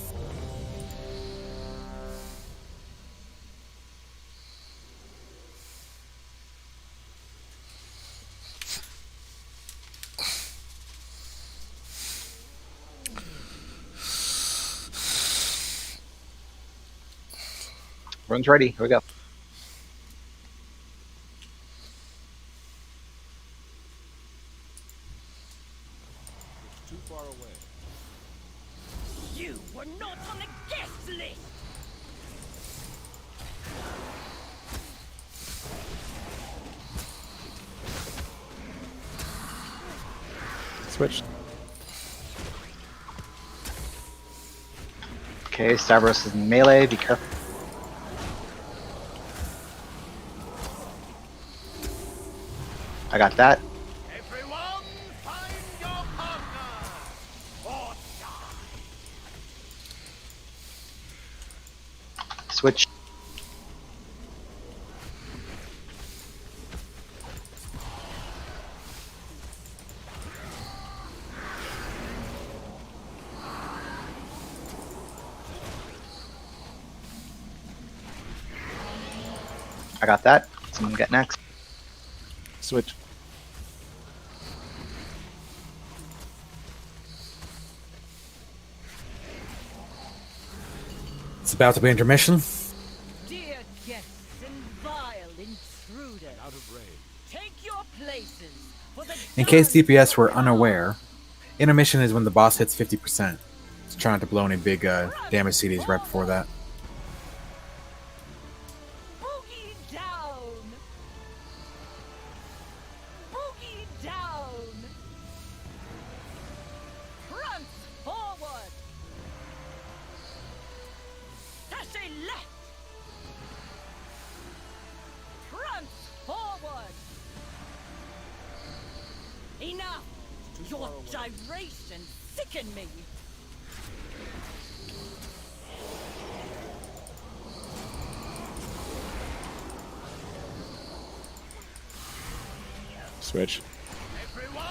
Everyone's ready. Here we go. Too far away. You were not on the guest list! Switch. Okay, Stavros is in melee. Be careful. I got that. Everyone, find your partner! Or die! Switch. I got that. Someone get next. Switch. It's about to be intermission. Dear guests and vile intruders, Out of range. take your places for the In case dance DPS were of unaware, intermission is when the boss hits 50%. It's trying to blow any big damage CDs right before that. Boogie down! Boogie down! Prance forward! Sashay left! Prance forward! Enough! Your gyrations sicken me! Switch. Everyone,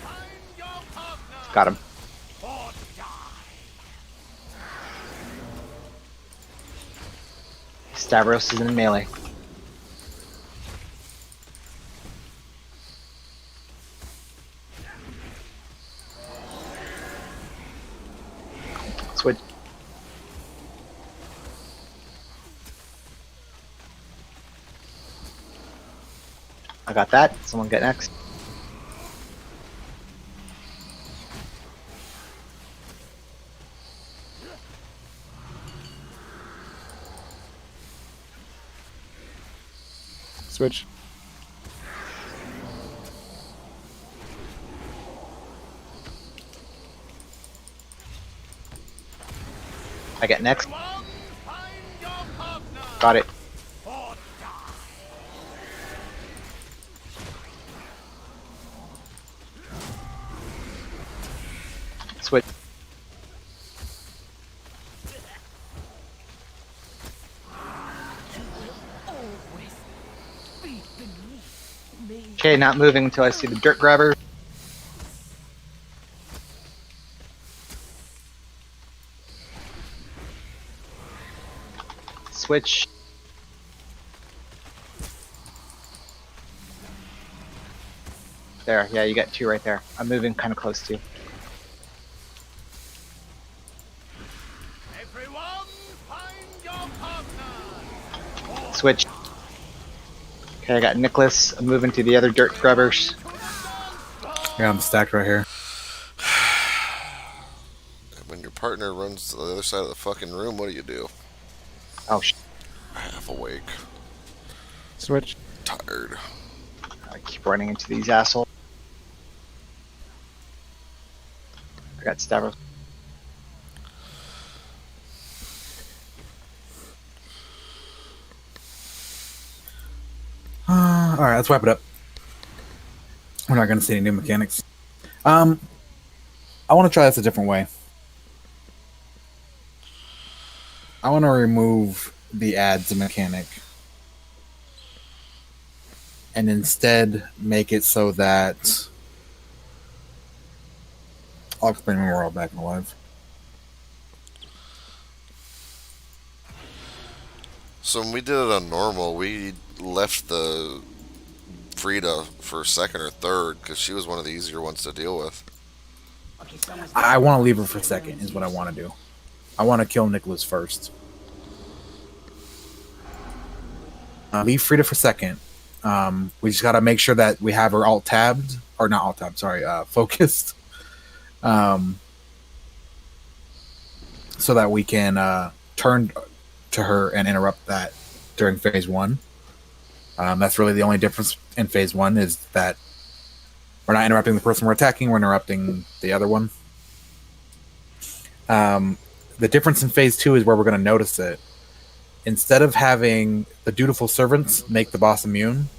find your partner! Got him. Or die! Stavros is in melee. Switch. I got that. Someone get next. Switch. I get next. Got it. Switch. Okay, not moving until I see the dirt grabber. switch. There, yeah, you got 2 right there. I'm moving kind of close to you. Everyone, find your partner. Switch. Okay, I got Nicholas. I'm moving to the other dirt grubbers. Yeah, I'm stacked right here. When your partner runs to the other side of the fucking room, what do you do? Oh, Half awake. Switch. Tired. I keep running into these assholes. I got Stavros. All right, let's wrap it up. We're not going to see any new mechanics. I want to try this a different way. I want to remove the ads mechanic and instead make it so that I'll explain when we're all back alive. So when we did it on normal, we left the Frida for second or third because she was one of the easier ones to deal with. I want to leave her for second is what I want to do. I want to kill Nicholas first. Leave Frida for second. We just got to make sure that we have her alt tabbed, or not alt tabbed, sorry, focused. So that we can turn to her and interrupt that during phase 1. That's really the only difference in phase 1 is that we're not interrupting the person we're attacking, we're interrupting the other one. The difference in phase 2 is where we're going to notice it. Instead of having the dutiful servants make the boss immune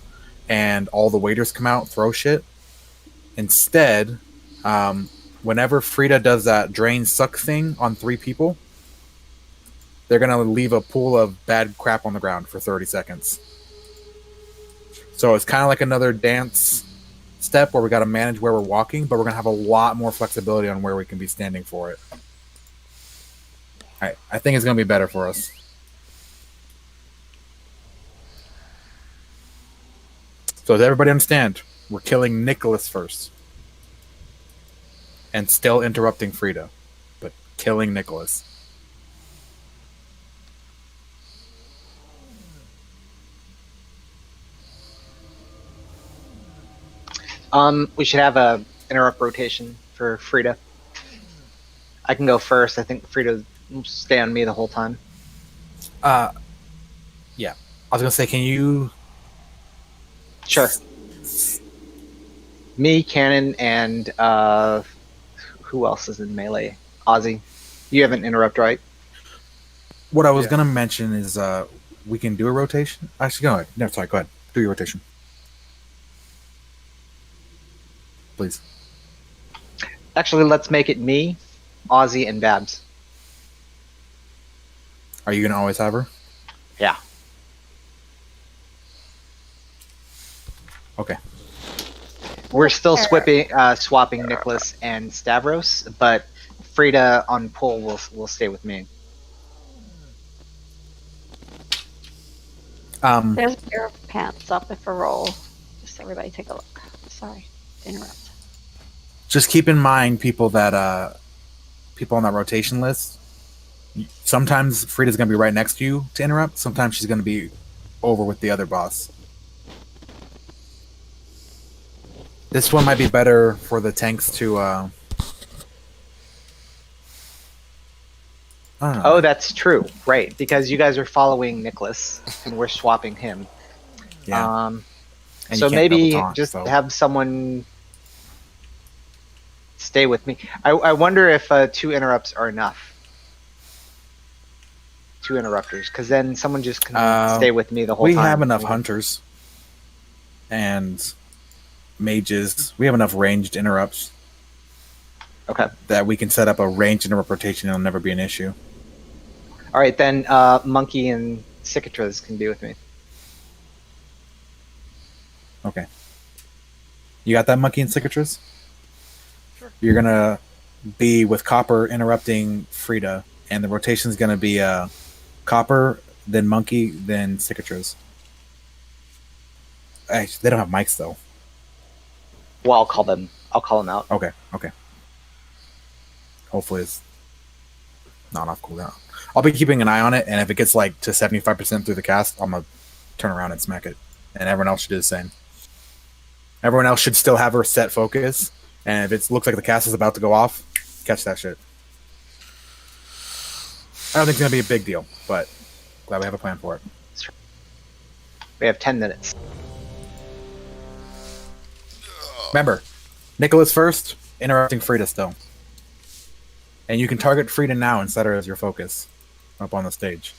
and all the waiters come out throw shit, instead, whenever Frida does that drain suck thing on 3 people, they're going to leave a pool of bad crap on the ground for 30 seconds. So it's kind of like another dance step where we got to manage where we're walking, but we're going to have a lot more flexibility on where we can be standing for it. All right, I think it's going to be better for us. So does everybody understand? We're killing Nicholas first. And still interrupting Frida. But killing Nicholas. We should have a interrupt rotation for Frida. I can go first. I think Frida will stay on me the whole time. Yeah. I was going to say, can you... Sure. Me, Cannon, and who else is in melee? Ozzy. You have an interrupt, right? What I was going to mention is we can do a rotation. Actually, go ahead. No, sorry, go ahead. Do your rotation. Please. Actually, let's make it me, Ozzy, and Babs. Are you going to always have her? Yeah. Okay. We're still swapping Nicholas and Stavros, but Frida on pull will stay with me. There's a pair of pants up if a roll. Just everybody take a look. Sorry to interrupt. Just keep in mind, people that people on that rotation list. Sometimes Frida's going to be right next to you to interrupt. Sometimes she's going to be over with the other boss. This one might be better for the tanks to. I don't know. Oh, that's true. Right, because you guys are following Nicholas and we're swapping him. Yeah. And so you can't maybe double taunt, just so. have someone stay with me. I wonder if 2 interrupts are enough. 2 interrupters, because then someone just can stay with me the whole time. We have enough hunters and mages. We have enough ranged interrupts. Okay. That we can set up a ranged interrupt rotation and it'll never be an issue. All right, then Monkey and Cicatras can be with me. Okay. You got that, Monkey and Cicatras? Sure. You're going to be with Copper interrupting Frida, and the rotation is going to be Copper then Monkey, then Cicatriz. Actually, they don't have mics though. Well, I'll call them out. Okay. Hopefully it's not off cooldown. I'll be keeping an eye on it, and if it gets like to 75% through the cast, I'm gonna turn around and smack it. And everyone else should do the same. Everyone else should still have her set focus, and if it looks like the cast is about to go off, catch that shit. I don't think it's gonna be a big deal, but glad we have a plan for it. We have 10 minutes. Remember, Nicholas first, interrupting Frida still. And you can target Frida now and set her as your focus up on the stage.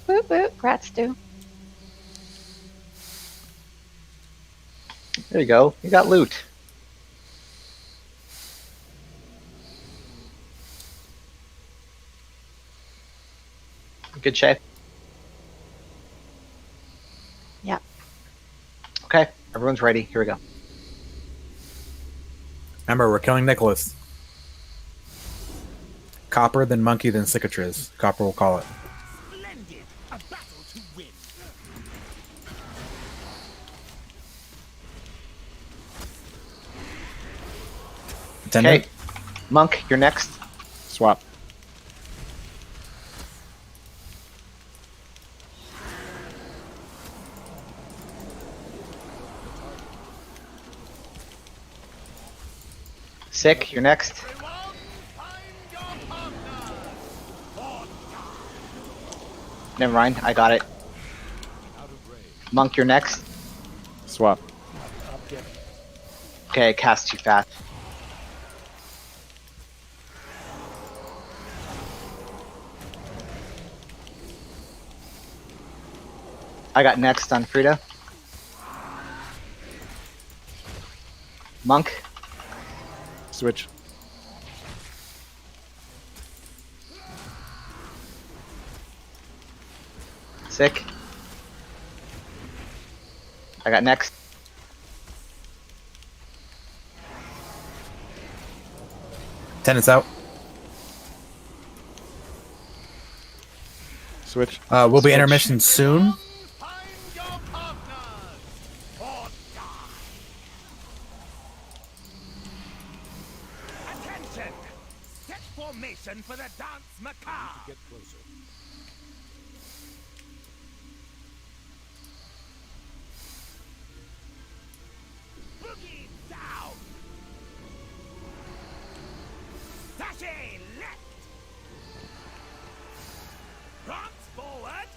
Woot woot, grats do. There you go. You got loot. Good shape. Yeah. Okay, everyone's ready. Here we go. Remember, we're killing Nicholas. Copper, then Monkey, then Cicatriz. Copper will call it. Splendid! A battle to win. Attendant? Okay, Monk, you're next. Swap. Sick, you're next. Never mind, I got it. Monk, you're next. Swap. Okay, cast too fast. I got next on Frida. Monk. Switch. Sick. I got next. Tenants out. Switch. We'll be Switch. intermission soon. Attention! Set formation for the dance macabre. Get closer. Boogie down. Sashay left. Prance forward.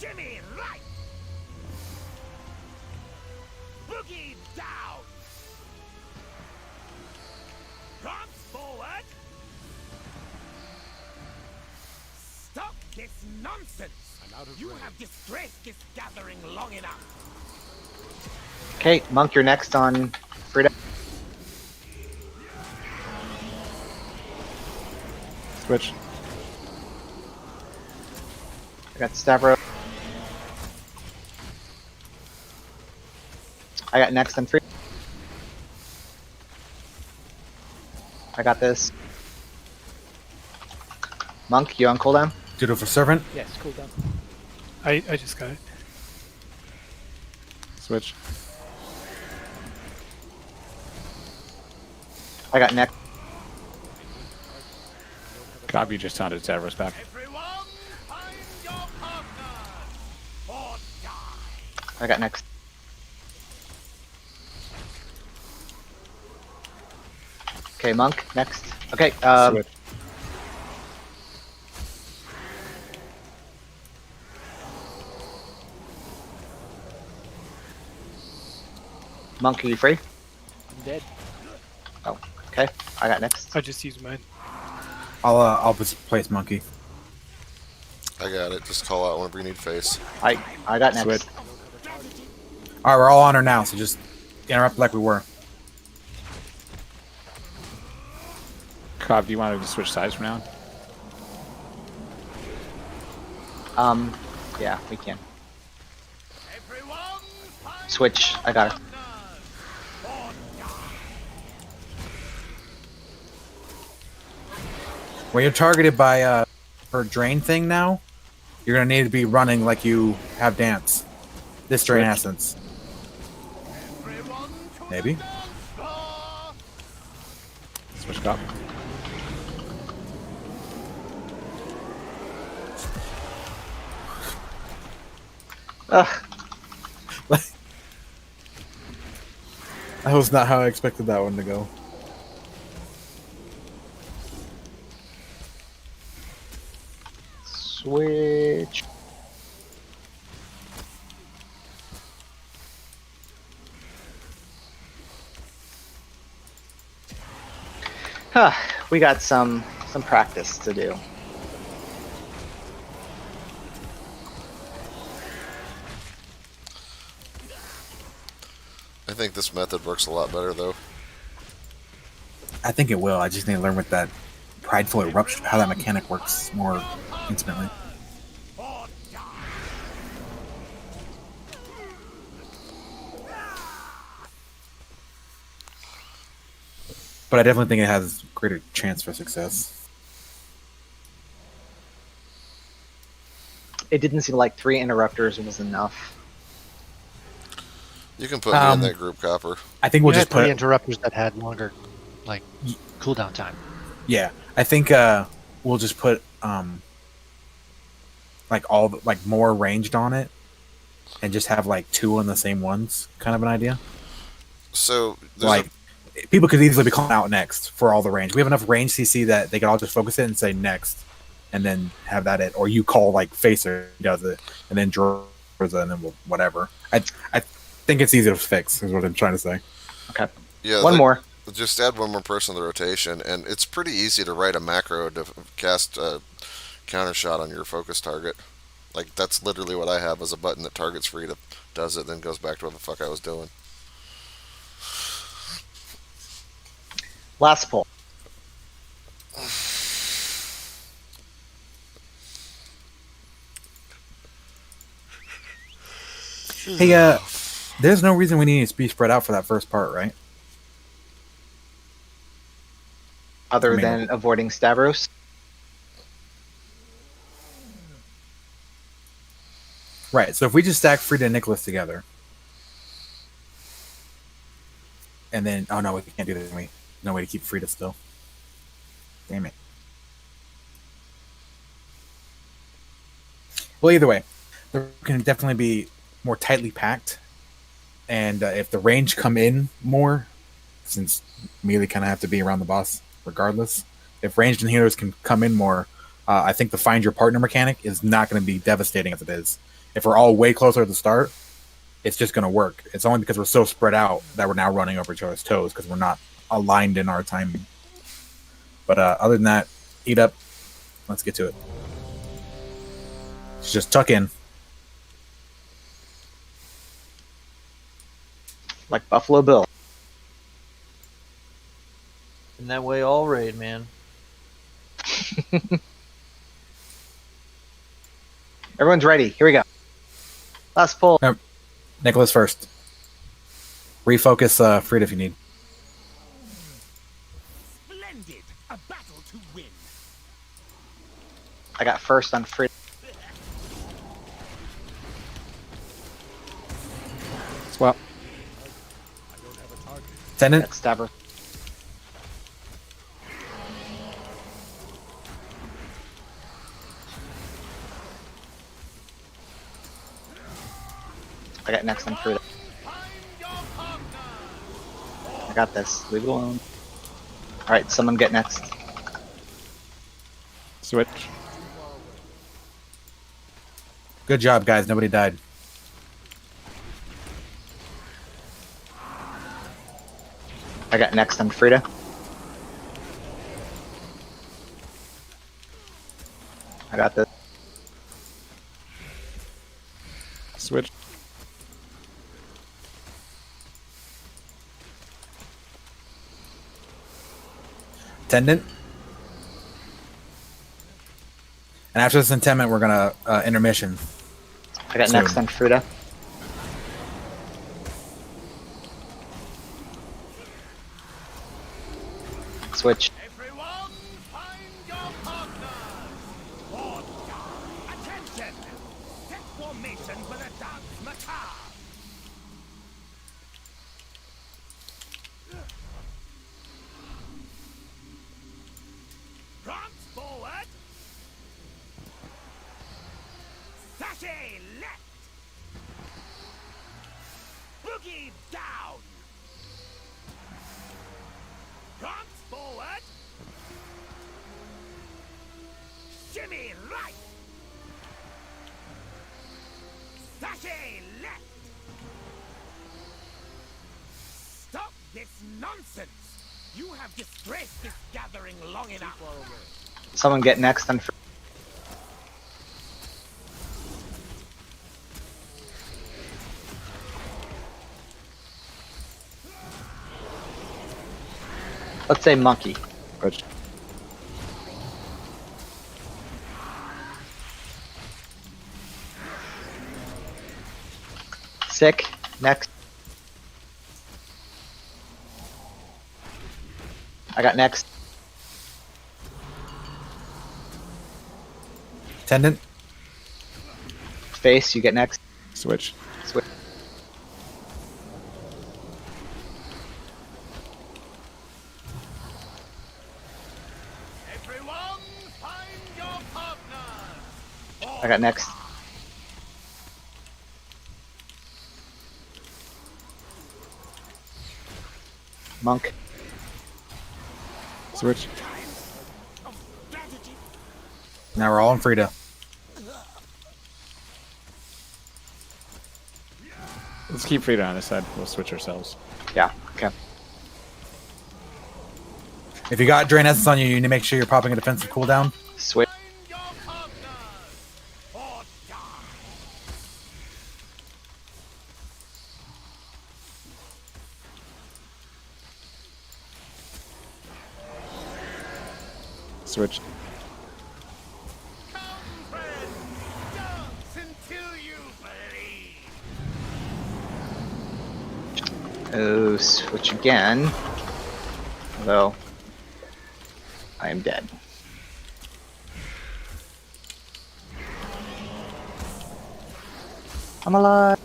Shimmy right. Boogie down. Prance forward. Stop this nonsense. You have disgraced this gathering long enough. Okay, Monk, you're next on Frida. Switch. I got Stavro. I got next on Frida. I got this. Monk, you on cooldown? Doodle for Servant. Yes, cool down. I just got it. Switch. I got next. Copy just sounded Tavros back. I got next. Okay, Monk, next. Okay, Switch. Monk, are you free? I'm dead. Oh, okay. I got next. I just used mine. I'll just place Monkey. I got it. Just call out whenever you need face. I got next. Switch. All right, we're all on her now, so just interrupt like we were. Cobb, do you want to just switch sides from now on? Yeah, we can. Switch. I got it. When you're targeted by her drain thing now, you're gonna need to be running like you have dance. This drain Switch. essence. Maybe. Switch up. Ugh. That was not how I expected that one to go. Switch. Huh. We got some practice to do. I think this method works a lot better, though. I think it will. I just need to learn what that prideful eruption, how that mechanic works more intimately. But I definitely think it has greater chance for success. It didn't seem like 3 interrupters was enough. You can put me in that group, Copper. I think we'll You just had 3 put interrupters that had longer, like, cooldown time. Yeah, I think we'll just put like more ranged on it, and just have like 2 on the same ones, kind of an idea. So like people could easily be calling out next for all the range. We have enough range CC that they could all just focus it and say next, and then have that it. Or you call like Facer does it, and then draws it, and then whatever. I think it's easy to fix. Is what I'm trying to say. Okay. Yeah, One more. Just add one more person to the rotation, and it's pretty easy to write a macro to cast a counter shot on your focus target. Like, that's literally what I have as a button that targets Frida, does it, then goes back to what the fuck I was doing. Last pull. Hey, there's no reason we need to be spread out for that first part, right? Other than avoiding Stavros. Right. So if we just stack Frida and Nicholas together, and then no, we can't do that. No way to keep Frida still. Damn it. Well, either way, they can definitely be more tightly packed, and if the range come in more, since melee kind of have to be around the boss regardless. If ranged and healers can come in more, I think the find your partner mechanic is not going to be devastating as it is. If we're all way closer at the start, it's just going to work. It's only because we're so spread out that we're now running over each other's toes because we're not aligned in our timing. But other than that, eat up. Let's get to it. Just tuck in. Like Buffalo Bill. And that way, all raid, man. Everyone's ready. Here we go. Last pull. Nicholas first. Refocus Frida if you need. Splendid! A battle to win. I got first on Frida. Swap. Tenant. Stavros. I got next on Frida. I got this. Leave it alone. Alright, someone get next. Switch. Good job, guys. Nobody died. I got next on Frida. I got this. Switch. Tendant. And after this entombment, we're gonna intermission. I got next on Frida. Switch. Everyone, find your partners! Order! Attention! Set formation for the dance macabre! Prance forward! Sashay left! Boogie down! Prance forward! Shimmy right! Sashay left! Stop this nonsense! You have disgraced this gathering long enough! Someone get next on Frida. Let's say monkey. Switch. Sick. Next. I got next. Attendant. Face, you get next. Switch. Switch. Everyone, find your partners! I got next. Monk. Switch. Now we're all in Frida. Let's keep Frida on this side. We'll switch ourselves. Yeah. Okay. If you got Drain Essence on you, you need to make sure you're popping a defensive cooldown. Switch. Switch. Oh, switch again. Although, I am dead. I'm alive.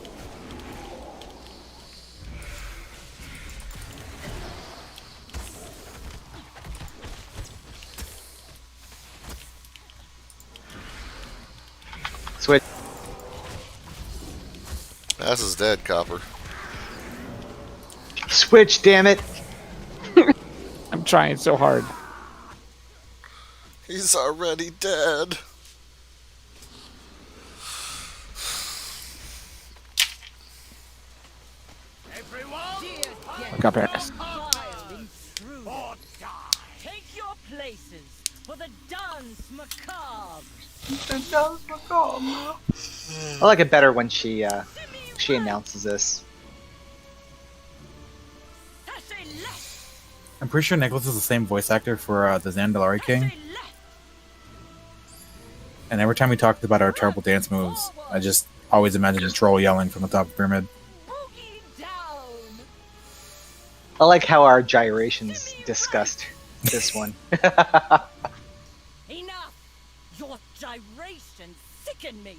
Switch. Ass is dead, Copper. Switch, damn it. I'm trying so hard. He's already dead. Look up, Harris. Take your places for the dance macabre. I like it better when she announces this. I'm pretty sure Nicholas is the same voice actor for the Zandalari King. And every time we talked about our terrible dance moves, I just always imagined a troll yelling from the top of the pyramid. I like how our gyrations discussed this one. Enough! Your gyrations sicken me.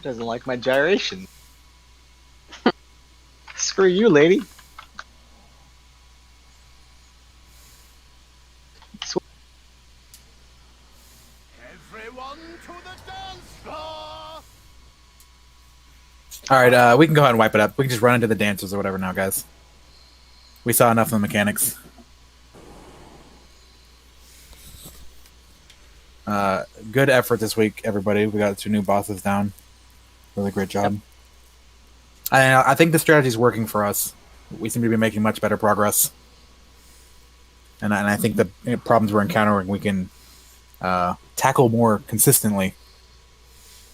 Doesn't like my gyration. Screw you, lady. Everyone to the dance floor! Alright, we can go ahead and wipe it up. We can just run into the dancers or whatever now, guys. We saw enough of the mechanics. Good effort this week, everybody. We got 2 new bosses down. Really great job. I think the strategy is working for us. We seem to be making much better progress. And I think the problems we're encountering we can tackle more consistently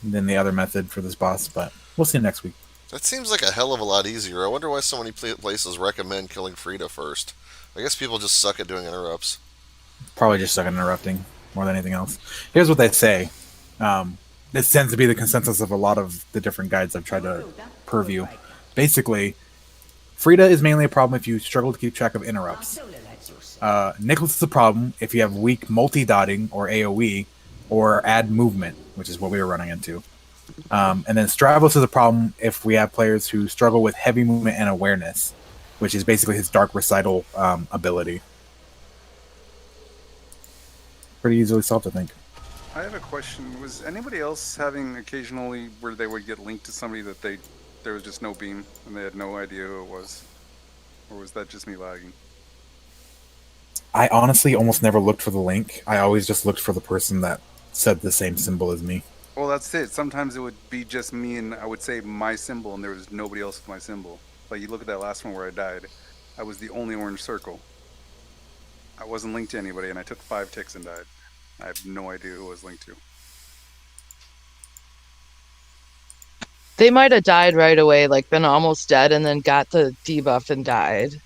than the other method for this boss. But we'll see next week. That seems like a hell of a lot easier. I wonder why so many places recommend killing Frida first. I guess people just suck at doing interrupts. Probably just stuck in interrupting more than anything else. Here's what they say. This tends to be the consensus of a lot of the different guides I've tried to purview. Basically, Frida is mainly a problem if you struggle to keep track of interrupts. Nicholas is a problem if you have weak multi-dotting or AoE or add movement, which is what we were running into. And then Stravos is a problem if we have players who struggle with heavy movement and awareness, which is basically his Dark Recital ability. Pretty easily solved, I think. I have a question. Was anybody else having occasionally where they would get linked to somebody that there was just no beam and they had no idea who it was? Or was that just me lagging? I honestly almost never looked for the link. I always just looked for the person that said the same symbol as me. Well, that's it. Sometimes it would be just me and I would say my symbol and there was nobody else with my symbol. Like you look at that last one where I died, I was the only orange circle. I wasn't linked to anybody and I took 5 ticks and died. I have no idea who I was linked to. They might have died right away, like been almost dead and then got the debuff and died.